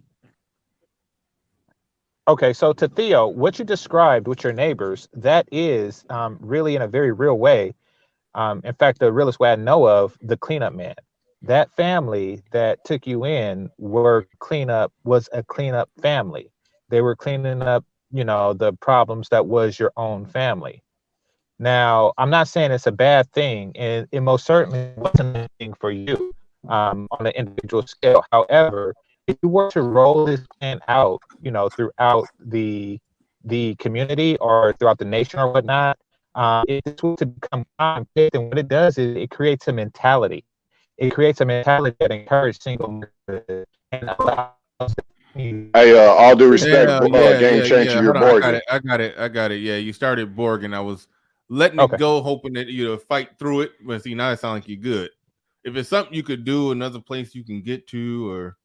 Okay, so to Theo, what you described with your neighbors, that is really in a very real way. In fact, the realest way I know of, the cleanup man. that family that took you in was a cleanup family. They were cleaning up, the problems that was your own family. Now, I'm not saying it's a bad thing, and it most certainly wasn't a thing for you on an individual scale. However, if you were to roll this plan out, throughout the community or throughout the nation or whatnot, if this was to become common, then what it does is it creates a mentality. It creates a mentality that encourages single motherhood and allows. Hey, all due respect, game changer, Yeah. you're Hold on, Borging. I got it. Yeah, you started Borging. I was letting Okay. it go, hoping that you fight through it. But see, now it sounds like you're good. If it's something you could do, another place you can get to, or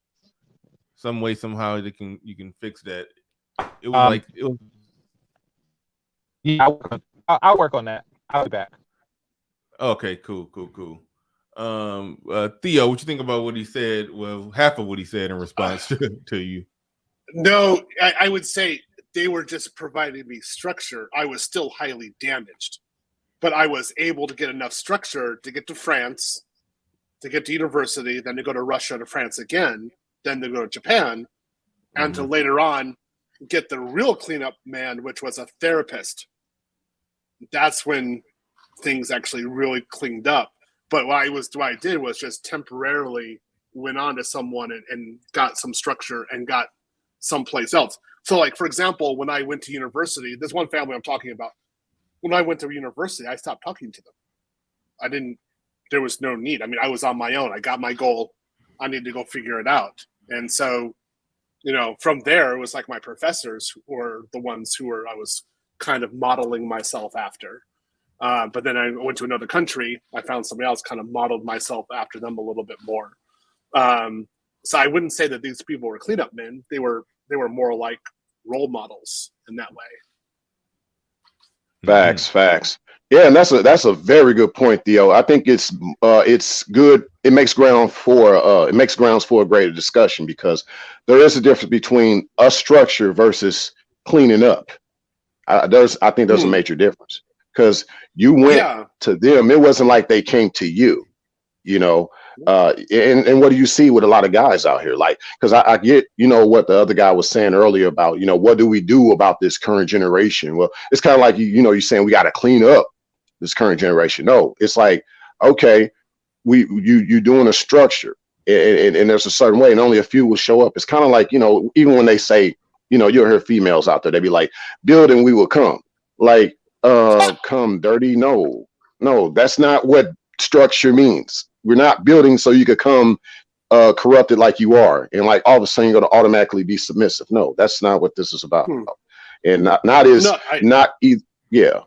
some way somehow you can fix that. It was Yeah, I'll work on that. I'll be back. Okay, cool. Theo, what you think about what he said? Well, half of what he said in response to you. No, I would say they were just providing me structure. I was still highly damaged, but I was able to get enough structure to get to France, to get to university, then to go to Russia, to France again, then to go to Japan, and to later on get the real cleanup man, which was a therapist. That's when things actually really cleaned up. But what I did was just temporarily went on to someone and got some structure and got someplace else. So, like, for example, when I went to university, there's one family I'm talking about. When I went to university, I stopped talking to them. There was no need. I mean, I was on my own. I got my goal. I need to go figure it out. And so, from there, it was like my professors were the ones I was kind of modeling myself after. But then I went to another country. I found somebody else, kind of modeled myself after them a little bit more. So I wouldn't say that these people were cleanup men. They were more like role models in that way. Facts. Yeah, and that's a very good point, Theo. I think it's good. It makes grounds for a greater discussion, because there is a difference between a structure versus cleaning up. I think there's a major difference, because you went to them. It wasn't like they came to you, and what do you see with a lot of guys out here? Like, because I get, what the other guy was saying earlier about, what do we do about this current generation? Well, it's kind of like, you're saying we got to clean up this current generation. No, it's like, okay, you're doing a structure, and there's a certain way, and only a few will show up. It's kind of like, even when they say, you'll hear females out there, they be like, build and we will come. Like, come dirty? No, that's not what structure means. We're not building so you could come corrupted like you are, and like all of a sudden you're going to automatically be submissive. No, that's not what this is about. And yeah.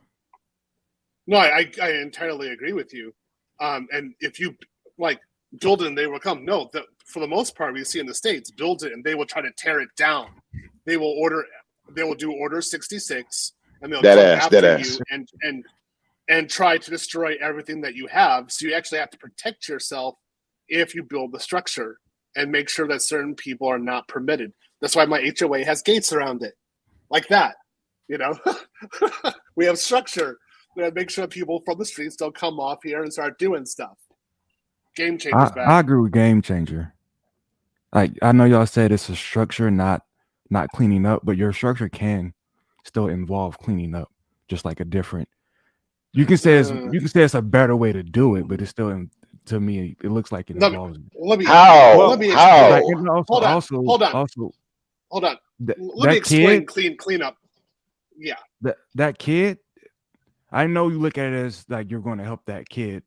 No, I entirely agree with you. And if you like build it and they will come. No, for the most part, we see in the States, build it and they will try to tear it down. They will do Order 66, and they'll come after you and try to destroy everything that you have. So you actually have to protect yourself if you build the structure and make sure that certain people are not permitted. That's why my HOA has gates around it, like that. We have structure. We have to make sure people from the streets don't come off here and start doing stuff. Game Changer's back. I agree with Game Changer. Like, I know y'all said it's a structure, not cleaning up, but your structure can still involve cleaning up, just like a different. You can say it's a better way to do it, but it's still, to me, it looks like it involves. How? Let me explain clean up. Yeah. That kid, I know you look at it as like you're going to help that kid,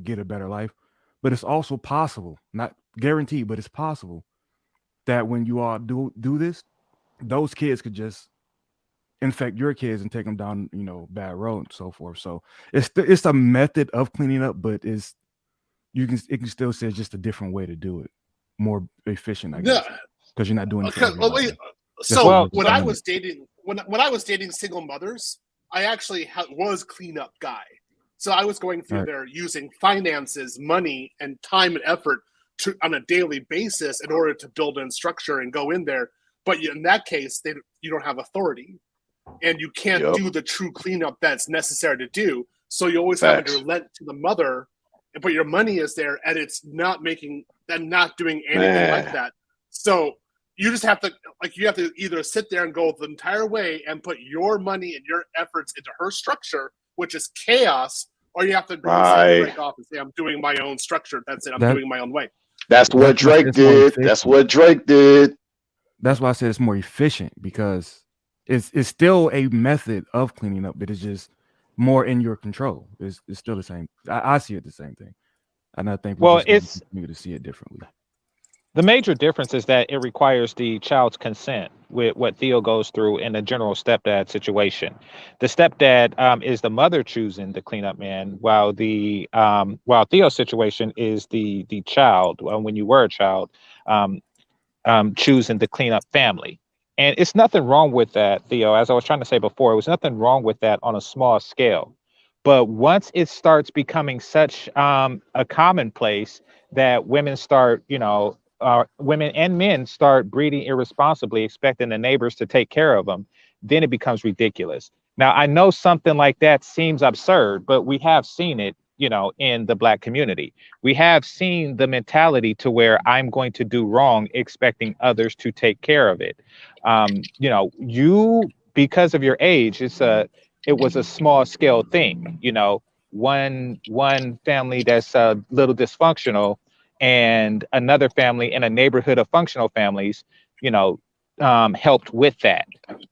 get a better life, but it's also possible, not guaranteed, but it's possible that when you all do this, those kids could just infect your kids and take them down, bad road and so forth. So it's a method of cleaning up, but it can still say it's just a different way to do it, more efficient, I guess, because you're not doing it. So when I was dating single mothers, I actually was cleanup guy. So I was going through there using finances, money, and time and effort on a daily basis in order to build in structure and go in there. But in that case, you don't have authority, and you can't do the true cleanup that's necessary to do. So you always have to relent to the mother but your money is there, and it's not doing anything like that. So you just have to either sit there and go the entire way and put your money and your efforts into her structure, which is chaos, or you have to go break off and say, I'm doing my own structure. That's it. I'm doing my own way. That's what Drake did. That's what Drake did. That's why I said it's more efficient, because it's still a method of cleaning up, but it's just more in your control. It's still the same. I see it the same thing, and I think we just continue to see it differently. The major difference is that it requires the child's consent with what Theo goes through in a general stepdad situation. The stepdad is the mother choosing the cleanup man, while Theo's situation is the child, when you were a child, choosing the cleanup family. And it's nothing wrong with that, Theo. As I was trying to say before, it was nothing wrong with that on a small scale. But once it starts becoming such a commonplace that women start, women and men start breeding irresponsibly, expecting the neighbors to take care of them, then it becomes ridiculous. Now, I know something like that seems absurd, but we have seen it, in the Black community. We have seen the mentality to where I'm going to do wrong, expecting others to take care of it. You, because of your age, it was a small scale thing, one family that's a little dysfunctional and another family in a neighborhood of functional families, helped with that.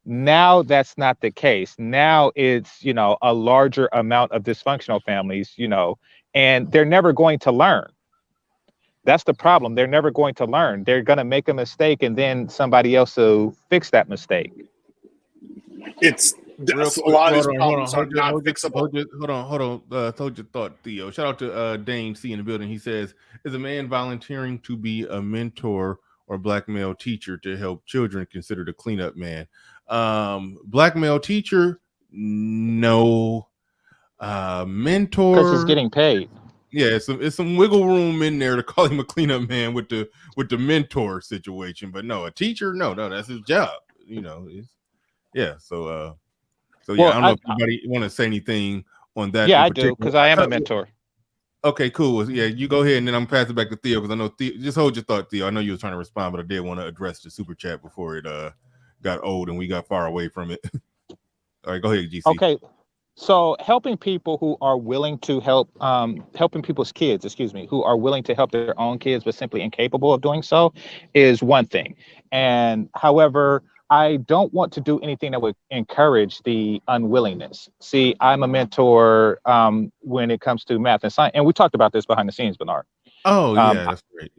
Now that's not the case. Now it's, a larger amount of dysfunctional families, and they're never going to learn. That's the problem. They're never going to learn. They're going to make a mistake, and then somebody else will fix that mistake. A lot of these problems are not fixable. Hold on. Hold your thought, Theo. Shout out to Dane C in the building. He says, is a man volunteering to be a mentor or Black male teacher to help children considered a cleanup man? Black male teacher, no. Mentor, because he's getting paid. Yeah, it's some wiggle room in there to call him a cleanup man with the mentor situation, but no, a teacher, no, that's his job. So yeah, I don't know if anybody want to say anything on that. Yeah, I do, because I am a mentor. Okay, cool. Yeah, you go ahead, and then I'm passing it back to Theo, because I know Theo, just hold your thought, Theo. I know you were trying to respond, but I did want to address the super chat before it got old and we got far away from it. All right, go ahead, GC. Okay, so helping people who are willing to help, helping people's kids, who are willing to help their own kids but simply incapable of doing so, is one thing. And however, I don't want to do anything that would encourage the unwillingness. See, I'm a mentor when it comes to math and science, and we talked about this behind the scenes, Bernard. Oh, yeah, that's great.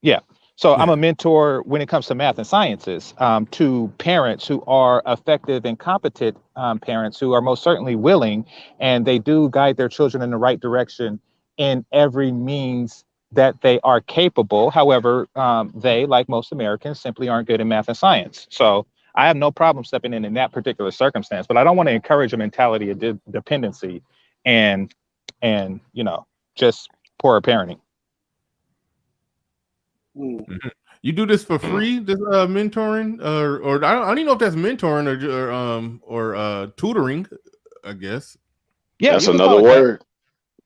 Yeah. So I'm a mentor when it comes to math and sciences to parents who are effective and competent parents who are most certainly willing, and they do guide their children in the right direction in every means that they are capable. However, they, like most Americans, simply aren't good in math and science. So I have no problem stepping in that particular circumstance, but I don't want to encourage a mentality of dependency and just poor parenting. Mm-hmm. You do this for free, this mentoring, or I don't even know if that's mentoring or tutoring, I guess. Yeah, that's another word. That.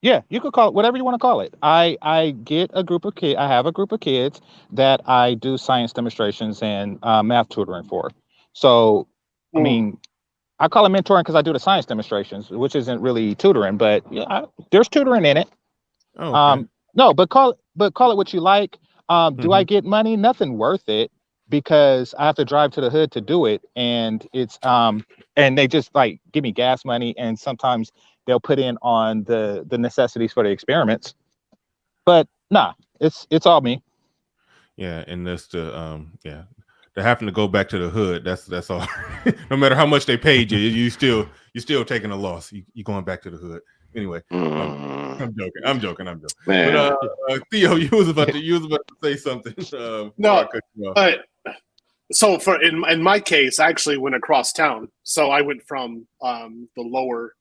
Yeah, you could call it whatever you want to call it. I get a group of kids. I have a group of kids that I do science demonstrations and math tutoring for. So, I mean, I call it mentoring because I do the science demonstrations, which isn't really tutoring, but there's tutoring in it. Oh, okay. No, but call it what you like. Do I get money? Nothing worth it, because I have to drive to the hood to do it, and it's and they just like give me gas money, and sometimes they'll put in on the necessities for the experiments. But nah, it's all me. Yeah, and that's the they're having to go back to the hood. That's all. No matter how much they paid you, you're still taking a loss. You going back to the hood. Anyway, I'm joking. Man. But Theo, you was about to say something. No, so in my case, I actually went across town. So I went from the lower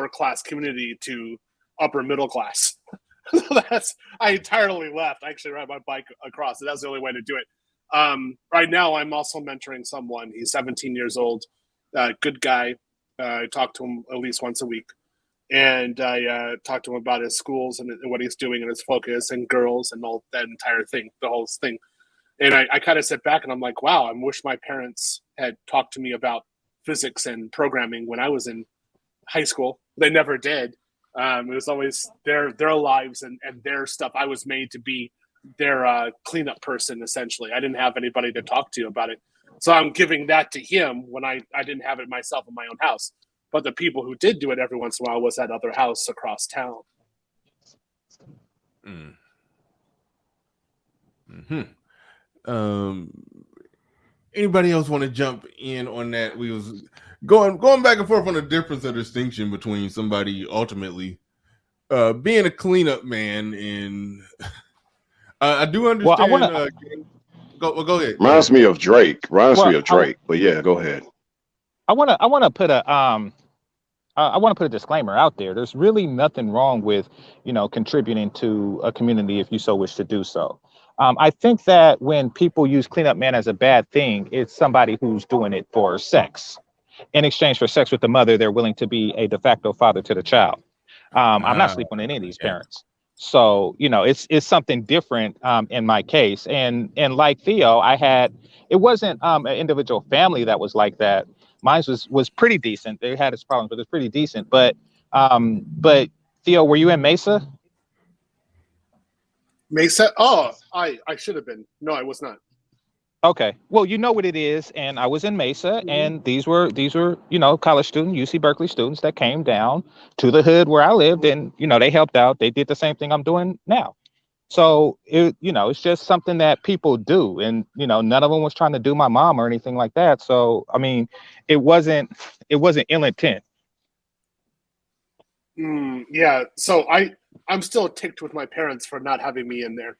class community to upper middle class. I entirely left. I actually ride my bike across. That's the only way to do it. Right now, I'm also mentoring someone. He's 17 years old, good guy. I talk to him at least once a week. and I talked to him about his schools and what he's doing and his focus and girls and all that entire thing, the whole thing. And I kind of sit back and I'm like, wow, I wish my parents had talked to me about physics and programming when I was in high school. They never did. It was always their lives and their stuff. I was made to be their cleanup person, essentially. I didn't have anybody to talk to about it. So I'm giving that to him when I didn't have it myself in my own house. But the people who did do it every once in a while was that other house across town. Anybody else want to jump in on that? We was going back and forth on the difference or distinction between somebody ultimately being a cleanup man and I do understand. Go ahead. Reminds me of Drake. But yeah, go ahead. I want to put a disclaimer out there. There's really nothing wrong with, contributing to a community if you so wish to do so. I think that when people use cleanup man as a bad thing, it's somebody who's doing it for sex. In exchange for sex with the mother, they're willing to be a de facto father to the child. I'm not sleeping on any of these parents. So, it's something different in my case. And like Theo, it wasn't an individual family that was like that. Mine was pretty decent. They had its problems, but it was pretty decent. But Theo, were you in Mesa? Mesa? Oh, I should have been. No, I was not. Okay. Well, you know what it is. And I was in Mesa, and these were, college students, UC Berkeley students that came down to the hood where I lived, and, they helped out. They did the same thing I'm doing now. So it's just something that people do. And, none of them was trying to do my mom or anything like that. So, I mean, it wasn't ill intent. Yeah. So I'm still ticked with my parents for not having me in there.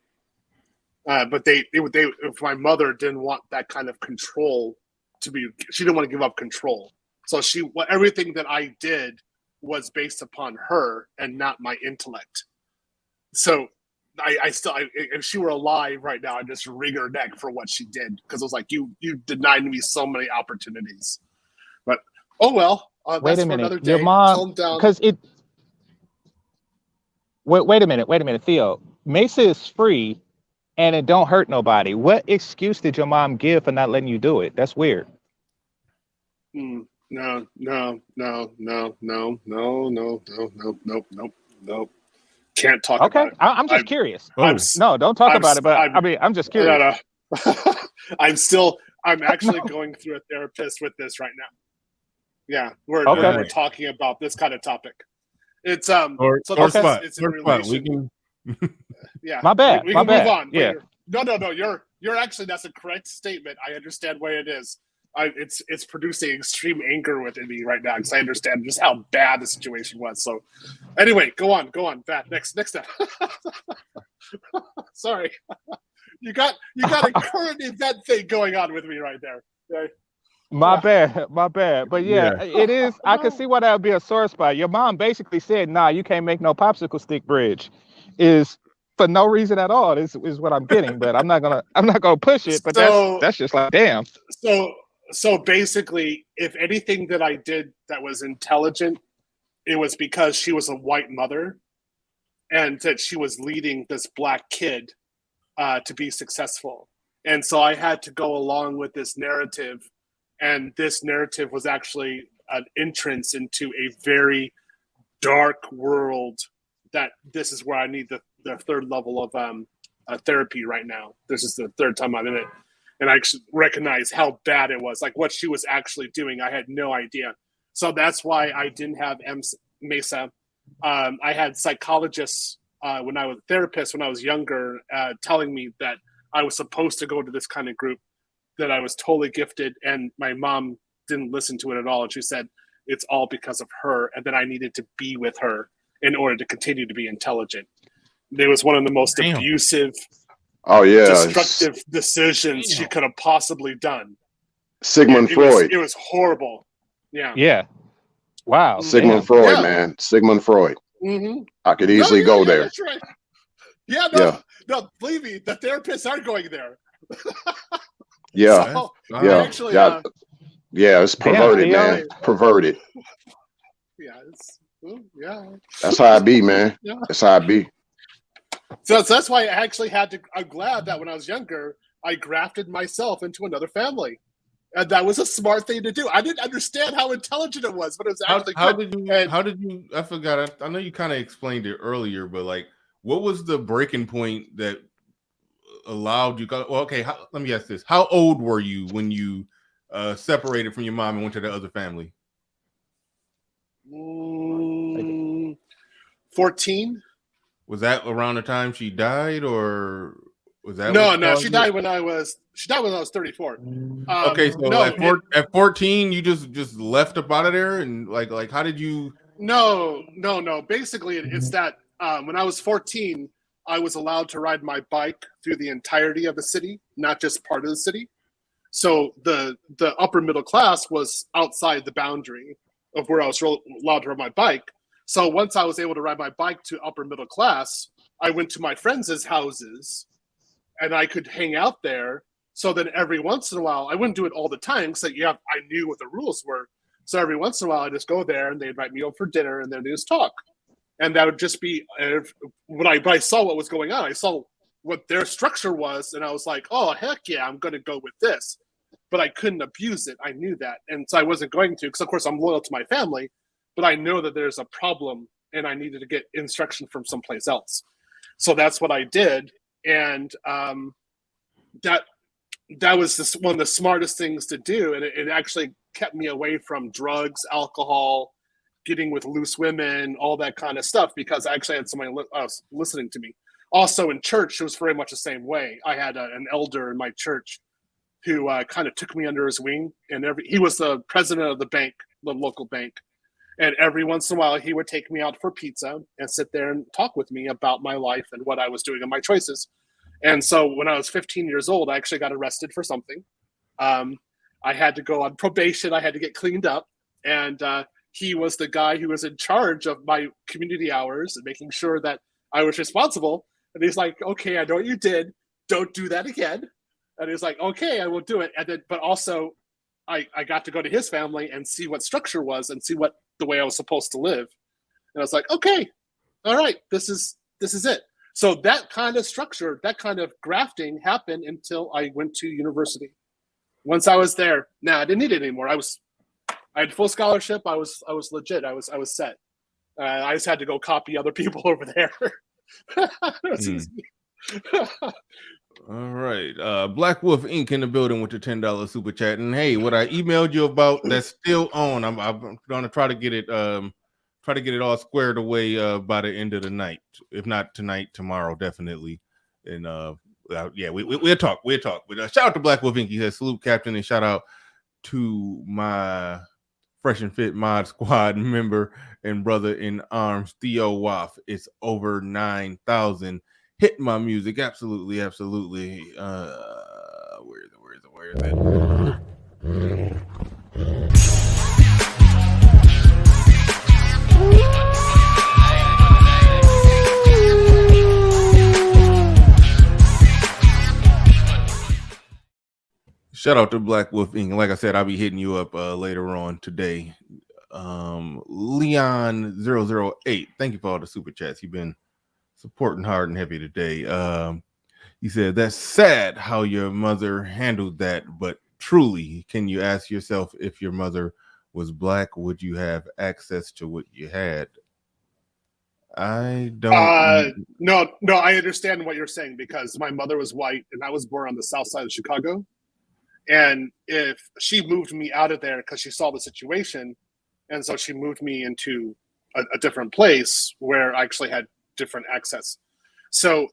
But they, if my mother didn't want that kind of control she didn't want to give up control. So everything that I did was based upon her and not my intellect. So I still, if she were alive right now, I'd just wring her neck for what she did. Cause I was like, you denied me so many opportunities, but oh well. Wait a minute, your mom, because wait a minute, Theo. Mesa is free and it don't hurt nobody. What excuse did your mom give for not letting you do it? That's weird. No. Can't talk about it. I'm just curious. No, don't talk about it. But I'm just curious. I'm actually going through a therapist with this right now. Yeah, we're talking about this kind of topic. It's it's in relation. Yeah, my bad. We can move on. Yeah. No. You're actually, that's a correct statement. I understand where it is. It's producing extreme anger within me right now because I understand just how bad the situation was. So, anyway, go on, Pat. Next step. Sorry, you got a current event thing going on with me right there. Okay? My bad. But yeah, it is. I can see why that would be a sore spot. Your mom basically said, "Nah, you can't make no popsicle stick bridge," is for no reason at all. Is what I'm getting, but I'm not gonna push it. But that's just like, damn. So basically, if anything that I did that was intelligent, it was because she was a white mother and that she was leading this black kid to be successful. And so I had to go along with this narrative. And this narrative was actually an entrance into a very dark world that this is where I need the third level of therapy right now. This is the third time I'm in it. And I actually recognize how bad it was. Like what she was actually doing, I had no idea. So that's why I didn't have Mesa. I had psychologists when I was therapists when I was younger telling me that I was supposed to go to this kind of group, that I was totally gifted, and my mom didn't listen to it at all. And she said, it's all because of her, and that I needed to be with her in order to continue to be intelligent. It was one of the most abusive, destructive decisions she could have possibly done. Sigmund Freud. It was horrible. Yeah. Yeah. Wow. Sigmund Freud, man. Sigmund Freud. Mm-hmm. I could easily go there. That's right. No, believe me, the therapists are going there. Yeah. So, actually, it's perverted, man. Perverted. Yeah, Yeah. That's how I be, man. Yeah. That's how I be. So that's why I actually had to. I'm glad that when I was younger, I grafted myself into another family, and that was a smart thing to do. I didn't understand how intelligent it was, but it was actually How good. did you? I forgot. I know you kind of explained it earlier, but like, what was the breaking point that allowed you? Well, okay. Let me ask this: how old were you when you separated from your mom and went to the other family? 14. Was that around the time she died, or was that No, she died when I was 34. Okay, so no, at 14 you just left up out of there, and like how did you? No. Basically, it's that when I was 14, I was allowed to ride my bike through the entirety of the city, not just part of the city. So the upper middle class was outside the boundary of where I was allowed to ride my bike. So once I was able to ride my bike to upper middle class, I went to my friends' houses and I could hang out there. So then every once in a while, I wouldn't do it all the time because I knew what the rules were. So every once in a while, I just go there and they'd invite me over for dinner and then they just talk. And that would just be when I saw what was going on. I saw what their structure was, and I was like, "Oh heck yeah, I'm going to go with this." But I couldn't abuse it. I knew that, and so I wasn't going to because, of course, I'm loyal to my family. But I know that there's a problem, and I needed to get instruction from someplace else. So that's what I did, and that was one of the smartest things to do, and it actually kept me away from drugs, alcohol, getting with loose women, all that kind of stuff, because I actually had somebody listening to me. Also in church, it was very much the same way. I had an elder in my church who kind of took me under his wing, and he was the president of the bank, the local bank. And every once in a while, he would take me out for pizza and sit there and talk with me about my life and what I was doing and my choices. And so when I was 15 years old, I actually got arrested for something. I had to go on probation. I had to get cleaned up. And he was the guy who was in charge of my community hours and making sure that I was responsible. And he's like, "Okay, I know what you did. Don't do that again." And he's like, "Okay, I will do it." And then, but also, I got to go to his family and see what structure was and see what the way I was supposed to live. And I was like, "Okay, all right, this is it." So that kind of structure, that kind of grafting happened until I went to university. Once I was there, I didn't need it anymore. I had full scholarship. I was legit. I was set. I just had to go copy other people over there. All right. Black Wolf Inc. in the building with the $10 super chat. And hey, what I emailed you about, that's still on. I'm gonna try to get it all squared away by the end of the night. If not tonight, tomorrow, definitely. And yeah, we'll talk. But shout out to Black Wolf Inc. He says, "Salute, Captain," and shout out to my Fresh and Fit Mod Squad member and brother in arms, Theo Waff. It's over 9,000. Hit my music, absolutely. Where is it? Shout out to Black Wolf Inc. Like I said, I'll be hitting you up later on today. Leon008, thank you for all the super chats. You've been supporting hard and heavy today. He said, "That's sad how your mother handled that, but truly, can you ask yourself, if your mother was black, would you have access to what you had?" I don't. No, I understand what you're saying, because my mother was white and I was born on the south side of Chicago. And if she moved me out of there because she saw the situation, and so she moved me into a different place where I actually had different access. So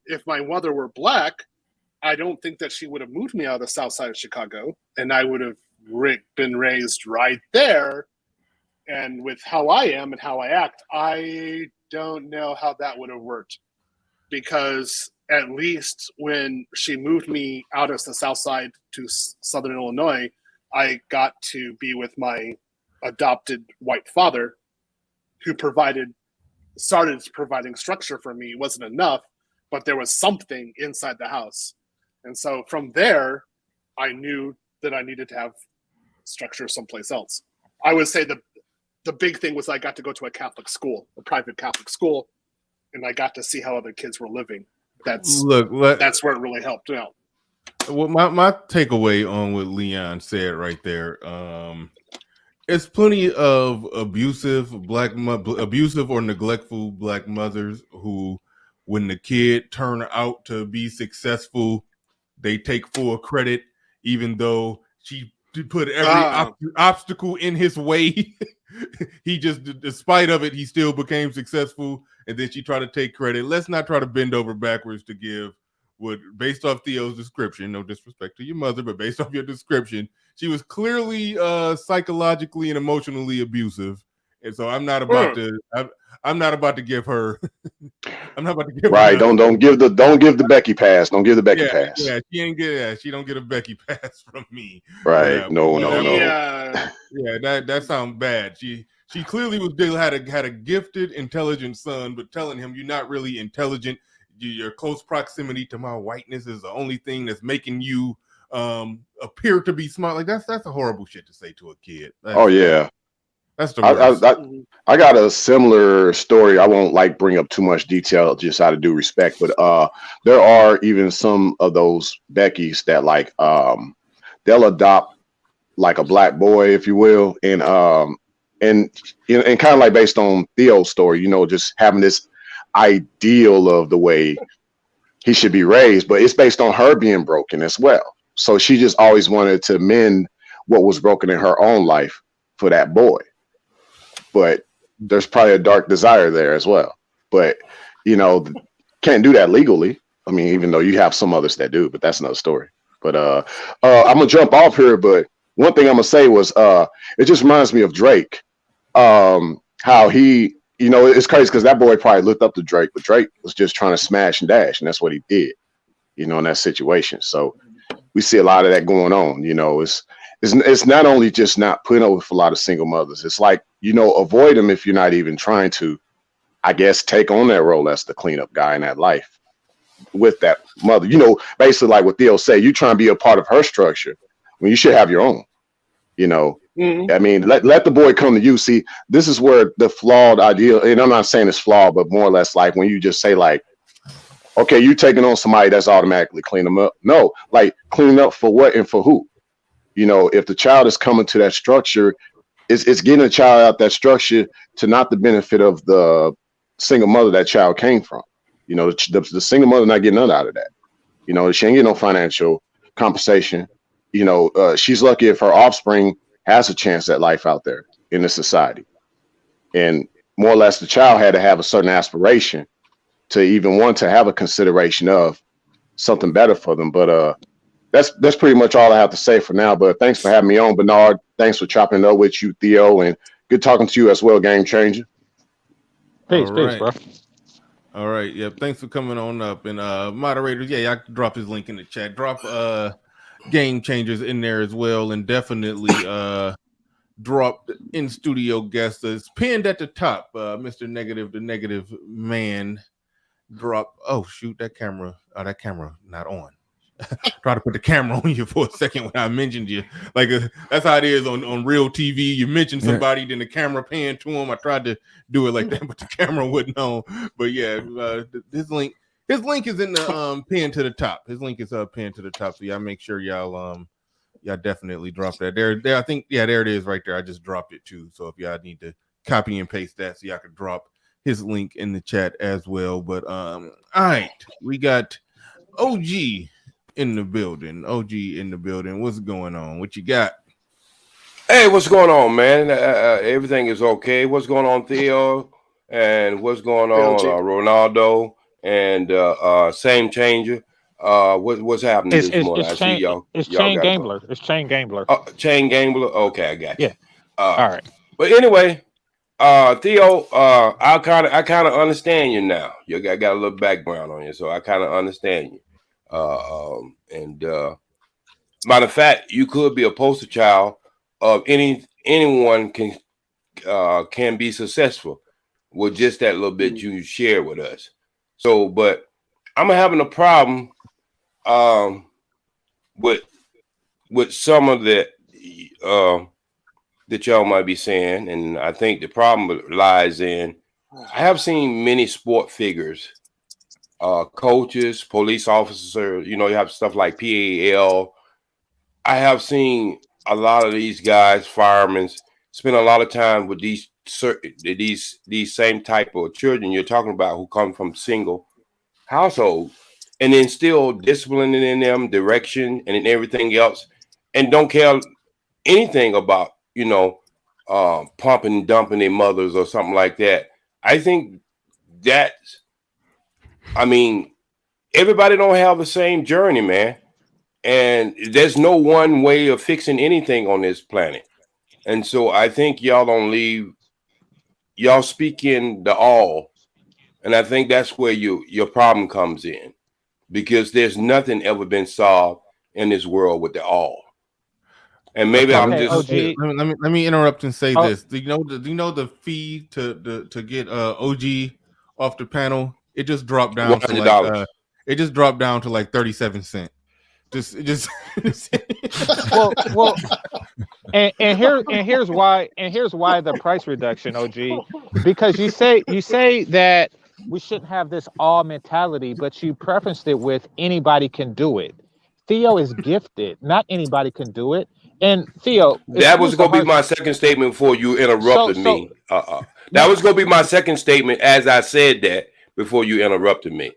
if my mother were black, I don't think that she would have moved me out of the south side of Chicago, and I would have been raised right there. And with how I am and how I act, I don't know how that would have worked, because at least when she moved me out of the south side to southern Illinois, I got to be with my adopted white father, who started providing structure for me. It wasn't enough, but there was something inside the house. And so from there, I knew that I needed to have structure someplace else. I would say the big thing was I got to go to a Catholic school, a private Catholic school, and I got to see how other kids were living. That's where it really helped out. Well, my takeaway on what Leon said right there, it's plenty of abusive or neglectful black mothers who, when the kid turn out to be successful, they take full credit, even though she put every obstacle in his way. He just, despite of it, he still became successful, and then she tried to take credit. Let's not try to bend over backwards to give what, based off Theo's description, no disrespect to your mother, but based off your description, she was clearly psychologically and emotionally abusive. And so I'm not about to I'm not about to give her I'm not about to give right. her Don't give the Becky pass. Don't give the Becky pass. Yeah, she don't get a Becky pass from me. Right. No. Yeah, that sounds bad. She clearly had a gifted, intelligent son, but telling him you're not really intelligent. Your close proximity to my whiteness is the only thing that's making you appear to be smart. Like that's a horrible shit to say to a kid. That's the worst. I got a similar story. I won't bring up too much detail just out of due respect, but there are even some of those Beckys that they'll adopt like a black boy, if you will, and kind of like based on Theo's story, just having this ideal of the way he should be raised, but it's based on her being broken as well. So she just always wanted to mend what was broken in her own life for that boy. But there's probably a dark desire there as well. But, can't do that legally. I mean, even though you have some others that do, but that's another story. But I'm going to jump off here. But one thing I'm going to say was it just reminds me of Drake, how he, it's crazy because that boy probably looked up to Drake, but Drake was just trying to smash and dash. And that's what he did, in that situation. So we see a lot of that going on. It's not only just not putting up with a lot of single mothers. It's like, avoid them if you're not even trying to, I guess, take on that role as the cleanup guy in that life with that mother. Basically like what Theo said, you trying to be a part of her structure when you should have your own. I mean, let the boy come to you. See, this is where the flawed ideal, and I'm not saying it's flawed, but more or less like when you just say okay, you taking on somebody that's automatically clean them up. No, clean up for what and for who? If the child is coming to that structure, it's getting a child out that structure to not the benefit of the single mother that child came from. The single mother not getting none out of that. She ain't getting no financial compensation. She's lucky if her offspring has a chance at life out there in this society. And more or less, the child had to have a certain aspiration to even want to have a consideration of something better for them. But that's pretty much all I have to say for now. But thanks for having me on, Bernard. Thanks for chopping it up with you, Theo, and good talking to you as well, Game Changer. Peace, bro. All right. Yep. Thanks for coming on up. And moderators, I can drop his link in the chat. Drop Game Changers in there as well, and definitely drop in studio guest. It's pinned at the top. Mr. Negative, the Negative Man. Drop. Oh shoot, that camera not on. Try to put the camera on you for a second when I mentioned you. That's how it is on real TV. You mention somebody, then the camera pan to them. I tried to do it like that, but the camera wouldn't on. But his link is in the pin to the top. His link is pinned to the top. So y'all make sure y'all definitely drop that. There I think there it is right there. I just dropped it too. So if y'all need to copy and paste that so y'all can drop his link in the chat as well. But all right, we got OG in the building. What's going on? What you got? Hey, what's going on, man? Everything is okay. What's going on, Theo? And what's going on, Ronaldo? And Same Changer. What's happening this morning? I see y'all. It's Chain Gambler. It's Chain Gambler. Chain Gambler. Okay, I got you. Yeah. All right. But anyway, Theo, I kind of understand you now. You got a little background on you, so I kind of understand you. Matter of fact, you could be a poster child of anyone can be successful with just that little bit you share with us. So, but I'm having a problem with some of the that y'all might be saying, and I think the problem lies in, I have seen many sport figures, coaches, police officers, you have stuff like PAL. I have seen a lot of these guys, firemen, spend a lot of time with these same type of children you're talking about who come from single households, and then still disciplining in them, direction, and everything else, and don't care anything about pumping and dumping their mothers or something like that. I think that, everybody don't have the same journey, man, and there's no one way of fixing anything on this planet. And so I think y'all don't leave, y'all speak in the all, and I think that's where your problem comes in, because there's nothing ever been solved in this world with the all. And maybe I'm just OG. Let me interrupt and say Oh. this. Do you know the fee to get OG off the panel? It just dropped down to $100. it just dropped down to like 37 cents. Just well, and here's why the price reduction, OG, because you say that we shouldn't have this all mentality, but you preferenced it with anybody can do it. Theo is gifted. Not anybody can do it. And Theo, that was going to be my second statement before you interrupted me. That was going to be my second statement as I said that before you interrupted me.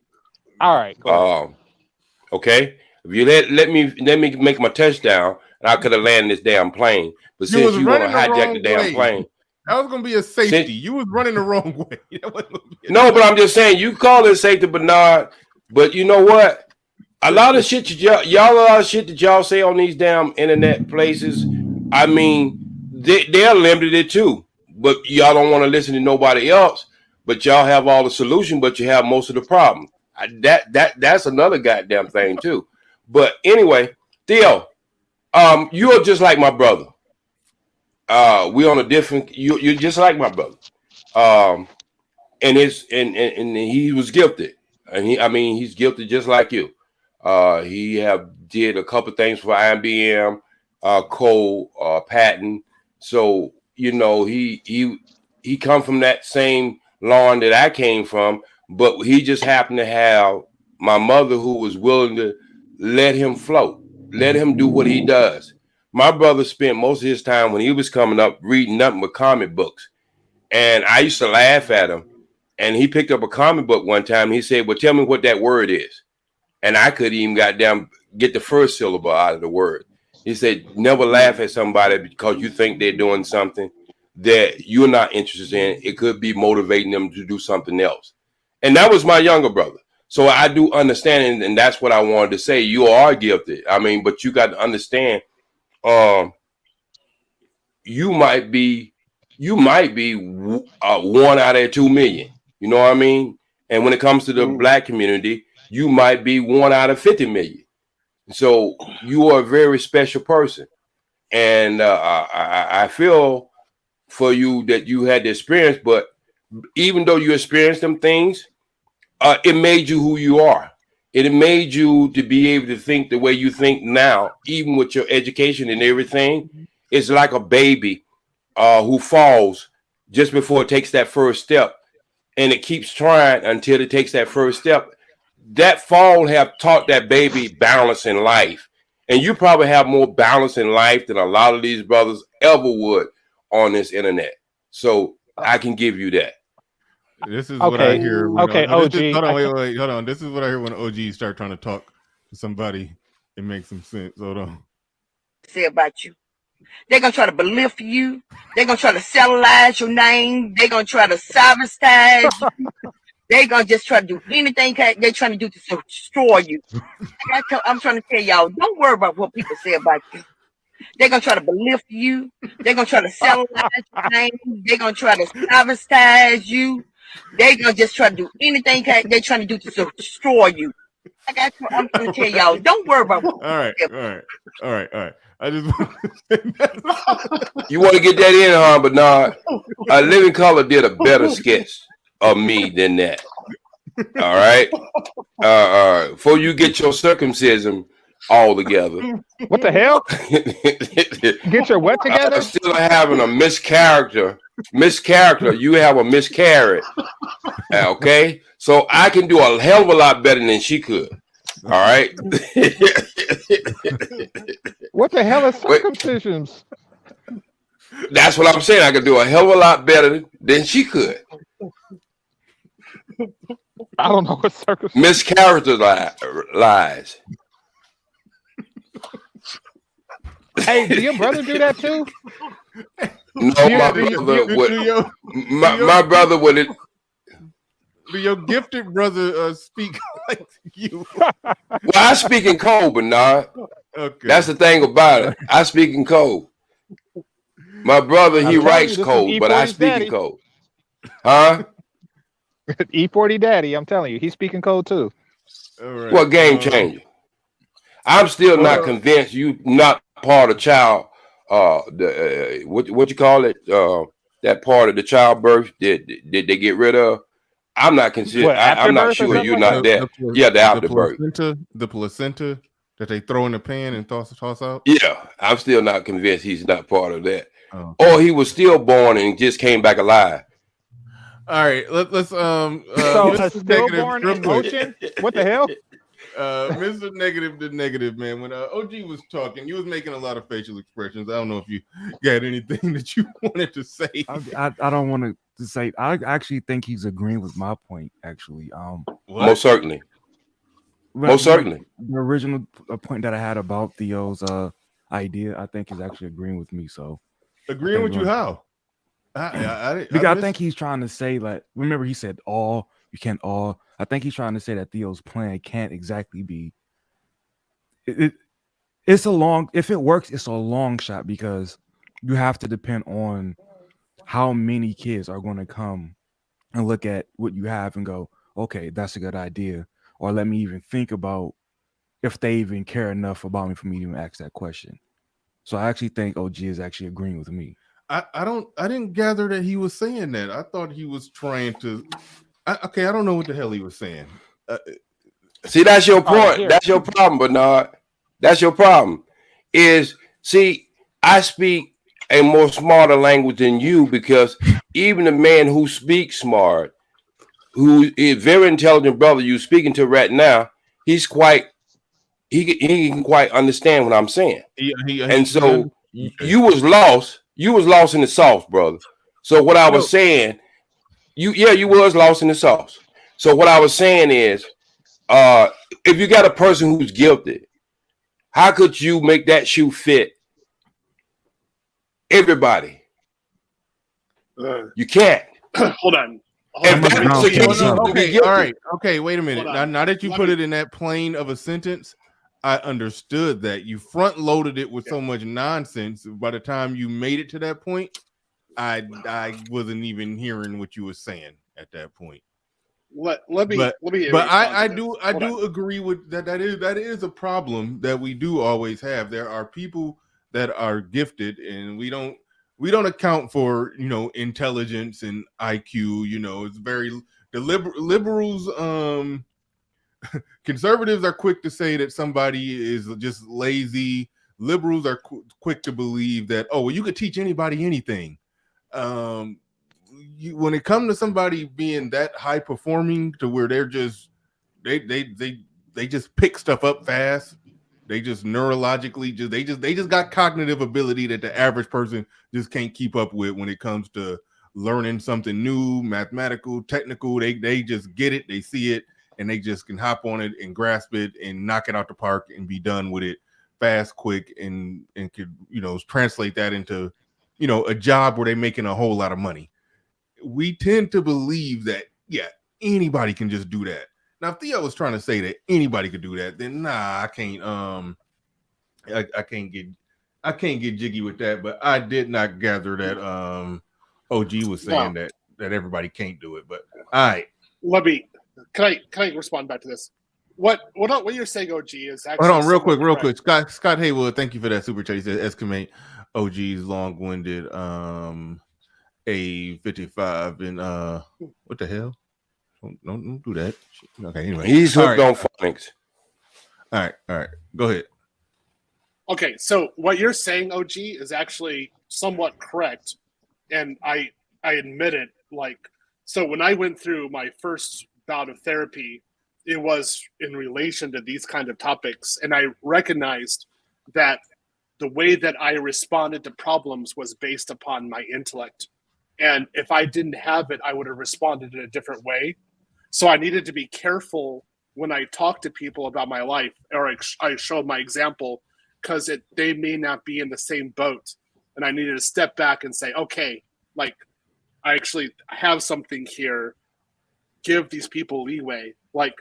All right. Okay. If you let me make my touchdown, and I could have landed this damn plane. But since you want to hijack the damn plane, that was going to be a safety. You was running the wrong way. No, but I'm just saying, you call it safety, Bernard. But you know what? A lot of shit that y'all say on these damn internet places, they're limited too. But y'all don't want to listen to nobody else. But y'all have all the solution, but you have most of the problem. That's another goddamn thing too. But anyway, Theo, you are just like my brother. We on a different. You're just like my brother. And he was gifted, and he's gifted just like you. He did a couple things for IBM, Cole, Patton. So he come from that same lawn that I came from, but he just happened to have my mother who was willing to let him float, let him do what he does. My brother spent most of his time when he was coming up reading nothing but comic books. And I used to laugh at him. And he picked up a comic book one time. And he said, well, tell me what that word is. And I couldn't even get the first syllable out of the word. He said, never laugh at somebody because you think they're doing something that you're not interested in. It could be motivating them to do something else. And that was my younger brother. So I do understand, and that's what I wanted to say. You are gifted. But you got to understand, you might be 1 out of 2 million. You know what I mean? And when it comes to the black community, you might be 1 out of 50 million. So you are a very special person. And I feel for you that you had the experience, but even though you experienced them things, it made you who you are. It made you to be able to think the way you think now, even with your education and everything. It's like a baby who falls just before it takes that first step, and it keeps trying until it takes that first step. That fall have taught that baby balance in life, and you probably have more balance in life than a lot of these brothers ever would on this internet. So I can give you that. This is what I hear. Okay, OG. Hold on, wait. Hold on. This is what I hear when OG start trying to talk to somebody. It makes some sense. Hold on. Say about you. They're going to try to belittle you. They're going to try to cellularize your name. They're going to try to sabotage you. They're going to just try to do anything they're trying to do to destroy you. I'm trying to tell y'all, don't worry about what people say about you. They're going to try to belittle you. They're going to try to cellularize your name. They're going to try to sabotage you. They're going to just try to do anything they're trying to do to destroy you. I'm trying to tell y'all, don't worry about what All right. I just You want to get that in, huh? But nah, Living Color did a better sketch of me than that. All right. Before you get your circumcision, all together. What the hell? Get your what together? I'm still having a mischaracter. You have a miscarriage. Okay? So I can do a hell of a lot better than she could. All right? What the hell is circumcisions? That's what I'm saying. I can do a hell of a lot better than she could. I don't know what circumcision. Mischaracter lies. Hey, do your brother do that too? No, my brother would it. Do your gifted brother speak like you? Well, I speak in code, Bernard. Okay. That's the thing about it. I speak in code. My brother, he writes code, but I speak in code. Huh? E40 Daddy, I'm telling you, he's speaking code too. All right. What game changer? I'm still not convinced you not part of child. What you call it? That part of the childbirth that they get rid of. I'm not considered. I'm not sure you're not there. Yeah, the afterbirth. The placenta that they throw in the pan and toss out. Yeah, I'm still not convinced he's not part of that. Oh. Or he was still born and just came back alive. All right, let's so a stillborn in motion? What the hell? Mr. Negative to Negative, man. When OG was talking, you was making a lot of facial expressions. I don't know if you got anything that you wanted to say. I don't want to say. I actually think he's agreeing with my point. Actually, most certainly. Most certainly. The original point that I had about Theo's idea, I think, is actually agreeing with me. So agreeing with you how? I think he's trying to say, like, remember he said all, you can't all. I think he's trying to say that Theo's plan can't exactly be. It's a long, if it works, it's a long shot because you have to depend on how many kids are going to come and look at what you have and go, okay, that's a good idea. Or let me even think about if they even care enough about me for me to even ask that question. So I actually think OG is actually agreeing with me. I didn't gather that he was saying that. I thought he was trying to. I don't know what the hell he was saying. See, that's your point. That's your problem, Bernard. That's your problem. I speak a more smarter language than you because even the man who speaks smart, who is very intelligent brother you're speaking to right now, he can quite understand what I'm saying. You was lost. You was lost in the sauce, brother. So what I was saying, you was lost in the sauce. So what I was saying is, if you got a person who's guilty, how could you make that shoe fit everybody? You can't. Hold on. Okay, all right. Okay, wait a minute. Now that you put it in that plane of a sentence, I understood that you front loaded it with so much nonsense. By the time you made it to that point, I wasn't even hearing what you were saying at that point. Let me. But I do agree with that. That is a problem that we do always have. There are people that are gifted, and we don't account for intelligence and IQ. It's very the liberals. Conservatives are quick to say that somebody is just lazy. Liberals are quick to believe that, oh, well, you could teach anybody anything. When it comes to somebody being that high performing to where they're just they just pick stuff up fast. They just neurologically they just got cognitive ability that the average person just can't keep up with when it comes to learning something new, mathematical, technical. They just get it, they see it, and they just can hop on it and grasp it and knock it out the park and be done with it fast, quick, and could translate that into a job where they're making a whole lot of money. We tend to believe that anybody can just do that. Now, if Theo was trying to say that anybody could do that, then I can't I can't get jiggy with that. But I did not gather that OG was saying that everybody can't do it. But all right, can I respond back to this? What you're saying, OG, is actually hold on real quick. Scott Haywood, thank you for that super chat. He said estimate OG's long-winded A55 and what the hell? Don't do that. Okay, anyway. He's hooked on phonics. All right. Go ahead. Okay, so what you're saying, OG, is actually somewhat correct, and I admit it. Like, so when I went through my first bout of therapy, it was in relation to these kind of topics, and I recognized that the way that I responded to problems was based upon my intellect, and if I didn't have it, I would have responded in a different way. So I needed to be careful when I talk to people about my life, or I show my example, because they may not be in the same boat, and I needed to step back and say, okay, like, I actually have something here. Give these people leeway. Like,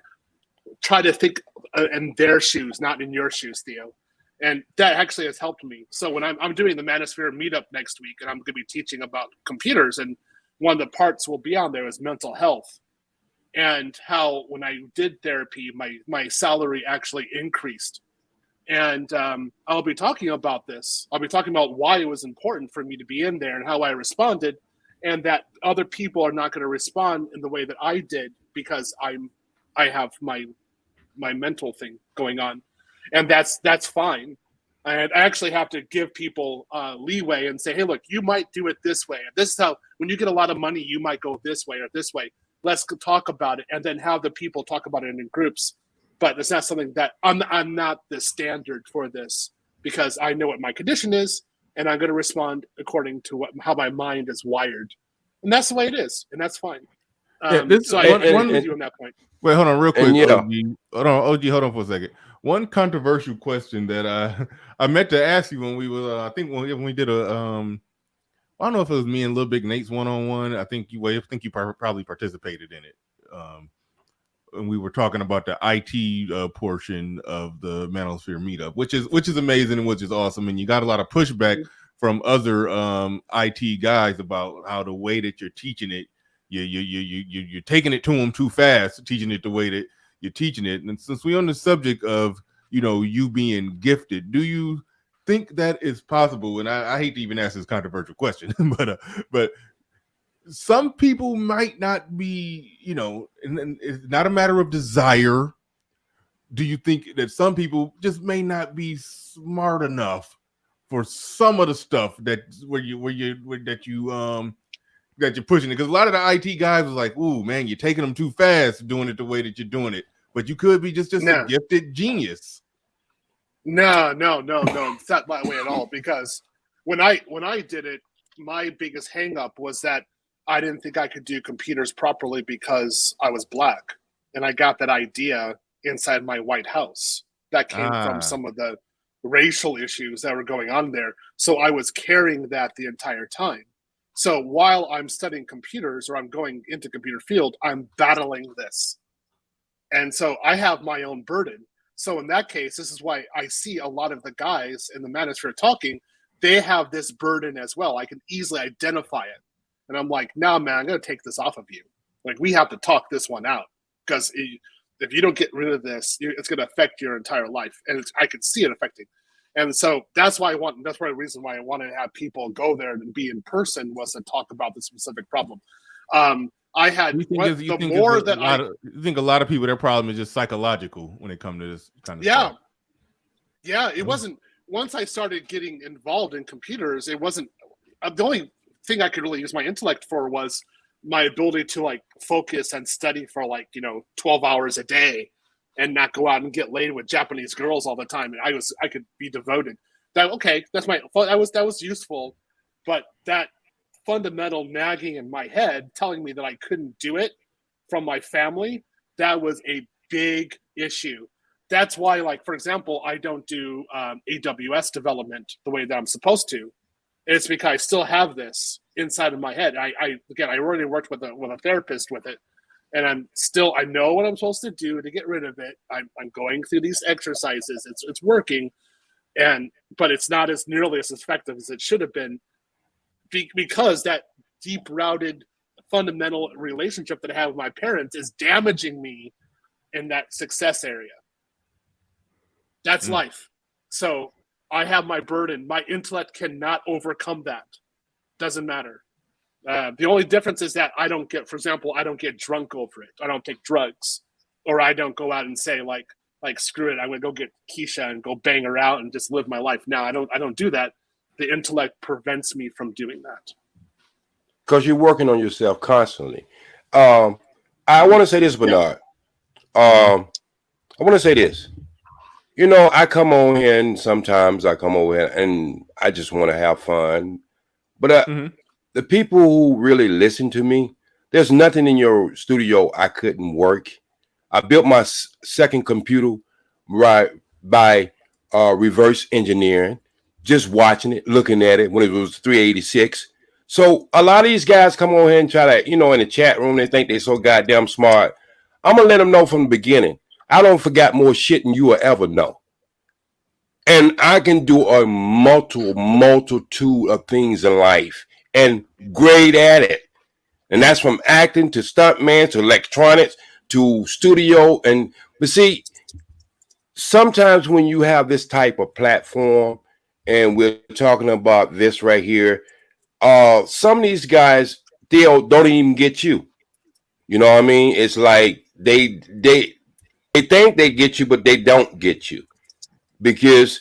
try to think in their shoes, not in your shoes, Theo. And that actually has helped me. So when I'm doing the Manosphere meetup next week, and I'm going to be teaching about computers, and one of the parts will be on there is mental health, and how when I did therapy, my salary actually increased. And I'll be talking about this. I'll be talking about why it was important for me to be in there and how I responded, and that other people are not going to respond in the way that I did, because I have my mental thing going on, and that's fine. And I actually have to give people leeway and say, hey, look, you might do it this way. This is how, when you get a lot of money, you might go this way or this way. Let's talk about it, and then have the people talk about it in groups. But it's not something that I'm not the standard for this, because I know what my condition is, and I'm going to respond according to how my mind is wired, and that's the way it is, and that's fine. So I agree with you on that point. Wait, hold on, real quick, yeah. OG. Hold on for a second. One controversial question that I meant to ask you when we were, I think when we did a, I don't know if it was me and Lil Big Nate's one-on-one. I think you probably participated in it. And we were talking about the IT portion of the Manosphere meetup, which is amazing and which is awesome. And you got a lot of pushback from other IT guys about how the way that you're teaching it, you're taking it to them too fast, teaching it the way that you're teaching it. And since we're on the subject of, you being gifted, do you think that is possible? And I hate to even ask this controversial question, but some people might not be, and it's not a matter of desire. Do you think that some people just may not be smart enough for some of the stuff that you're pushing it? Because a lot of the IT guys was like, "Ooh, man, you're taking them too fast, doing it the way that you're doing it." But you could be just a gifted genius. No, it's not that way at all. Because when I did it, my biggest hang up was that I didn't think I could do computers properly because I was black, and I got that idea inside my white house that came from some of the racial issues that were going on there. So I was carrying that the entire time. So while I'm studying computers, or I'm going into computer field, I'm battling this. And so I have my own burden. So in that case, this is why I see a lot of the guys in the Manosphere talking, they have this burden as well. I can easily identify it. And I'm like, nah, man, I'm going to take this off of you. Like, we have to talk this one out, because if you don't get rid of this, it's going to affect your entire life. And I can see it affecting. And so that's the reason why I wanted to have people go there and be in person, was to talk about the specific problem. I had you think a lot of people, their problem is just psychological when it comes to this kind of stuff. Yeah, it wasn't. Once I started getting involved in computers, it wasn't the only thing I could really use my intellect for was my ability to like focus and study for 12 hours a day, and not go out and get laid with Japanese girls all the time. And I could be devoted. That was useful, but that fundamental nagging in my head telling me that I couldn't do it from my family, that was a big issue. That's why, like, for example, I don't do AWS development the way that I'm supposed to. It's because I still have this inside of my head. I already worked with a therapist with it, and I know what I'm supposed to do to get rid of it. I'm going through these exercises. It's working, but it's not as nearly as effective as it should have been, because that deep-rooted fundamental relationship that I have with my parents is damaging me in that success area. That's life. So I have my burden. My intellect cannot overcome that. Doesn't matter. The only difference is that I don't get drunk over it. I don't take drugs, or I don't go out and say, like, like, screw it, I'm gonna go get Keisha and go bang her out and just live my life. Now I don't do that. The intellect prevents me from doing that. Because you're working on yourself constantly. I want to say this, Bernard. I want to say this. You know, I come on here and sometimes I come over here and I just want to have fun. But the people who really listen to me, there's nothing in your studio I couldn't work. I built my second computer by reverse engineering, just watching it, looking at it when it was 386. So a lot of these guys come on here and try to, you know, in the chat room, they think they're so goddamn smart. I'm going to let them know from the beginning. I don't forget more shit than you will ever know. And I can do a multitude of things in life and great at it. And that's from acting to stuntman to electronics to studio. But see, sometimes when you have this type of platform, and we're talking about this right here, some of these guys, they don't even get you. You know what I mean? It's like they think they get you, but they don't get you. Because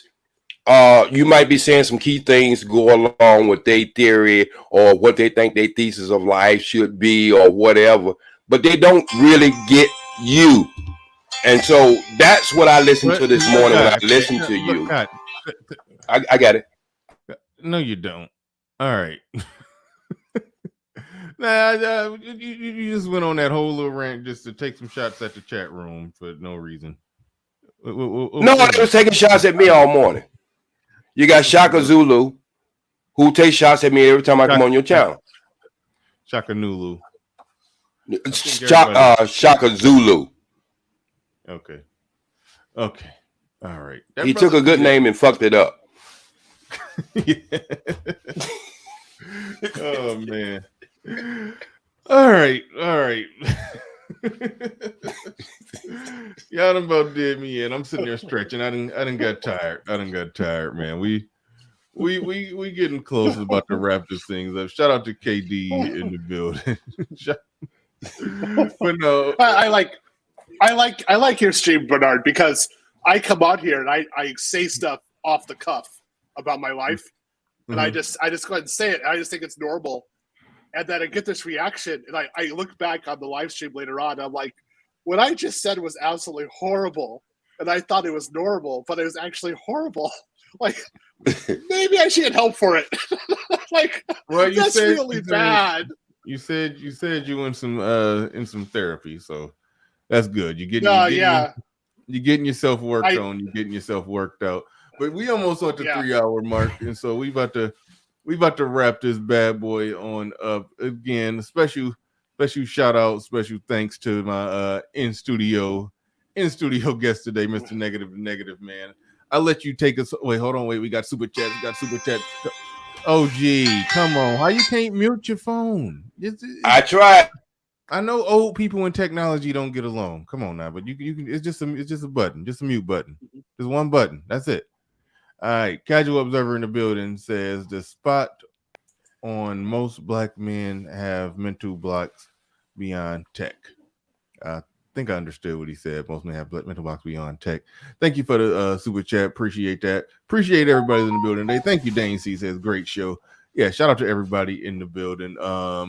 you might be saying some key things go along with their theory or what they think their thesis of life should be or whatever, but they don't really get you. And so that's what I listened to this morning when I listened to you. I got it. No, you don't. All right. Nah, you just went on that whole little rant just to take some shots at the chat room for no reason. No, I was taking shots at me all morning. You got Shaka Zulu, who takes shots at me every time I come on your channel. Shaka Nulu. Shaka Zulu. Okay. All right. He took a good name and fucked it up. Oh man. All right. Y'all done about did me in. I'm sitting there stretching. I done got tired, man. We getting close about to wrap this thing up. Shout out to KD in the building. But no, I like your stream, Bernard, because I come on here and I say stuff off the cuff about my life, and I just go ahead and say it. I just think it's normal, and then I get this reaction, and I look back on the live stream later on. I'm like, what I just said was absolutely horrible, and I thought it was normal, but it was actually horrible. Like, maybe I should get help for it. Like, well, that's really bad. You said you in some therapy, so that's good. You're getting yourself worked on. You're getting yourself worked out. But we almost at the 3-hour mark, and so we about to wrap this bad boy on up again. Special shout out, special thanks to my in studio guest today, Mr. Negative Man. I'll let you take us. Wait, we got super chats. Oh gee, come on. How you can't mute your phone? I tried. I know old people in technology don't get along. Come on now, but you can. It's just a button, just a mute button. Just one button. That's it. All right. Casual observer in the building says the spot on most black men have mental blocks beyond tech. I think I understood what he said. Most men have mental blocks beyond tech. Thank you for the super chat. Appreciate that. Appreciate everybody in the building today. Thank you, Dane C. Says great show. Yeah, shout out to everybody in the building. All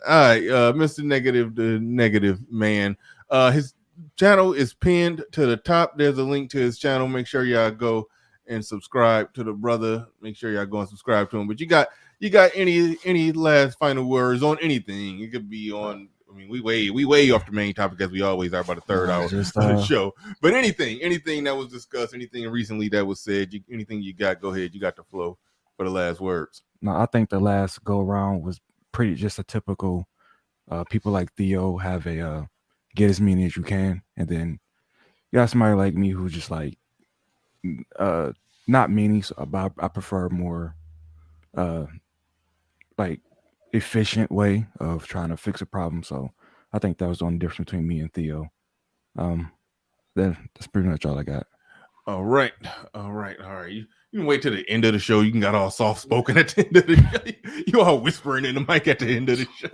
right, Mr. Negative, the Negative Man. His channel is pinned to the top. There's a link to his channel. Make sure y'all go and subscribe to the brother. Make sure y'all go and subscribe to him. But you got any last final words on anything? It could be on. I mean, we way off the main topic as we always are, about a third hour of the show. But anything that was discussed, anything recently that was said, anything you got, go ahead. You got the flow for the last words. No, I think the last go around was pretty just a typical people like Theo have a get as many as you can, and then you got somebody like me who just like not many, but I prefer more like efficient way of trying to fix a problem. So I think that was the only difference between me and Theo. That's pretty much all I got. All right. You can wait till the end of the show. You can got all soft spoken at the end of the show. You all whispering in the mic at the end of the show.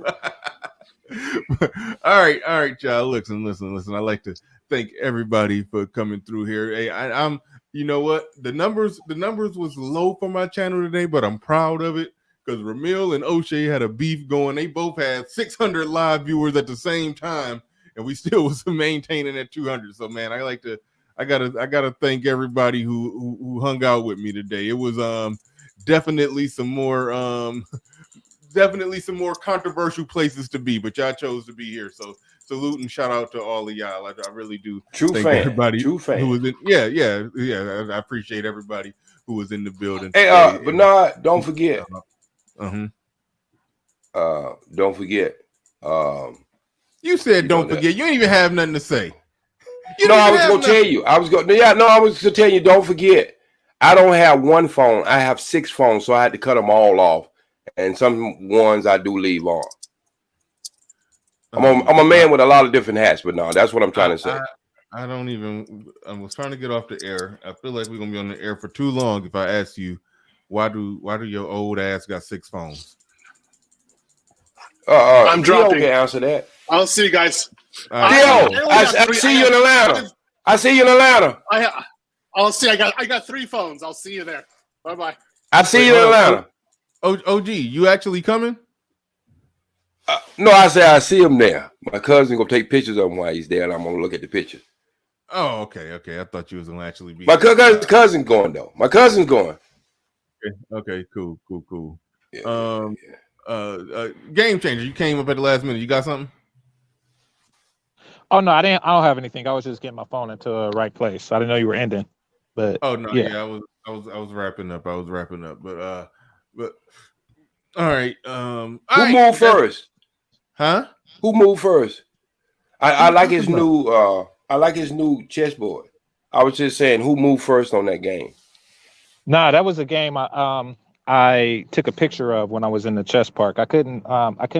All right, y'all. Listen. I like to thank everybody for coming through here. Hey, I'm you know what? The numbers was low for my channel today, but I'm proud of it because Ramil and O'Shea had a beef going. They both had 600 live viewers at the same time, and we still was maintaining at 200. So man, I gotta thank everybody who hung out with me today. It was definitely some more controversial places to be, but y'all chose to be here. So salute and shout out to all of y'all. I really do. True thank fan. Everybody True fan. who was in. Yeah. I appreciate everybody who was in the building. Hey, Bernard, don't forget. Don't forget. You said don't forget. You ain't even have nothing to say. I was gonna tell you. I was gonna tell you. Don't forget. I don't have one phone. I have 6 phones, so I had to cut them all off. And some ones I do leave on. I'm a man with a lot of different hats, but no, that's what I'm trying to say. I was trying to get off the air. I feel like we're gonna be on the air for too long if I ask you why do your old ass got 6 phones? I'm dropping. Okay, answer that. I'll see you guys. I see you in Atlanta. I see you in Atlanta. I'll see. I got 3 phones. I'll see you there. Bye bye. I see you in Atlanta. OG, you actually coming? No, I say I see him there. My cousin gonna take pictures of him while he's there, and I'm gonna look at the picture. Oh, okay. I thought you was gonna actually be. My cousin's going though. My cousin's going. Okay, cool. Yeah. Game changer. You came up at the last minute. You got something? Oh no, I didn't. I don't have anything. I was just getting my phone into the right place. I didn't know you were ending. But oh no, yeah, I was wrapping up. But all right. Who moved first? Huh? Who moved first? I like his new. I like his new chessboard. I was just saying, who moved first on that game? Nah, that was a game I took a picture of when I was in the chess park. I couldn't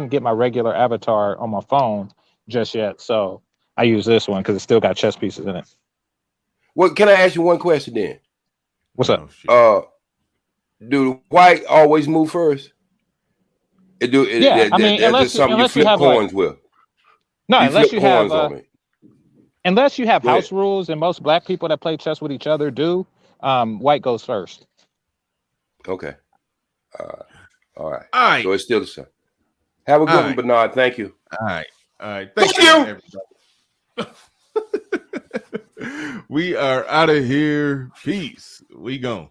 get my regular avatar on my phone just yet, so I use this one because it still got chess pieces in it. Well, can I ask you one question then? What's up? Do white always move first? Unless you have coins with. No, unless you have on it. Unless you have house rules, and most black people that play chess with each other do, white goes first. Okay. All right. So it's still the same. Have a good one, Bernard. Thank you. All right. Thank you. Everybody. We are out of here. Peace. We gone.